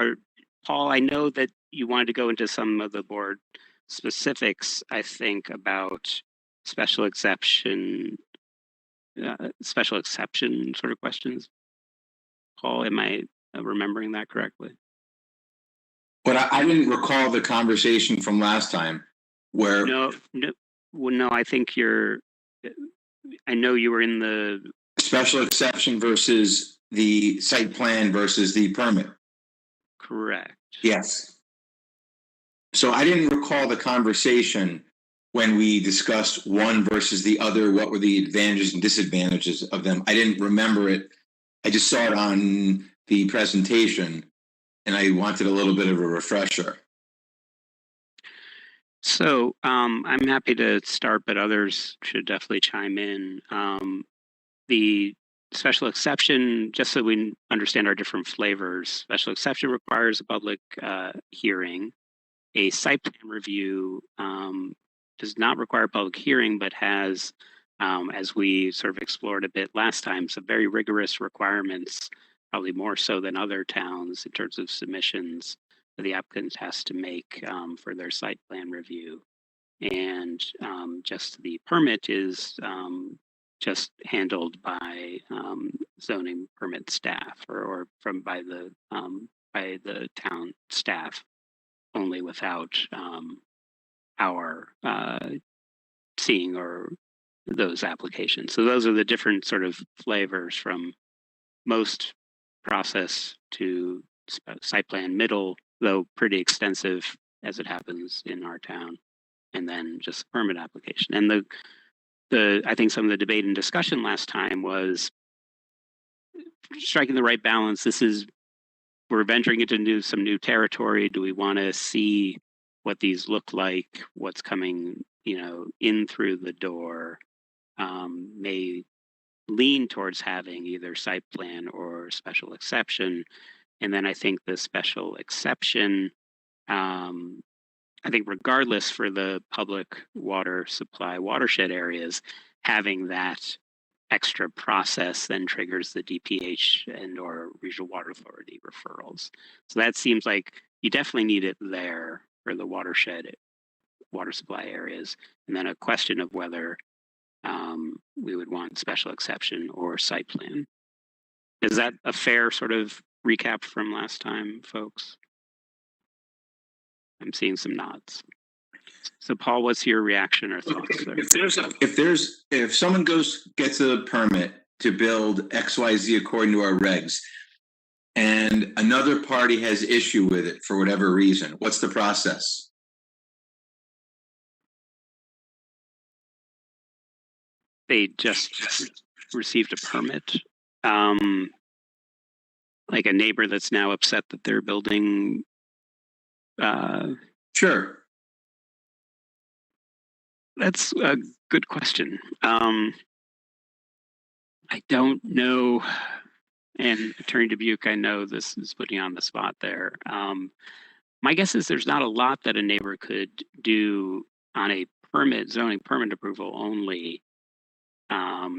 Paul, I know that you wanted to go into some of the board specifics, I think, about special exception sort of questions. Paul, am I remembering that correctly? But I didn't recall the conversation from last time where. No, well, no, I think I know you were in the Special exception versus the site plan versus the permit. correct. Yes. So I didn't recall the conversation when we discussed one versus the other. What were the advantages and disadvantages of them? I didn't remember it. I just saw it on the presentation and I wanted a little bit of a refresher. So I'm happy to start, but others should definitely chime in. The special exception, just so we understand our different flavors, special exception requires a public hearing. A site plan review does not require a public hearing, but has, as we sort of explored a bit last time, some very rigorous requirements, probably more so than other towns in terms of submissions that the applicant has to make for their site plan review. And just the permit is just handled by zoning permit staff or by the town staff only, without our seeing or those applications. So those are the different sort of flavors from most process to site plan, middle, though pretty extensive as it happens in our town, and then just permit application. And I think some of the debate and discussion last time was striking the right balance. We're venturing into some new territory. Do we want to see what these look like? What's coming, in through the door? May lean towards having either site plan or special exception. And then I think the special exception, I think regardless for the public water supply watershed areas, having that extra process then triggers the DPH and or regional water authority referrals. So that seems like you definitely need it there for the watershed water supply areas. And then a question of whether we would want special exception or site plan. Is that a fair sort of recap from last time, folks? I'm seeing some nods. So Paul, what's your reaction or thoughts there? If someone gets a permit to build XYZ according to our regs, and another party has issue with it for whatever reason, what's the process? They just received a permit. Like a neighbor that's now upset that they're building. Sure. That's a good question. I don't know. And Attorney Dubuque, I know this is putting you on the spot there. My guess is there's not a lot that a neighbor could do on a zoning permit approval only,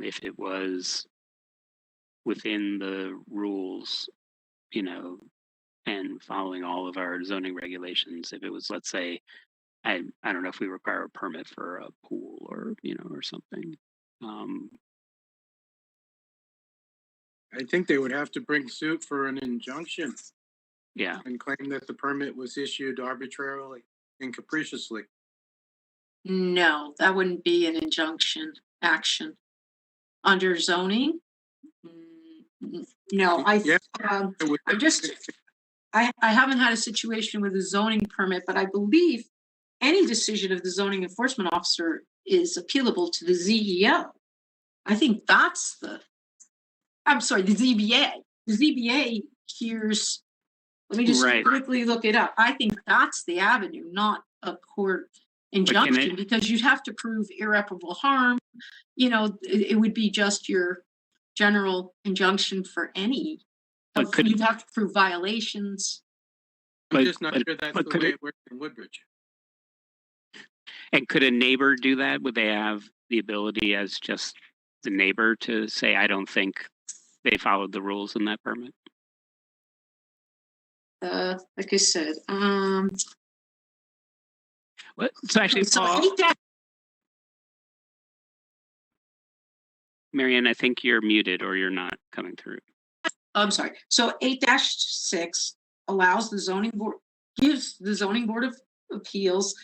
if it was within the rules, and following all of our zoning regulations. If it was, let's say, I don't know if we require a permit for a pool or or something. I think they would have to bring suit for an injunction Yeah. and claim that the permit was issued arbitrarily and capriciously. No, that wouldn't be an injunction action. Under zoning? No, Yeah. I haven't had a situation with a zoning permit, but I believe any decision of the zoning enforcement officer is appealable to the ZEO. I think that's the ZBA. The ZBA hears, let me just quickly look it up. I think that's the avenue, not a court injunction, because you'd have to prove irreparable harm. It would be just your general injunction for any. You'd have to prove violations. I'm just not sure that's the way it works in Woodbridge. And could a neighbor do that? Would they have the ability as just the neighbor to say, I don't think they followed the rules in that permit? like I said, So actually, so Paul, 8-, Marianne, I think you're muted or you're not coming through. I'm sorry. So 8-6 allows the zoning board, gives the zoning board of appeals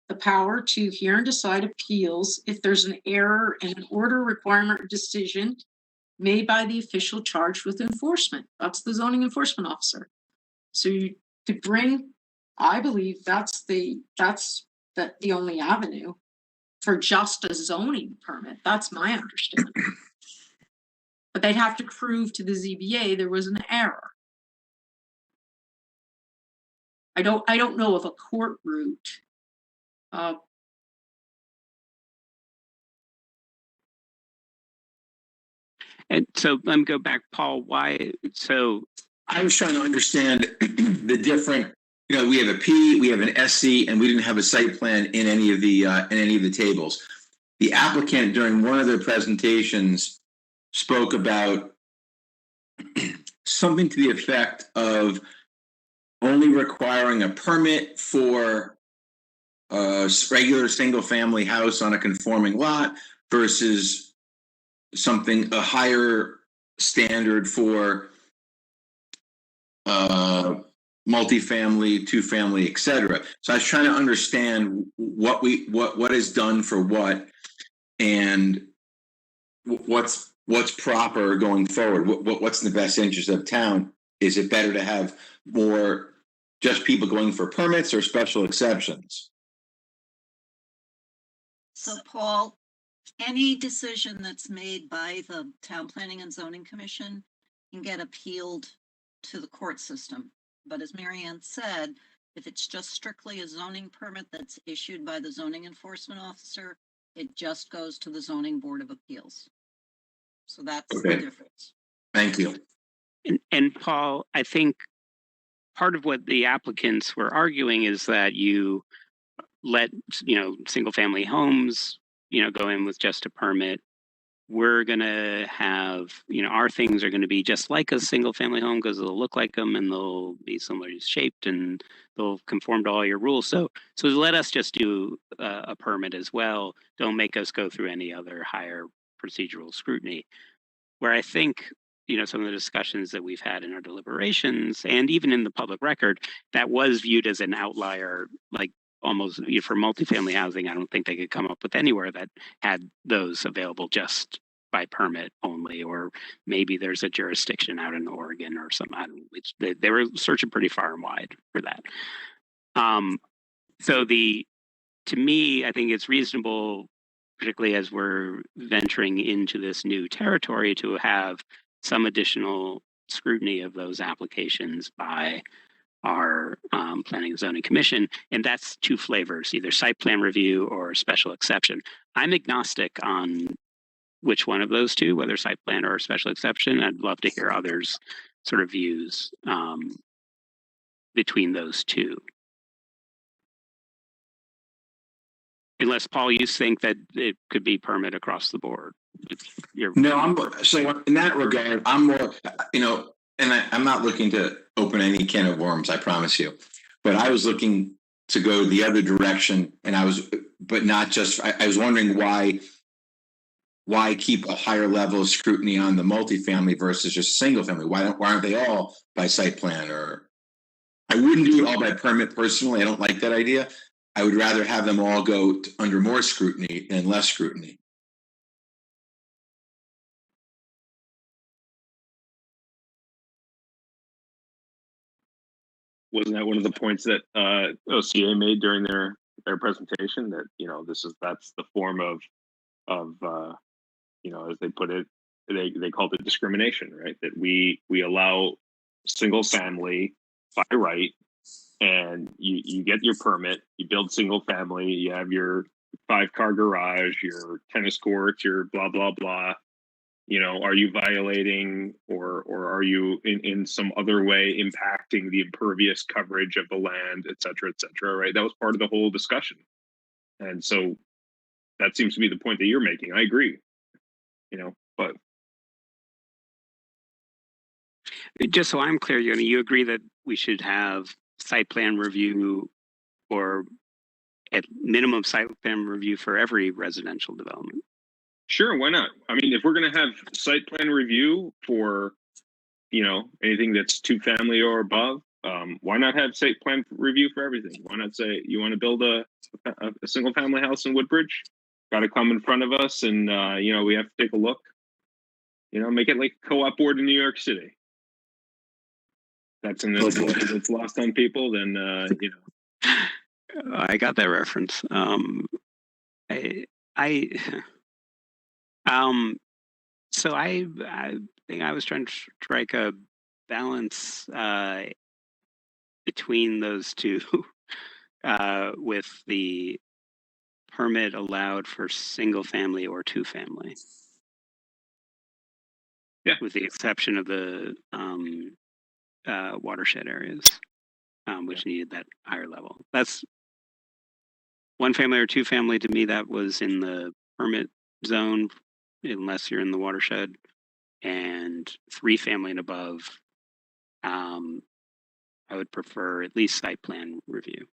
the power to hear and decide appeals if there's an error in an order, requirement, or decision made by the official charged with enforcement. That's the zoning enforcement officer. So you could bring, I believe that's the only avenue for just a zoning permit. That's my understanding. But they'd have to prove to the ZBA there was an error. I don't know of a court route. And so let me go back, Paul. Why? So I was trying to understand the different, we have a P, we have an SC, and we didn't have a site plan in any of the tables. The applicant during one of their presentations spoke about something to the effect of only requiring a permit for a regular single family house on a conforming lot versus a higher standard for multifamily, two-family, et cetera. So I was trying to understand what is done for what, and what's proper going forward. What's in the best interest of town? Is it better to have more just people going for permits or special exceptions? So Paul, any decision that's made by the Town Planning and Zoning Commission can get appealed to the court system. But as Marianne said, if it's just strictly a zoning permit that's issued by the zoning enforcement officer, it just goes to the zoning board of appeals. So that's Okay. the difference. Thank you. And Paul, I think part of what the applicants were arguing is that you let, single family homes, go in with just a permit. We're going to have, our things are going to be just like a single family home because they'll look like them and they'll be similarly shaped and they'll conform to all your rules. So let us just do a permit as well. Don't make us go through any other higher procedural scrutiny. Where I think, some of the discussions that we've had in our deliberations and even in the public record, that was viewed as an outlier, like almost for multifamily housing. I don't think they could come up with anywhere that had those available just by permit only, or maybe there's a jurisdiction out in Oregon or something. I don't know, they were searching pretty far and wide for that. To me, I think it's reasonable, particularly as we're venturing into this new territory, to have some additional scrutiny of those applications by our Planning and Zoning Commission. And that's two flavors, either site plan review or special exception. I'm agnostic on which one of those two, whether site plan or special exception. I'd love to hear others' sort of views between those two. Unless, Paul, you think that it could be permit across the board. No, so in that regard, I'm more, and I'm not looking to open any can of worms, I promise you. But I was looking to go the other direction, and I was wondering why keep a higher level of scrutiny on the multifamily versus just single family? Why aren't they all by site plan? Or I wouldn't do it all by permit personally. I don't like that idea. I would rather have them all go under more scrutiny than less scrutiny. Wasn't that one of the points that OCA made during their presentation, that that's the form of as they put it, they called it discrimination, right? That we allow single family by right, and you get your permit, you build single family, you have your 5-car garage, your tennis courts, your blah blah blah. Are you violating or are you in some other way impacting the impervious coverage of the land, et cetera, right? That was part of the whole discussion. And so that seems to be the point that you're making. I agree, but. just so I'm clear, you agree that we should have site plan review or at minimum site plan review for every residential development? Sure, why not? I mean, if we're going to have site plan review for, you know, anything that's 2-family or above, why not have site plan review for everything? Why not say you want to build a single family house in Woodbridge? Got to come in front of us, and you know, we have to take a look. You know, make it like co-op board in New York City. That's in this. If it's lost on people, then you know. I got that reference. So I think I was trying to strike a balance between those two with the permit allowed for single family or 2-family. Yeah. With the exception of the watershed areas, which needed that higher level. That's 1-family or 2-family. To me, that was in the permit zone, unless you're in the watershed, and 3-family and above. I would prefer at least site plan review.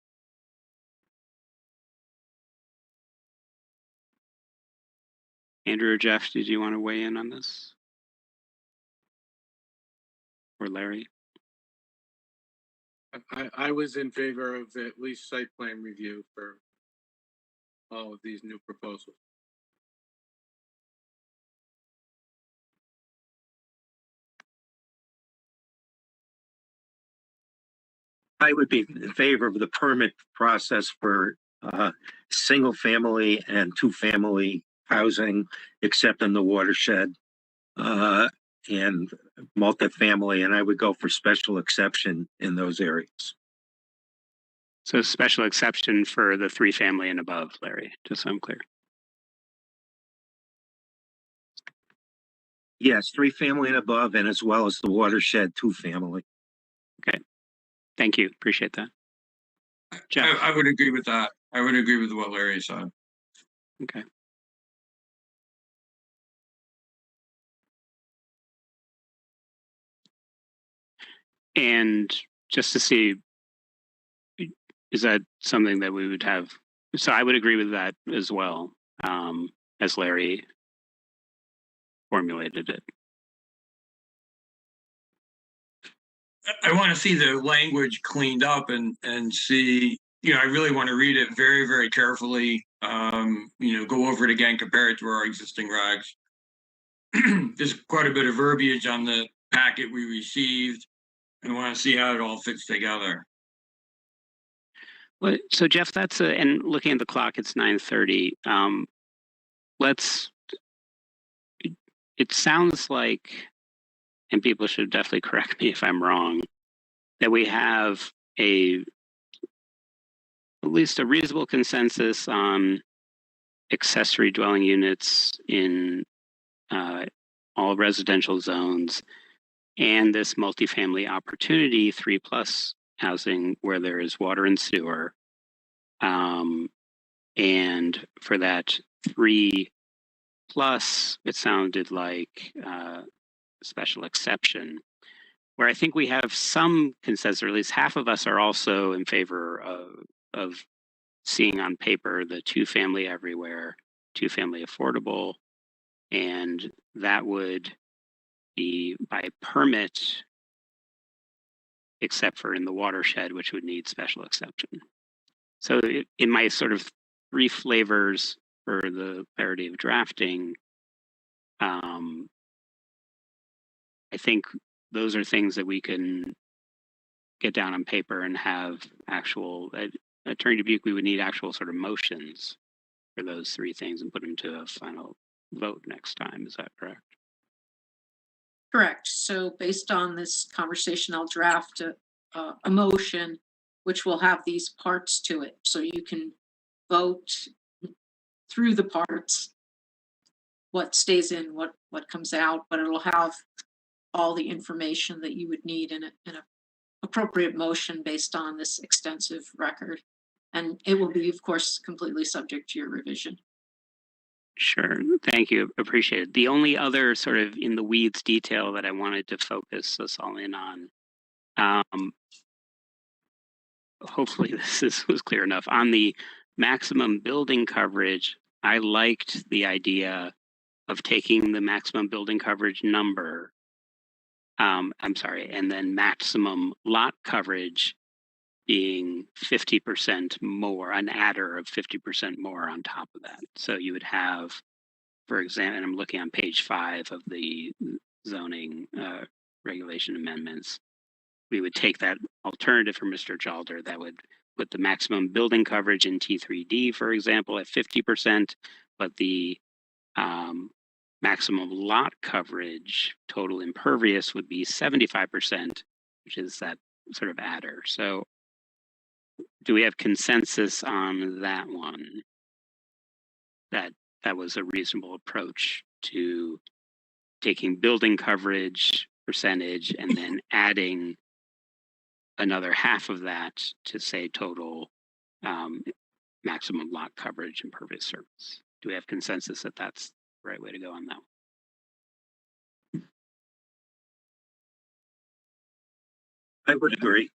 Andrew or Jeff, did you want to weigh in on this? Or Larry? I was in favor of at least site plan review for all of these new proposals. I would be in favor of the permit process for single family and 2-family housing, except in the watershed, and multifamily, and I would go for special exception in those areas. So special exception for the 3-family and above, Larry, just so I'm clear. Yes, 3-family and above, and as well as the watershed 2-family. Okay, thank you, appreciate that. Jeff? I would agree with that. I would agree with what Larry said. Okay. And just to see, is that something that we would have? So I would agree with that as well, as Larry formulated it. I want to see the language cleaned up and see, you know, I really want to read it very, very carefully. You know, go over it again, compare it to our existing regs. There's quite a bit of verbiage on the packet we received, and I want to see how it all fits together. Well, so Jeff, that's and looking at the clock, it's 9:30. It sounds like, and people should definitely correct me if I'm wrong, that we have at least a reasonable consensus on accessory dwelling units in all residential zones, and this multifamily opportunity 3+ housing where there is water and sewer. And for that 3+, it sounded like special exception, where I think we have some consensus, or at least half of us are also in favor of seeing on paper the 2-family everywhere, 2-family affordable, and that would be by permit, except for in the watershed, which would need special exception. So in my sort of 3 flavors for the clarity of drafting, I think those are things that we can get down on paper and have actual, Attorney Dubuque, we would need actual sort of motions for those 3 things and put them to a final vote next time. Is that correct? Correct. So based on this conversation, I'll draft a motion which will have these parts to it. So you can vote through the parts, what stays in, what comes out, but it'll have all the information that you would need in an appropriate motion based on this extensive record. And it will be, of course, completely subject to your revision. Sure. Thank you. Appreciate it. The only other sort of in the weeds detail that I wanted to focus us all in on, hopefully was clear enough. On the maximum building coverage, I liked the idea of taking the maximum building coverage number, I'm sorry, and then maximum lot coverage being 50% more, an adder of 50% more on top of that. So you would have, for example, and I'm looking on page 5 of the zoning regulation amendments, we would take that alternative for Mr. Jalder that would put the maximum building coverage in T3D, for example, at 50%, but the maximum lot coverage, total impervious, would be 75%, which is that sort of adder. So do we have consensus on that one? That was a reasonable approach to taking building coverage percentage and then adding another half of that to say total maximum lot coverage impervious surface. Do we have consensus that that's the right way to go on that one? I would agree.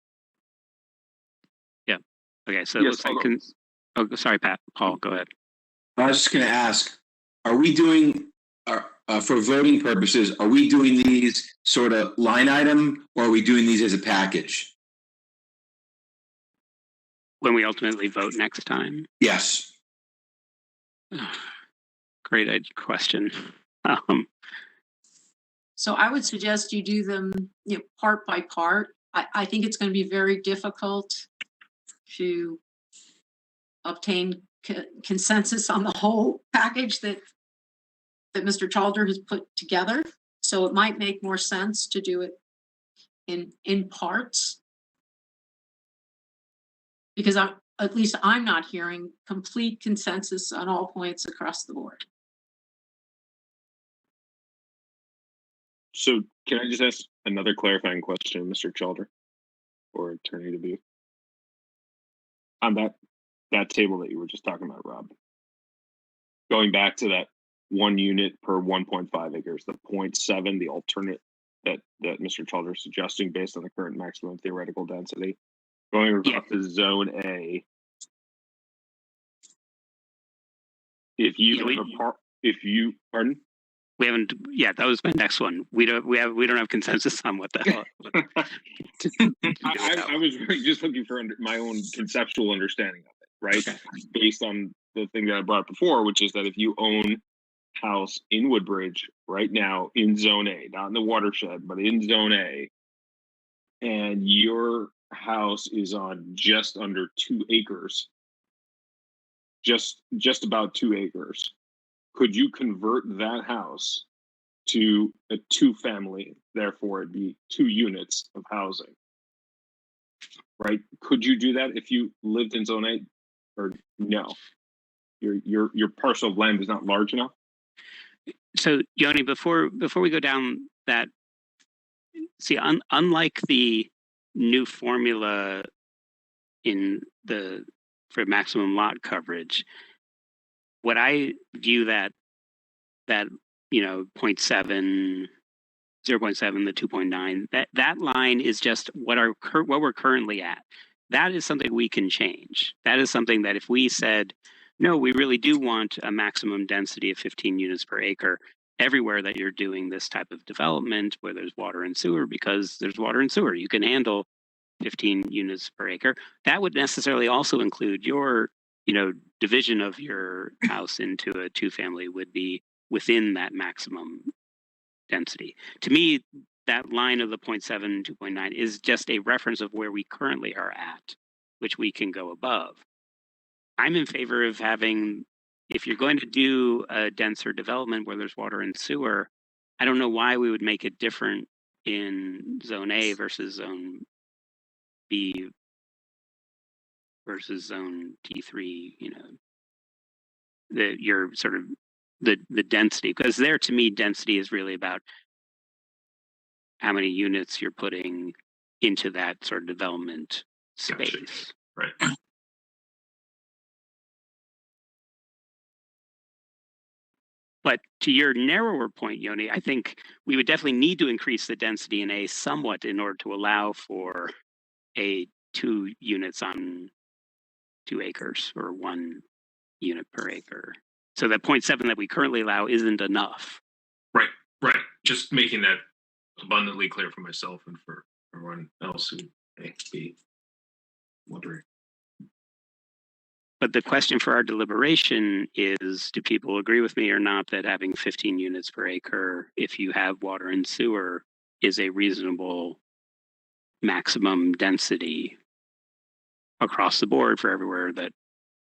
Yeah. Okay. So Yes, it looks like oh, sorry, Pat. Paul, go ahead. I was just going to ask, are we doing, for voting purposes, are we doing these sort of line item, or are we doing these as a package? When we ultimately vote next time? Yes. Great question. So I would suggest you do them, part by part. I think it's going to be very difficult to obtain consensus on the whole package that Mr. Chalder has put together. So it might make more sense to do it in parts, because at least I'm not hearing complete consensus on all points across the board. So can I just ask another clarifying question, Mr. Chalder, or Attorney Dubuque? On that table that you were just talking about, Rob, going back to that 1 unit per 1.5 acres, the 0.7, the alternate that Mr. Chalder is suggesting based on the current maximum theoretical density, going up to zone A. If you pardon? We haven't. Yeah, that was my next one. We don't have consensus on what the hell. I was really just looking for my own conceptual understanding of it, right? Okay. Based on the thing that I brought up before, which is that if you own a house in Woodbridge right now in Zone A, not in the watershed, but in Zone A, and your house is on just under 2 acres, just about 2 acres, could you convert that house to a 2-family, therefore it'd be 2 units of housing, right? Could you do that if you lived in Zone 8, or no? Your parcel of land is not large enough? So Yoni, before we go down that, see, unlike the new formula for maximum lot coverage, what I view that 0.7, 0.7, the 2.9, that line is just what we're currently at. That is something we can change. That is something that if we said, no, we really do want a maximum density of 15 units per acre everywhere that you're doing this type of development where there's water and sewer, because there's water and sewer, you can handle 15 units per acre. That would necessarily also include your, division of your house into a 2-family would be within that maximum density. To me, that line of the 0.7, 2.9 is just a reference of where we currently are at, which we can go above. I'm in favor of having, if you're going to do a denser development where there's water and sewer, I don't know why we would make it different in Zone A versus Zone B versus Zone T3, your sort of the density, because there, to me, density is really about how many units you're putting into that sort of development space. Gotcha. Right. But to your narrower point, Yoni, I think we would definitely need to increase the density in A somewhat in order to allow for a 2 units on 2 acres or 1 unit per acre. So that 0.7 that we currently allow isn't enough. Right, right. Just making that abundantly clear for myself and for everyone else who may be wondering. But the question for our deliberation is, do people agree with me or not that having 15 units per acre, if you have water and sewer, is a reasonable maximum density across the board for everywhere that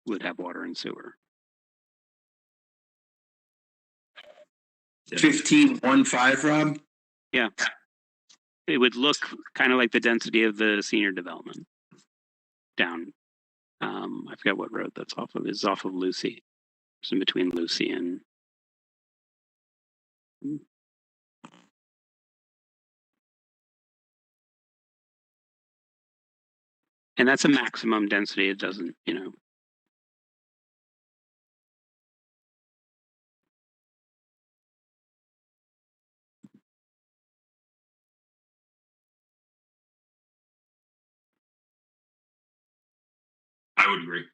would have water and sewer? 15.15, Rob? Yeah. It would look kind of like the density of the senior development down. I forget what road that's off of. It's off of Lucy. It's in between Lucy and. And that's a maximum density. It doesn't, you know. I would agree.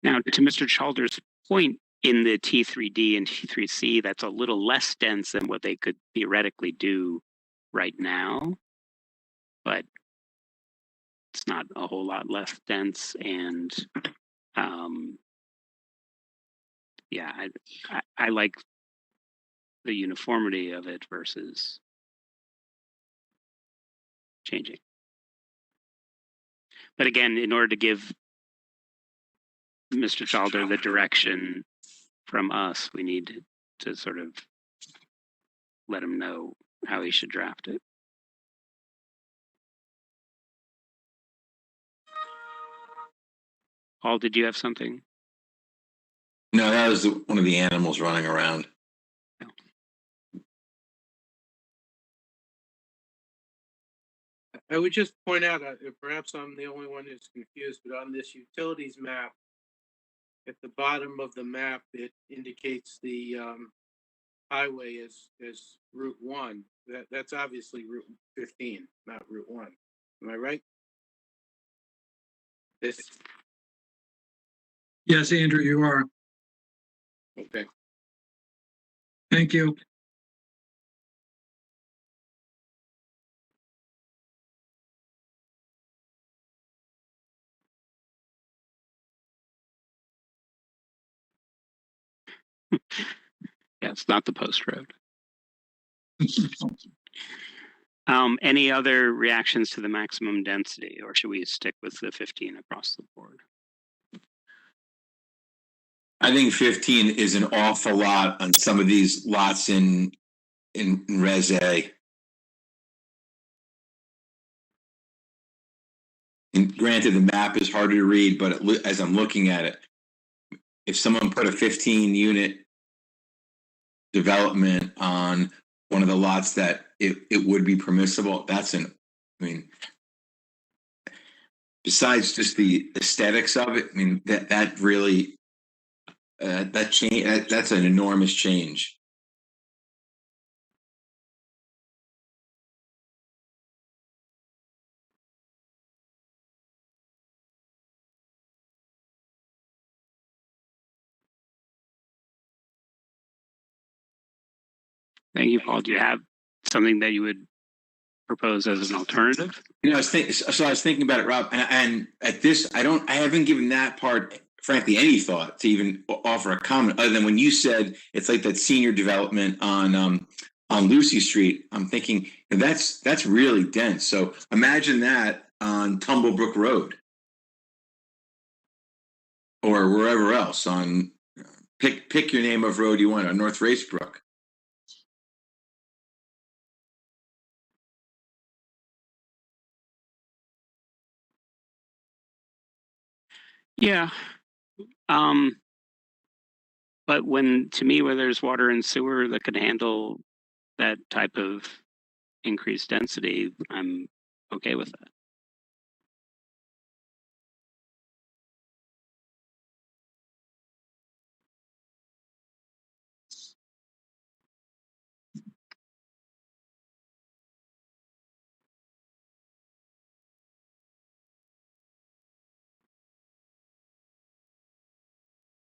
Now, to Mr. Chalder's point, in the T3D and T3C, that's a little less dense than what they could theoretically do right now, but it's not a whole lot less dense. And yeah, I like the uniformity of it versus changing. But again, in order to give Mr. Chalder the direction from us, we need to sort of let him know how he should draft it. Paul, did you have something? No, that was one of the animals running around. I would just point out, perhaps I'm the only one who's confused, but on this utilities map, at the bottom of the map, it indicates the highway as Route 1. That's obviously Route 15, not Route 1. Am I right? This, Yes, Andrew, you are. okay. Thank you. Yeah, it's not the post road. Any other reactions to the maximum density, or should we stick with the 15 across the board? I think 15 is an awful lot on some of these lots in Res A. And granted, the map is harder to read, but as I'm looking at it, if someone put a 15 unit development on one of the lots that it would be permissible, I mean, besides just the aesthetics of it, I mean, that really, that change, that's an enormous change. Thank you, Paul. Do you have something that you would propose as an alternative? You know, I was thinking about it, Rob, and at this, I haven't given that part, frankly, any thought to even offer a comment, other than when you said it's like that senior development on Lucy Street. I'm thinking that's really dense. So imagine that on Tumblebrook Road or wherever else on pick your name of road you want on North Racebrook. Yeah. But to me, where there's water and sewer that could handle that type of increased density, I'm okay with that.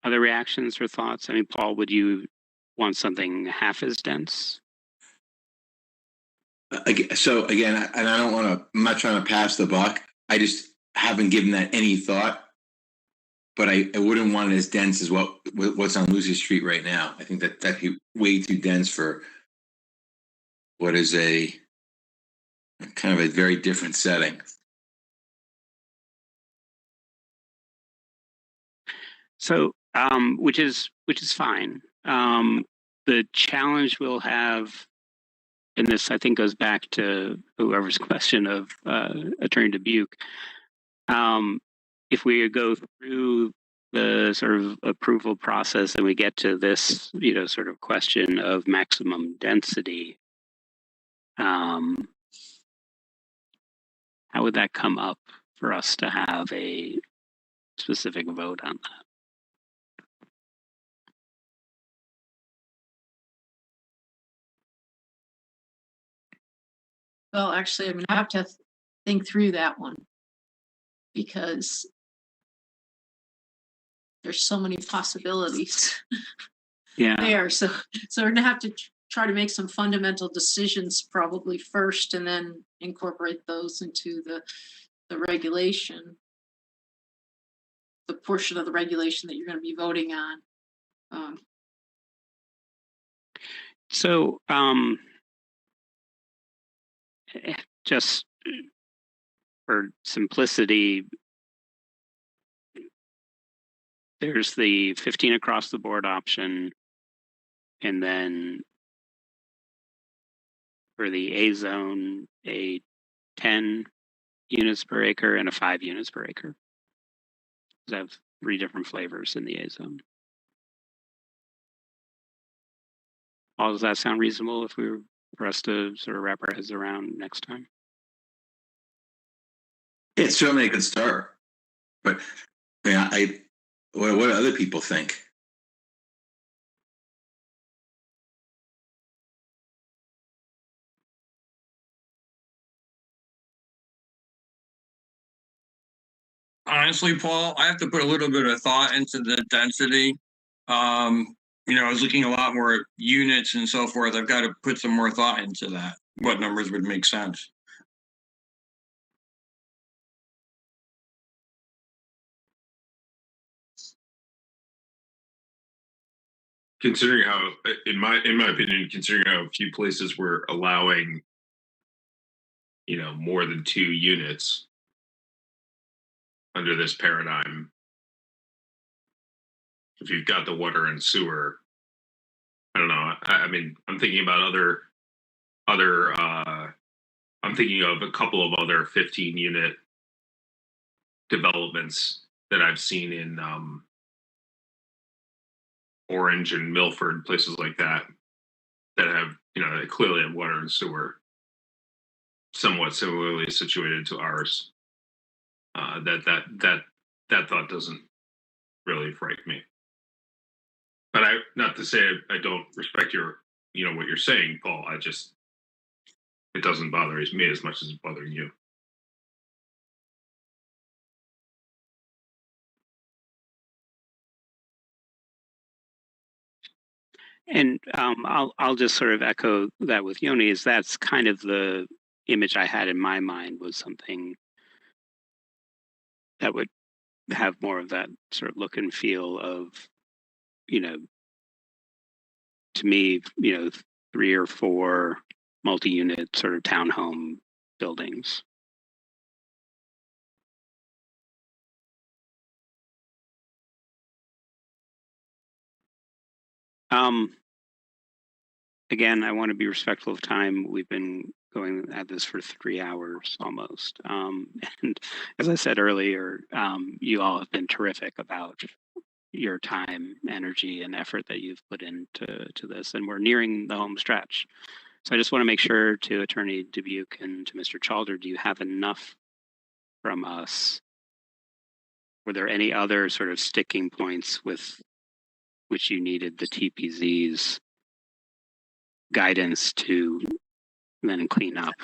other reactions or thoughts? I mean, Paul, would you want something half as dense? So again, and I don't want to, I'm not trying to pass the buck. I just haven't given that any thought. But I wouldn't want it as dense as what's on Lucy Street right now. I think that'd be way too dense for what is a kind of a very different setting. So, which is fine. The challenge we'll have, and this I think goes back to whoever's question of Attorney Dubuque. If we go through the sort of approval process and we get to this, sort of question of maximum density, how would that come up for us to have a specific vote on that? Well, actually, I'm gonna have to think through that one because there's so many possibilities there. So we're gonna have to try to make some fundamental decisions probably first, and then incorporate those into the regulation, the portion of the regulation that you're going to be voting on. So, just for simplicity, there's the 15 across the board option, and then for the A zone, a 10 units per acre and a 5 units per acre. I have 3 different flavors in the A zone. All does that sound reasonable if we were for us to sort of wrap our heads around next time? Yeah, it's certainly a good start. But yeah, what do other people think? Honestly, Paul, I have to put a little bit of thought into the density. I was looking a lot more at units and so forth. I've got to put some more thought into that. What numbers would make sense? Considering how, in my opinion, considering how few places were allowing, more than 2 units under this paradigm, if you've got the water and sewer, I don't know. I mean, I'm thinking about other. I'm thinking of a couple of other 15 unit developments that I've seen in Orange and Milford, places like that, that have, they clearly have water and sewer, somewhat similarly situated to ours. That thought doesn't really fright me. But not to say I don't respect your, what you're saying, Paul. It doesn't bother me as much as it's bothering you. And I'll just sort of echo that with Yoni. Is that's kind of the image I had in my mind, was something that would have more of that sort of look and feel of, to me, 3 or 4 multi-unit sort of townhome buildings. Again, I want to be respectful of time. We've been going at this for 3 hours almost. And as I said earlier, you all have been terrific about your time, energy, and effort that you've put into this. And we're nearing the home stretch. So I just want to make sure, to Attorney Dubuque and to Mr. Chalder, do you have enough from us? Were there any other sort of sticking points with which you needed the TPZ's guidance to then clean up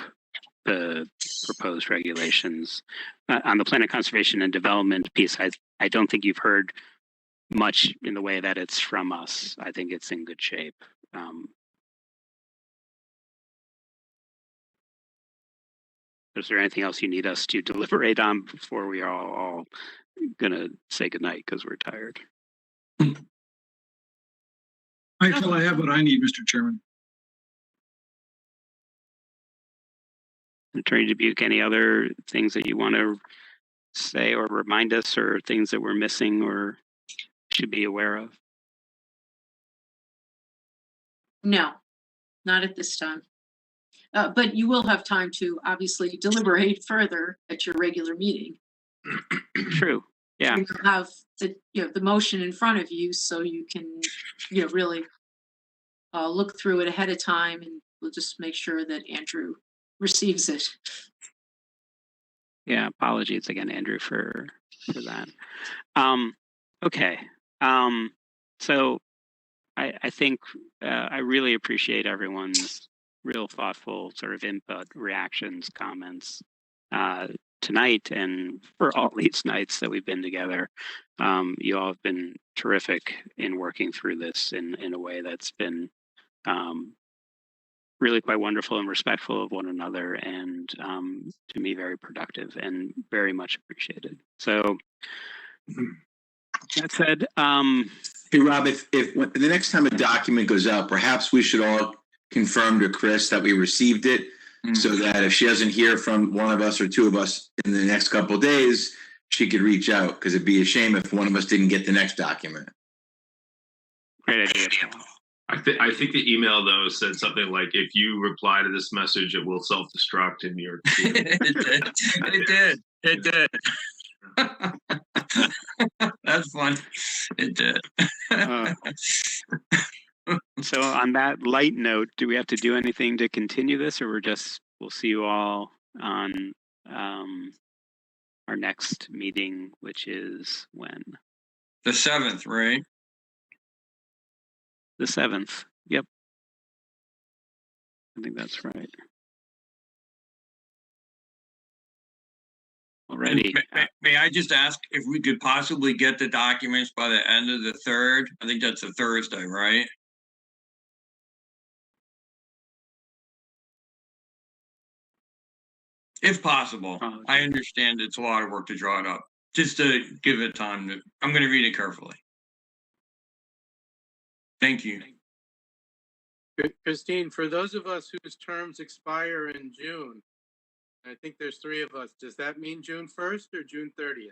the proposed regulations? On the plan of conservation and development piece, I don't think you've heard much in the way that it's from us. I think it's in good shape. Is there anything else you need us to deliberate on before we are all gonna say goodnight because we're tired? I feel I have what I need, Mr. Chairman. Attorney Dubuque, any other things that you want to say or remind us, or things that we're missing or should be aware of? No, not at this time. But you will have time to obviously deliberate further at your regular meeting. True. Yeah. You have the motion in front of you, so you can really look through it ahead of time, and we'll just make sure that Andrew receives it. Yeah. Apologies again, Andrew, for that. Okay. So I think I really appreciate everyone's real thoughtful sort of input, reactions, comments tonight, and for all these nights that we've been together. You all have been terrific in working through this in a way that's been really quite wonderful and respectful of one another, and to me very productive and very much appreciated. So that said, hey Rob, if the next time a document goes out, perhaps we should all confirm to Chris that we received it, so that if she doesn't hear from one of us or two of us in the next couple of days, she could reach out, because it'd be a shame if one of us didn't get the next document. great idea. I think the email though said something like, "If you reply to this message, it will self-destruct in your." It did. That's fun. It did. So on that light note, do we have to do anything to continue this, or we'll see you all on our next meeting, which is when? The 7th, right? The 7th. Yep. I think that's right. Already. May I just ask if we could possibly get the documents by the end of the 3rd? I think that's a Thursday, right? If possible. Oh, okay. I understand it's a lot of work to draw it up. Just to give it time to, I'm going to read it carefully. Thank you. Christine, for those of us whose terms expire in June, I think there's 3 of us. Does that mean June 1st or June 30th?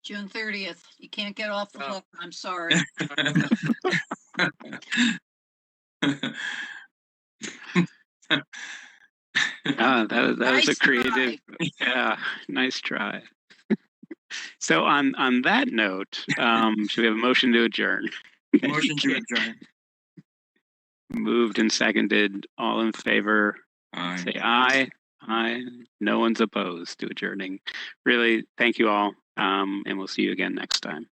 June 30th. You can't get off the Oh. hook. I'm sorry. That was Nice a creative. try. Yeah, nice try. So on that note, should we have a motion to adjourn? Motion to adjourn. Moved and seconded. All in favor, Aye. say aye. Aye. No one's opposed to adjourning. Really, thank you all, and we'll see you again next time.